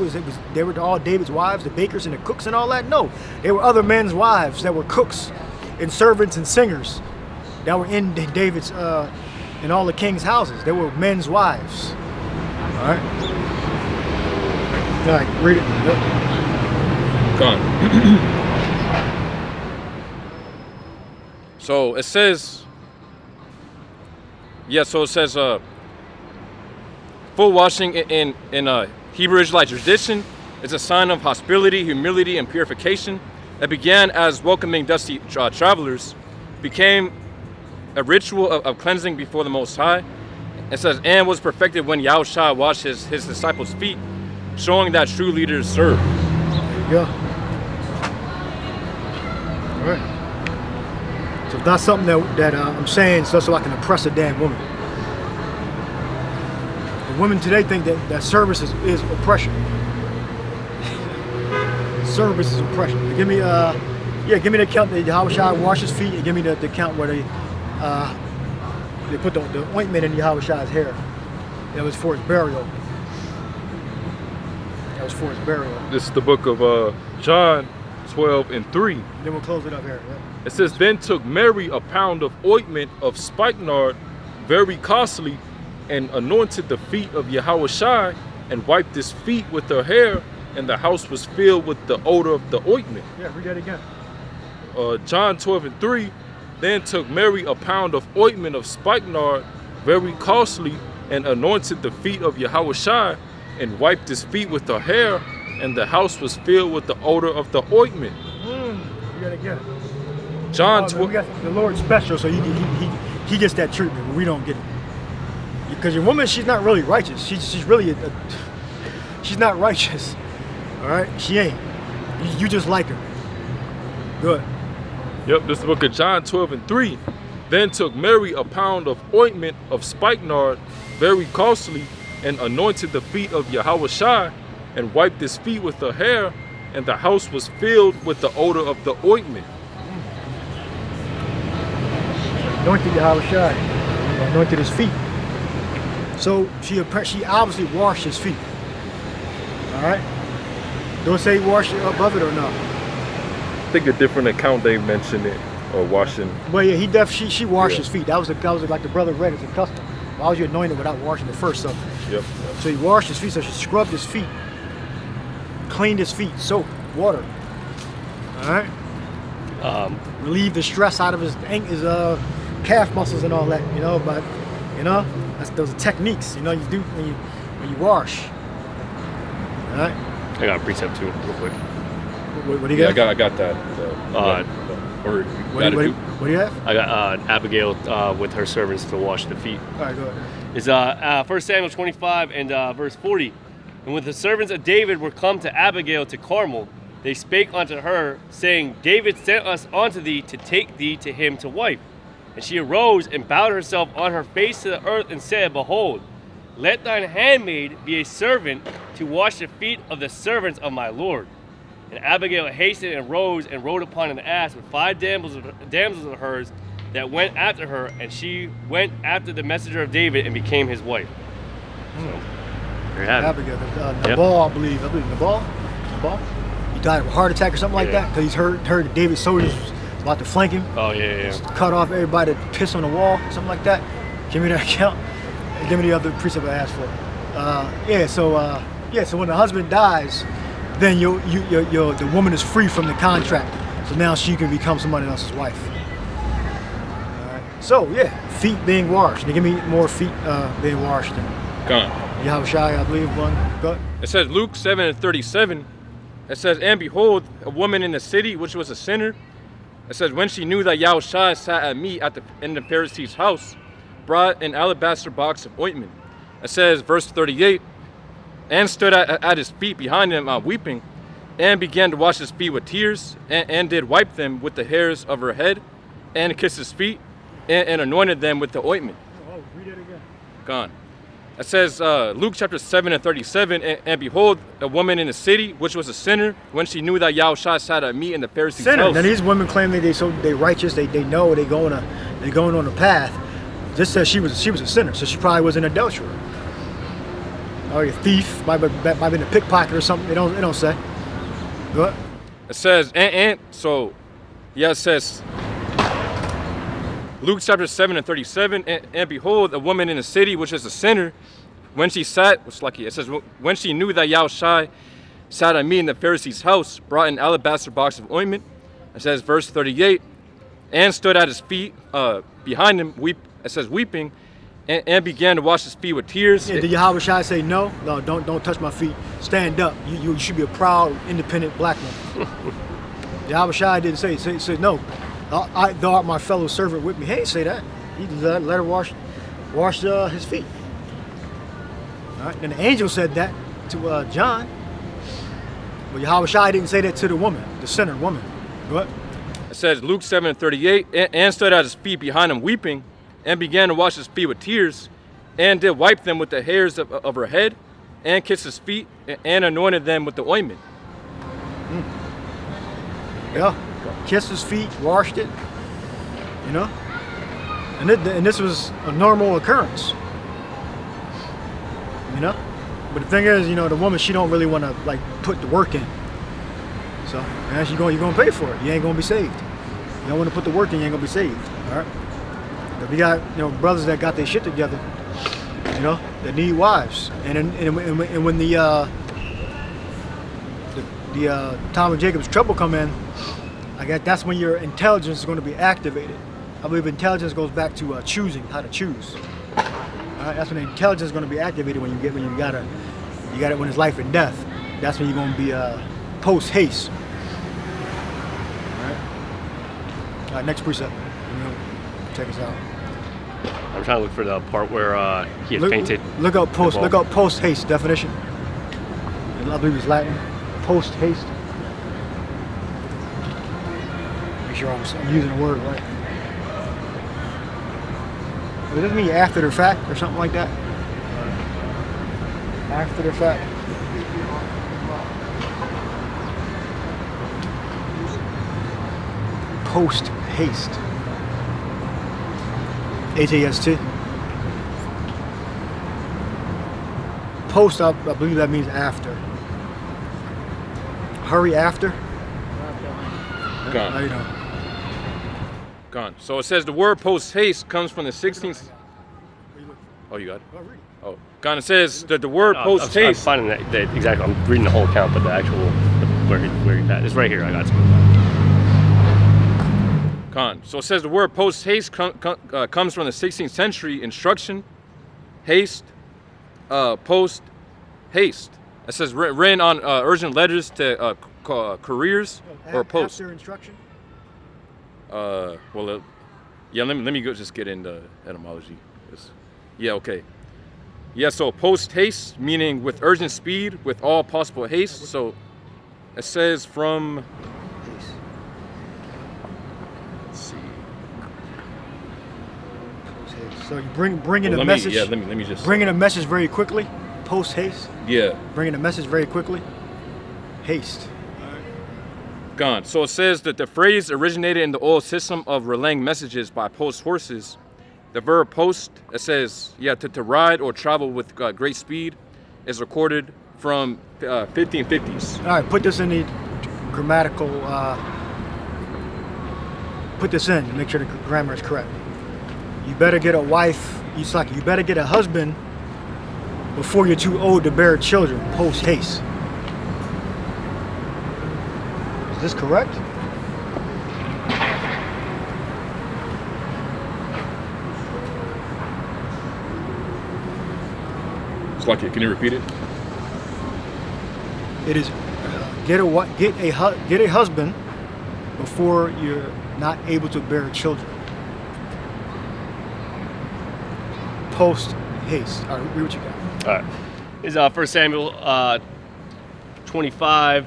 were all David's wives, the bakers and the cooks and all that. No, they were other men's wives that were cooks and servants and singers that were in David's in all the king's houses. They were men's wives. All right. All right, read it. Yep. Gone. So it says, full washing in Hebrew Israelite tradition is a sign of hospitality, humility, and purification. It began as welcoming dusty travelers, became a ritual of cleansing before the Most High. It says, and was perfected when Yahushua washed his disciples' feet, showing that true leaders serve. There you go. All right. So it's not something that I'm saying so I can oppress a damn woman. The women today think that service is oppression. Service is oppression. Give me the account that Yahushua washed his feet, and give me the account where they put the ointment in Yahushua's hair. That was for his burial. This is the book of John 12 and 3. Then we'll close it up here. Yep. It says, then took Mary a pound of ointment of spikenard, very costly, and anointed the feet of Yahushua, and wiped his feet with her hair, and the house was filled with the odor of the ointment. Yeah, read that again. John 12 and 3. Then took Mary a pound of ointment of spikenard, very costly, and anointed the feet of Yahushua, and wiped his feet with her hair, and the house was filled with the odor of the ointment. You gotta get it. John we got the Lord special, so he gets that treatment, but we don't get it. Because your woman, she's not really righteous. She's really she's not righteous. All right, she ain't. You just like her. Good. Yep, this is the book of John 12 and 3. Then took Mary a pound of ointment of spikenard, very costly, and anointed the feet of Yahushua, and wiped his feet with her hair, and the house was filled with the odor of the ointment. Anointed Yahushua, anointed his feet. So she obviously washed his feet. All right. Don't say wash it above it or not. I think a different account they mentioned it, or washing. Well, yeah, she washed his feet. That was like the brother read, it's a custom. Why was you anointed without washing it first? So, Yep. so he washed his feet. So she scrubbed his feet, cleaned his feet, soap, water. All right. Relieve the stress out of his calf muscles and all that. You know, but those are techniques. You know, you do when you wash. All right. I got a precept too, real quick. What do you got? I got that. What do you have? I got Abigail with her servants to wash the feet. All right, go ahead. Is 1 Samuel 25 and verse 40. And when the servants of David were come to Abigail to Carmel, they spake unto her, saying, David sent us unto thee to take thee to him to wife. And she arose and bowed herself on her face to the earth and said, Behold, let thine handmaid be a servant to wash the feet of the servants of my Lord. And Abigail hastened and rose and rode upon an ass with 5 damsels of hers that went after her, and she went after the messenger of David and became his wife. So, there you have it. Abigail, Nabal, I believe Nabal. He died of a heart attack or something like that because he's heard David's soldiers was about to flank him. Oh, yeah. Cut off everybody to piss on the wall, something like that. Give me that account. Give me the other precept I asked for. So when the husband dies, then the woman is free from the contract. So now she can become somebody else's wife. All right. So feet being washed. They give me more feet being washed. Gone. Yahushua, I believe, one. Go ahead. It says Luke 7:37. It says, and behold, a woman in the city which was a sinner. It says, when she knew that Yahushua sat at meat in the Pharisee's house, brought an alabaster box of ointment. It says, verse 38, and stood at his feet behind him, weeping, and began to wash his feet with tears, and did wipe them with the hairs of her head, and kissed his feet, and anointed them with the ointment. Oh, read it again. Gone. It says, Luke chapter 7:37, and behold, a woman in the city, which was a sinner, when she knew that Yahushua sat at meat in the Pharisee's house. Now these women claim that they righteous, they know they're going on a path. This says she was a sinner, so she probably was an adulterer. Or a thief, might have been a pickpocket or something. They don't say. What? It says, it says, Luke chapter 7:37, and behold, a woman in the city, which is a sinner, when she it says, when she knew that Yahushua sat at meat in the Pharisee's house, brought an alabaster box of ointment. It says, verse 38, and stood at his feet behind him, weeping, and began to wash his feet with tears. Yeah, did Yahushua say no, don't touch my feet, stand up, you should be a proud, independent black woman? Yahushua didn't say, he said no, thou art my fellow servant with me. He didn't say that. He let her wash his feet. All right. Then the angel said that to John, but Yahushua didn't say that to the woman, the sinner woman. Go ahead. It says Luke 7:38, and stood at his feet behind him weeping, and began to wash his feet with tears, and did wipe them with the hairs of her head, and kissed his feet, and anointed them with the ointment. Yeah, kissed his feet, washed it, and this was a normal occurrence, But the thing is, the woman, she don't really want to put the work in. So, as you're gonna pay for it. You ain't gonna be saved. You don't want to put the work in, you ain't gonna be saved. All right. But we got brothers that got their shit together, that need wives, and when the Tom and Jacob's trouble come in, I guess that's when your intelligence is going to be activated. I believe intelligence goes back to choosing how to choose. All right, that's when the intelligence is going to be activated when you got it when it's life and death. That's when you're going to be post haste. All right, next precept. Check us out. I'm trying to look for the part where he had painted. Look up post haste definition. I believe it's Latin. Post haste. Make sure I'm using the word right. Does this mean after the fact or something like that? After the fact. Post haste. H-A-S-T. Post, I believe that means after. Hurry after. Gone. How you doing? Gone. So it says the word post haste comes from the 16th. Oh, you got it? Oh, gone. It says that the word post I'm haste. finding that exactly. I'm reading the whole account, but the actual where he's at. It's right here. I got some. Gone. So it says the word post haste comes from the 16th century instruction, haste, post haste. It says written on urgent letters to couriers or post. After instruction? Well, yeah. Let me go just get into etymology. Yeah. Okay. Yeah. So post haste meaning with urgent speed, with all possible haste. So it says from. Let's see. So you bringing Well, a message. Yeah. Let me just. Bringing a message very quickly. Post haste. Yeah. Bringing a message very quickly. Haste. Gone. So it says that the phrase originated in the old system of relaying messages by post horses. The verb post, it says, to ride or travel with great speed, is recorded from 1550s. All right, put this in the grammatical. Put this in to make sure the grammar is correct. You better get a wife. You better get a husband before you're too old to bear children. Post haste. Is this correct? Lucky, can you repeat it? It is get a husband before you're not able to bear children. Post haste. All right, read what you got. All right. This is 1 Samuel 25,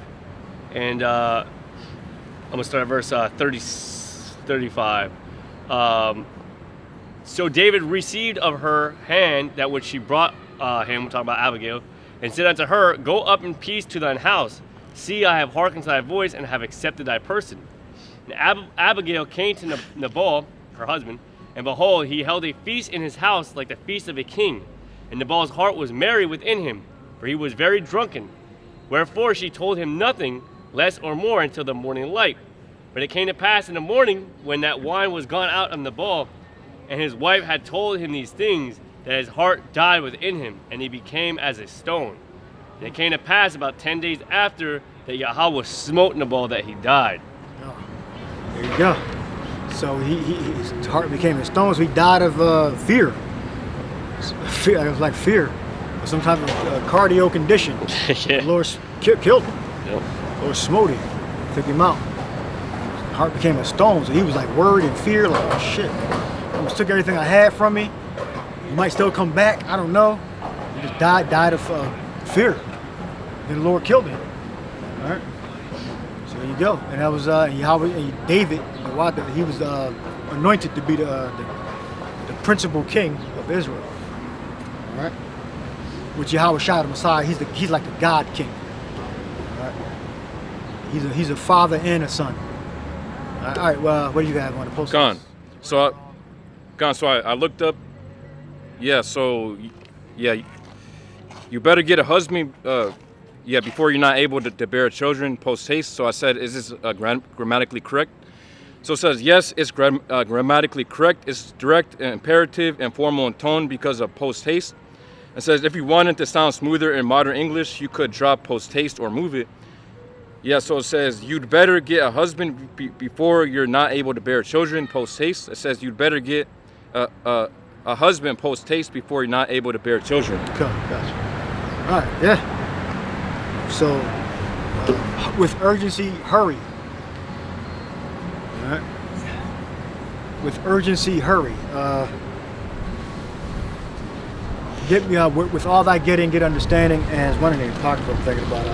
and I'm gonna start at verse 35. So David received of her hand that which she brought him, we're talking about Abigail, and said unto her, Go up in peace to thine house. See, I have hearkened to thy voice, and have accepted thy person. And Abigail came to Nabal, her husband, and behold, he held a feast in his house like the feast of a king. And Nabal's heart was merry within him, for he was very drunken. Wherefore she told him nothing, less or more, until the morning light. But it came to pass in the morning, when that wine was gone out of Nabal, and his wife had told him these things, that his heart died within him, and he became as a stone. And it came to pass about 10 days after that Yahweh smote Nabal that he died. Oh, there you go. So his heart became a stone, so he died of fear. Fear. It was like fear, some type of cardio condition. Yeah. The Lord killed him. Yep. The Lord smote him, took him out. His heart became a stone, so he was like worried and fear, like, oh shit. Almost took everything I had from me. He might still come back, I don't know. He just died of fear. Then the Lord killed him. All right. So there you go. And that was David, he was anointed to be the principal king of Israel. All right. Which Yahweh shot him aside. He's like a God king. All right. He's a father and a son. All right. Well, what do you have on the post? Gone. So I looked up. Yeah. So yeah, you better get a husband. Before you're not able to bear children post haste. So I said, is this grammatically correct? So it says, yes, it's grammatically correct. It's direct, imperative, and formal in tone because of post haste. It says, if you wanted to sound smoother in modern English, you could drop post haste or move it. Yeah, so it says, you'd better get a husband before you're not able to bear children post haste. It says, you'd better get a husband post haste before you're not able to bear children. Okay, gotcha. All right, yeah. So, with urgency, hurry. All right. With urgency, hurry. With all thy getting, get understanding. And it's one of the apocryphal I'm thinking about.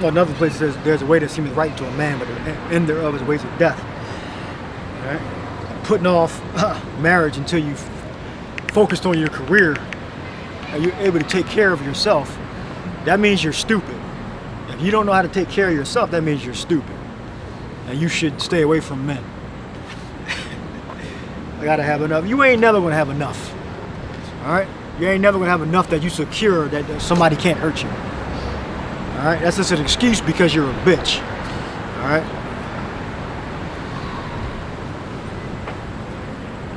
Well, another place says there's a way that seemeth right to a man, but the end thereof is ways of death. All right? Putting off marriage until you've focused on your career and you're able to take care of yourself, that means you're stupid. If you don't know how to take care of yourself, that means you're stupid. And you should stay away from men. I gotta have enough. You ain't never gonna have enough. All right? You ain't never gonna have enough that you secure that somebody can't hurt you. All right? That's just an excuse because you're a bitch. All right?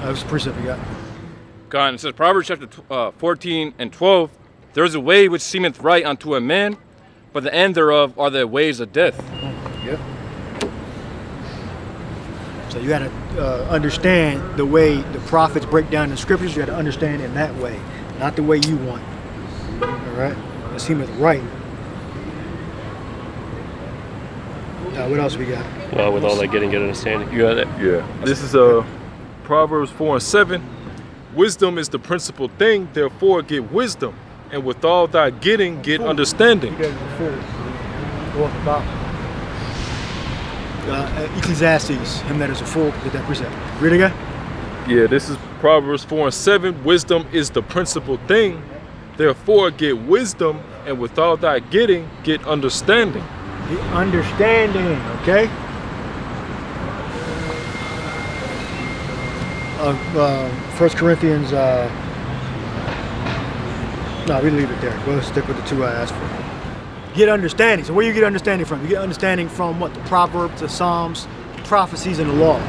What's the precept we got? God, it says Proverbs chapter 14 and 12, there is a way which seemeth right unto a man, but the end thereof are the ways of death. Yep. So you got to understand the way the prophets break down the scriptures. You got to understand in that way, not the way you want. All right? It seemeth right. What else we got? Well, with all that getting good understanding. You got it? Yeah. This is Proverbs 4 and 7. Wisdom is the principal thing, therefore get wisdom. And with all thy getting, get understanding. Ecclesiastes, him that is a fool, get that precept. Read again? Yeah, this is Proverbs 4 and 7. Wisdom is the principal thing, therefore get wisdom. And with all thy getting, get understanding. The understanding, okay? 1 Corinthians, no, we leave it there. We'll stick with the two I asked for. Get understanding. So where do you get understanding from? You get understanding from what? The Proverbs, the Psalms, the prophecies, and the law.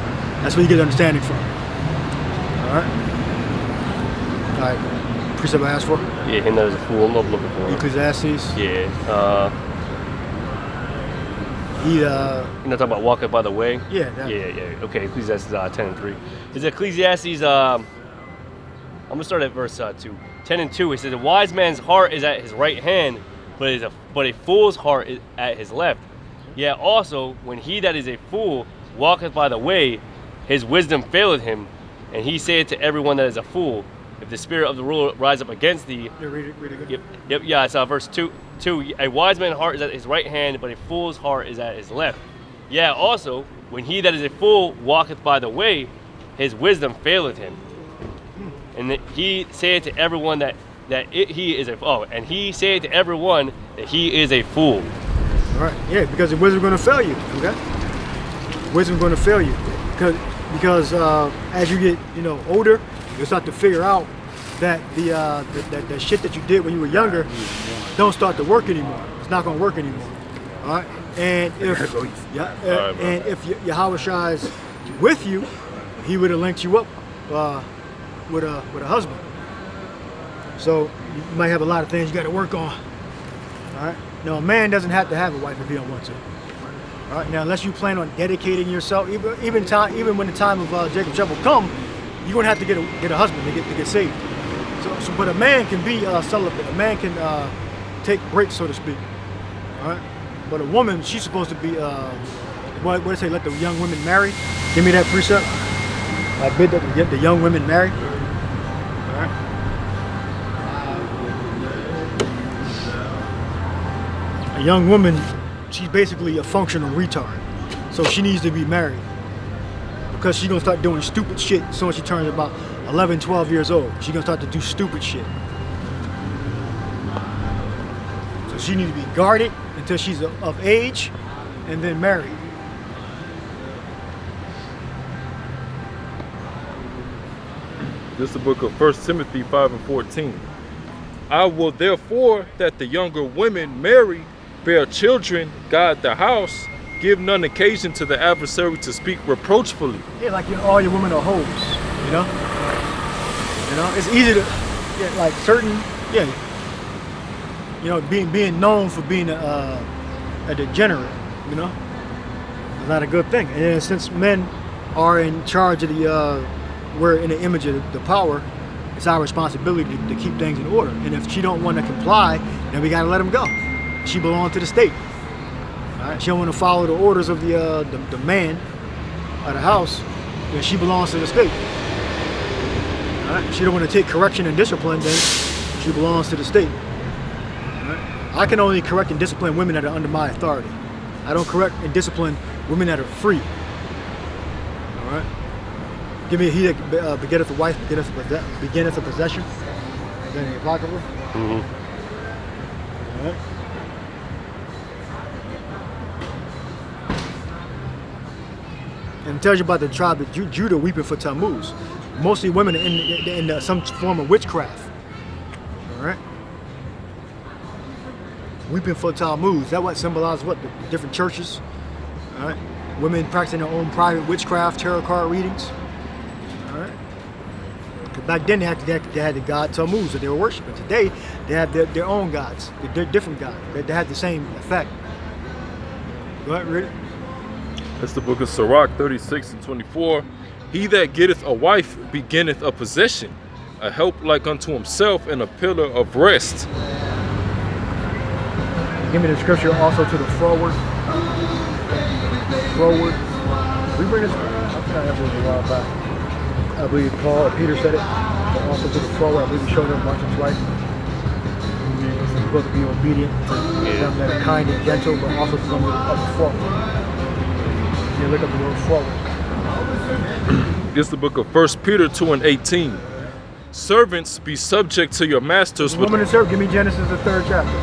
That's where you get understanding from. All right? All right. Precept I asked for? Yeah, him that is a fool. I'm not looking for him. Ecclesiastes? Yeah. He, You're not talking about walking by the way? Yeah. That. Yeah. Okay, Ecclesiastes 10 and 3. Is Ecclesiastes, I'm going to start at verse 2. 10 and 2, it says, a wise man's heart is at his right hand, but a fool's heart is at his left. Yeah, also, when he that is a fool walketh by the way, his wisdom faileth him, and he saith to everyone that is a fool, if the spirit of the ruler rise up against thee. Yeah, read it again. Yep, yeah, it's verse 2. A wise man's heart is at his right hand, but a fool's heart is at his left. Yeah, also, when he that is a fool walketh by the way, his wisdom faileth him. And he saith to everyone that he is a fool. All right, yeah, because the wisdom's going to fail you. Okay, wisdom's going to fail you because as you get older, you'll start to figure out that the shit that you did when you were younger don't start to work anymore. It's not going to work anymore. All right, and if Yahweh Shai's with you, he would have linked you up with a husband. So you might have a lot of things you got to work on. All right. Now a man doesn't have to have a wife if he don't want to. All right. Now unless you plan on dedicating yourself, even when the time of Jacob's trouble come, you're gonna have to get a husband to get saved. So but a man can be celibate. A man can take breaks, so to speak. All right. But a woman, she's supposed to be what do they say? Let the young women marry. Give me that precept. I bid that the young women marry. A young woman, she's basically a functional retard. So she needs to be married. Because she's going to start doing stupid shit as soon as she turns about 11, 12 years old. She's going to start to do stupid shit. So she needs to be guarded until she's of age and then married. This is the book of 1 Timothy 5 and 14. I will therefore that the younger women marry, bear children, guard the house, give none occasion to the adversary to speak reproachfully. Yeah, like all your women are hoes, it's easy to get like certain, being known for being a degenerate, it's not a good thing. And since men are in charge of we're in the image of the power, it's our responsibility to keep things in order. And if she don't want to comply, then we got to let them go. She belongs to the state. All right? She don't want to follow the orders of the man of the house, then she belongs to the state. All right? She don't want to take correction and discipline, then she belongs to the state. All right? I can only correct and discipline women that are under my authority. I don't correct and discipline women that are free. All right. Give me he that begetteth a wife, beginneth a possession. Then the apocrypha. Mm-hmm. All right. And it tells you about the tribe of Judah weeping for Tammuz. Mostly women in some form of witchcraft. All right. Weeping for Tammuz. That what symbolizes what? The different churches. All right. Women practicing their own private witchcraft, tarot card readings. All right. Because back then they had the god Tammuz that they were worshiping. Today they have their own gods. They're different gods. They had the same effect. Go ahead, read it. That's the book of Sirach 36 and 24. He that getteth a wife beginneth a possession, a help like unto himself, and a pillar of rest. Give me the scripture also to the forward. Forward. We bring this. I'm trying to have a while back. I believe Paul or Peter said it. But also to the forward. I believe he showed them once or twice. It's supposed to be obedient to them that are kind and gentle, but also to them of the forward. You look up the word forward. This is the book of 1 Peter 2 and 18. Servants, be subject to your masters with... Woman and servant, give me Genesis, the 3rd chapter.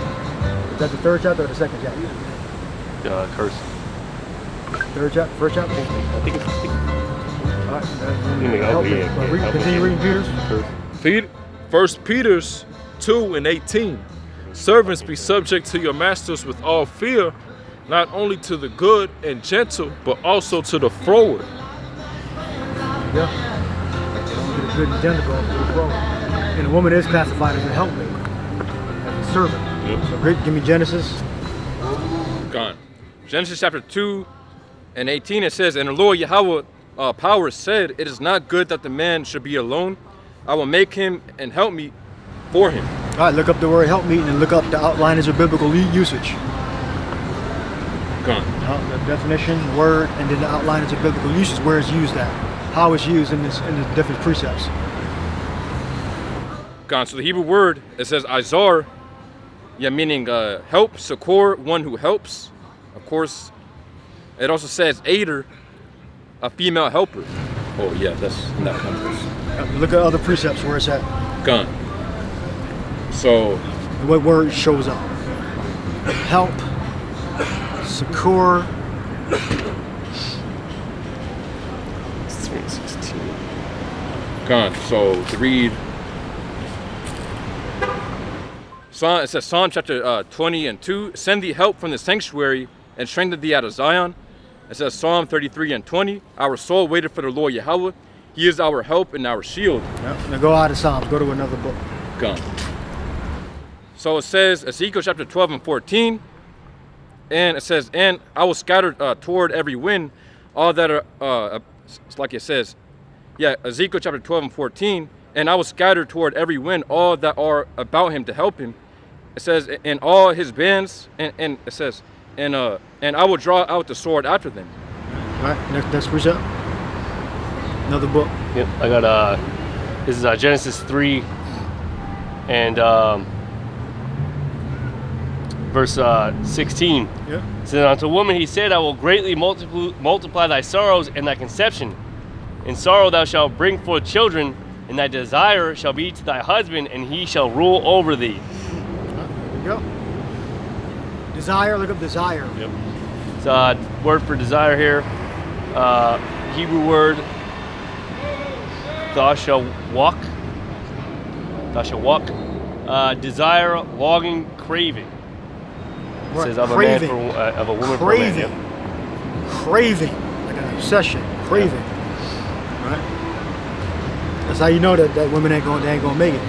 Is that the 3rd chapter or the 2nd chapter? Curse. 3rd chapter, 1st chapter? I think it's. All right. Continue reading Peter's. 1 Peter 2 and 18. Servants, be subject to your masters with all fear, not only to the good and gentle, but also to the froward. Yeah. To the good and gentle, but also to the froward. And a woman is classified as a helpmate, as a servant. Yep. So give me Genesis. Gone. Genesis chapter 2 and 18, it says, And the Lord Yahweh power said, It is not good that the man should be alone. I will make him and help me for him. All right, look up the word helpmeet and look up the outliners of biblical usage. Gone. The definition, word, and then the outliners of biblical usage, where it's used at. How it's used in the different precepts. Gone. So the Hebrew word, it says Izar, meaning help, succor, one who helps. Of course, it also says aider, a female helper. Oh yeah, that's in that context. Look at other precepts where it's at. Gone. So What word shows up? Help, succor. 3:16. gone. So to read Psalm, it says Psalm chapter 20 and 2, send thee help from the sanctuary and strengthen thee out of Zion. It says Psalm 33 and 20, our soul waited for the Lord Yahweh. He is our help and our shield. Yep. Now go out of Psalms, go to another book. Gone. So it says Ezekiel chapter 12 and 14, and it says, and I will scatter toward every wind all that are, it's like it says, yeah, Ezekiel chapter 12 and 14, and I will scatter toward every wind all that are about him to help him. It says, and all his bands, and it says, and I will draw out the sword after them. All right, next precept. Another book. Yep, I got this is Genesis 3 and verse 16. Yep. It says, unto woman he said, I will greatly multiply thy sorrows and thy conception. In sorrow thou shalt bring forth children, and thy desire shall be to thy husband, and he shall rule over thee. There we go. Desire, look up desire. Yep. It's word for desire here. Hebrew word, thou shalt walk. Thou shalt walk. Desire, longing, craving. It Right. says of Craving. a man for of a woman Craving. for a man. Yep. Craving, like an obsession. Craving. Right. That's how you know that women ain't gonna make it.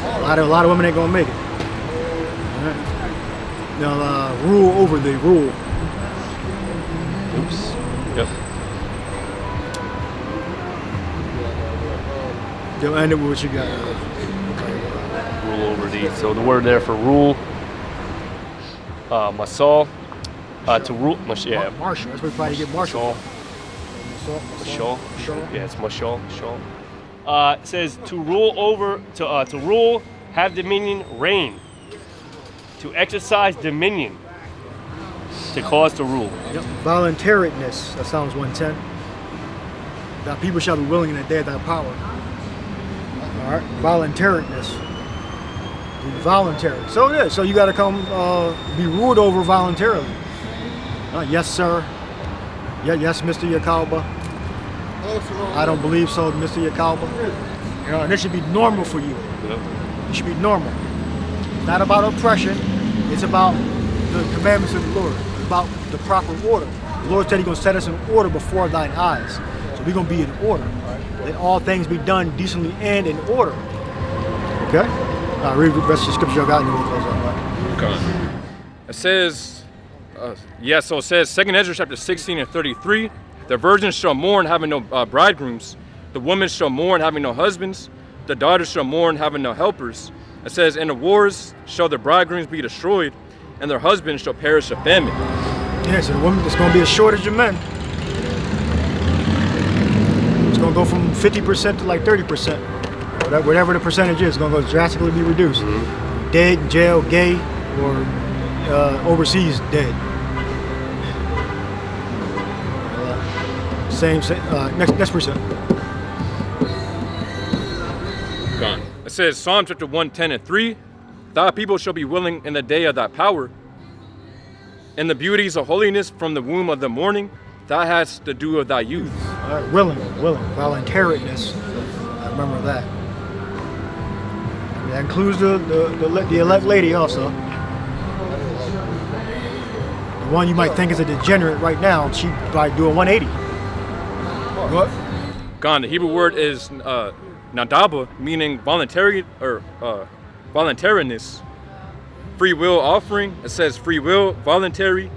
A lot of women ain't gonna make it. All right. Now rule over the rule. Oops. Yep. They'll end it with what you got. Rule over thee. So the word there for rule, masal, to rule, yeah. Marshal. That's where we probably get marshal. Mashal. Yeah, it's mashal. It says to rule over, to rule, have dominion, reign. to exercise dominion, to cause to rule. Yep. Voluntariness, that's Psalms 110. That people shall be willing in the day of thy power. All right, voluntariness. Be voluntary. So it is. So you got to come be ruled over voluntarily. Yes, sir. Yeah, yes, Mr. Yakalba. I don't believe so, Mr. Yakalba. You know, and it should be normal for you. It should be normal. It's not about oppression. It's about the commandments of the Lord. It's about the proper order. The Lord said He's going to set us in order before thine eyes. So we're going to be in order. Let all things be done decently and in order. Okay? Read the rest of the scripture y'all got and then we'll close out. Right? Okay. It says, so it says, 2 Ezra chapter 16 and 33, the virgins shall mourn having no bridegrooms, the women shall mourn having no husbands, the daughters shall mourn having no helpers. It says, in the wars shall the bridegrooms be destroyed, and their husbands shall perish of famine. Yeah, so the women, it's going to be a shortage of men. It's going to go from 50% to like 30%. Whatever the percentage is, it's going to go drastically be reduced. Mm-hmm. Dead, in jail, gay, or overseas dead. Next percent. Gone. It says Psalm chapter 110 and 3, thy people shall be willing in the day of thy power. In the beauties of holiness from the womb of the morning, thou hast the dew of thy youth. Willing, voluntariness. I remember that. That includes the elect lady also. The one you might think is a degenerate right now, she probably doing 180. What? Gone. The Hebrew word is nadaba, meaning voluntary or voluntariness. Free will offering. It says free will, voluntary,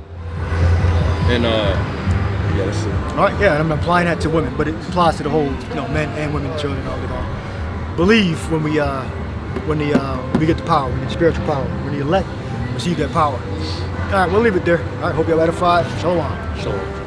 and yeah, that's it. All right, yeah, I'm applying that to women, but it applies to the whole, men and women, children, all that. Believe when we get the power, when the spiritual power, when the elect receive that power. All right, we'll leave it there. All right, hope you're edified. Shalom. Shalom.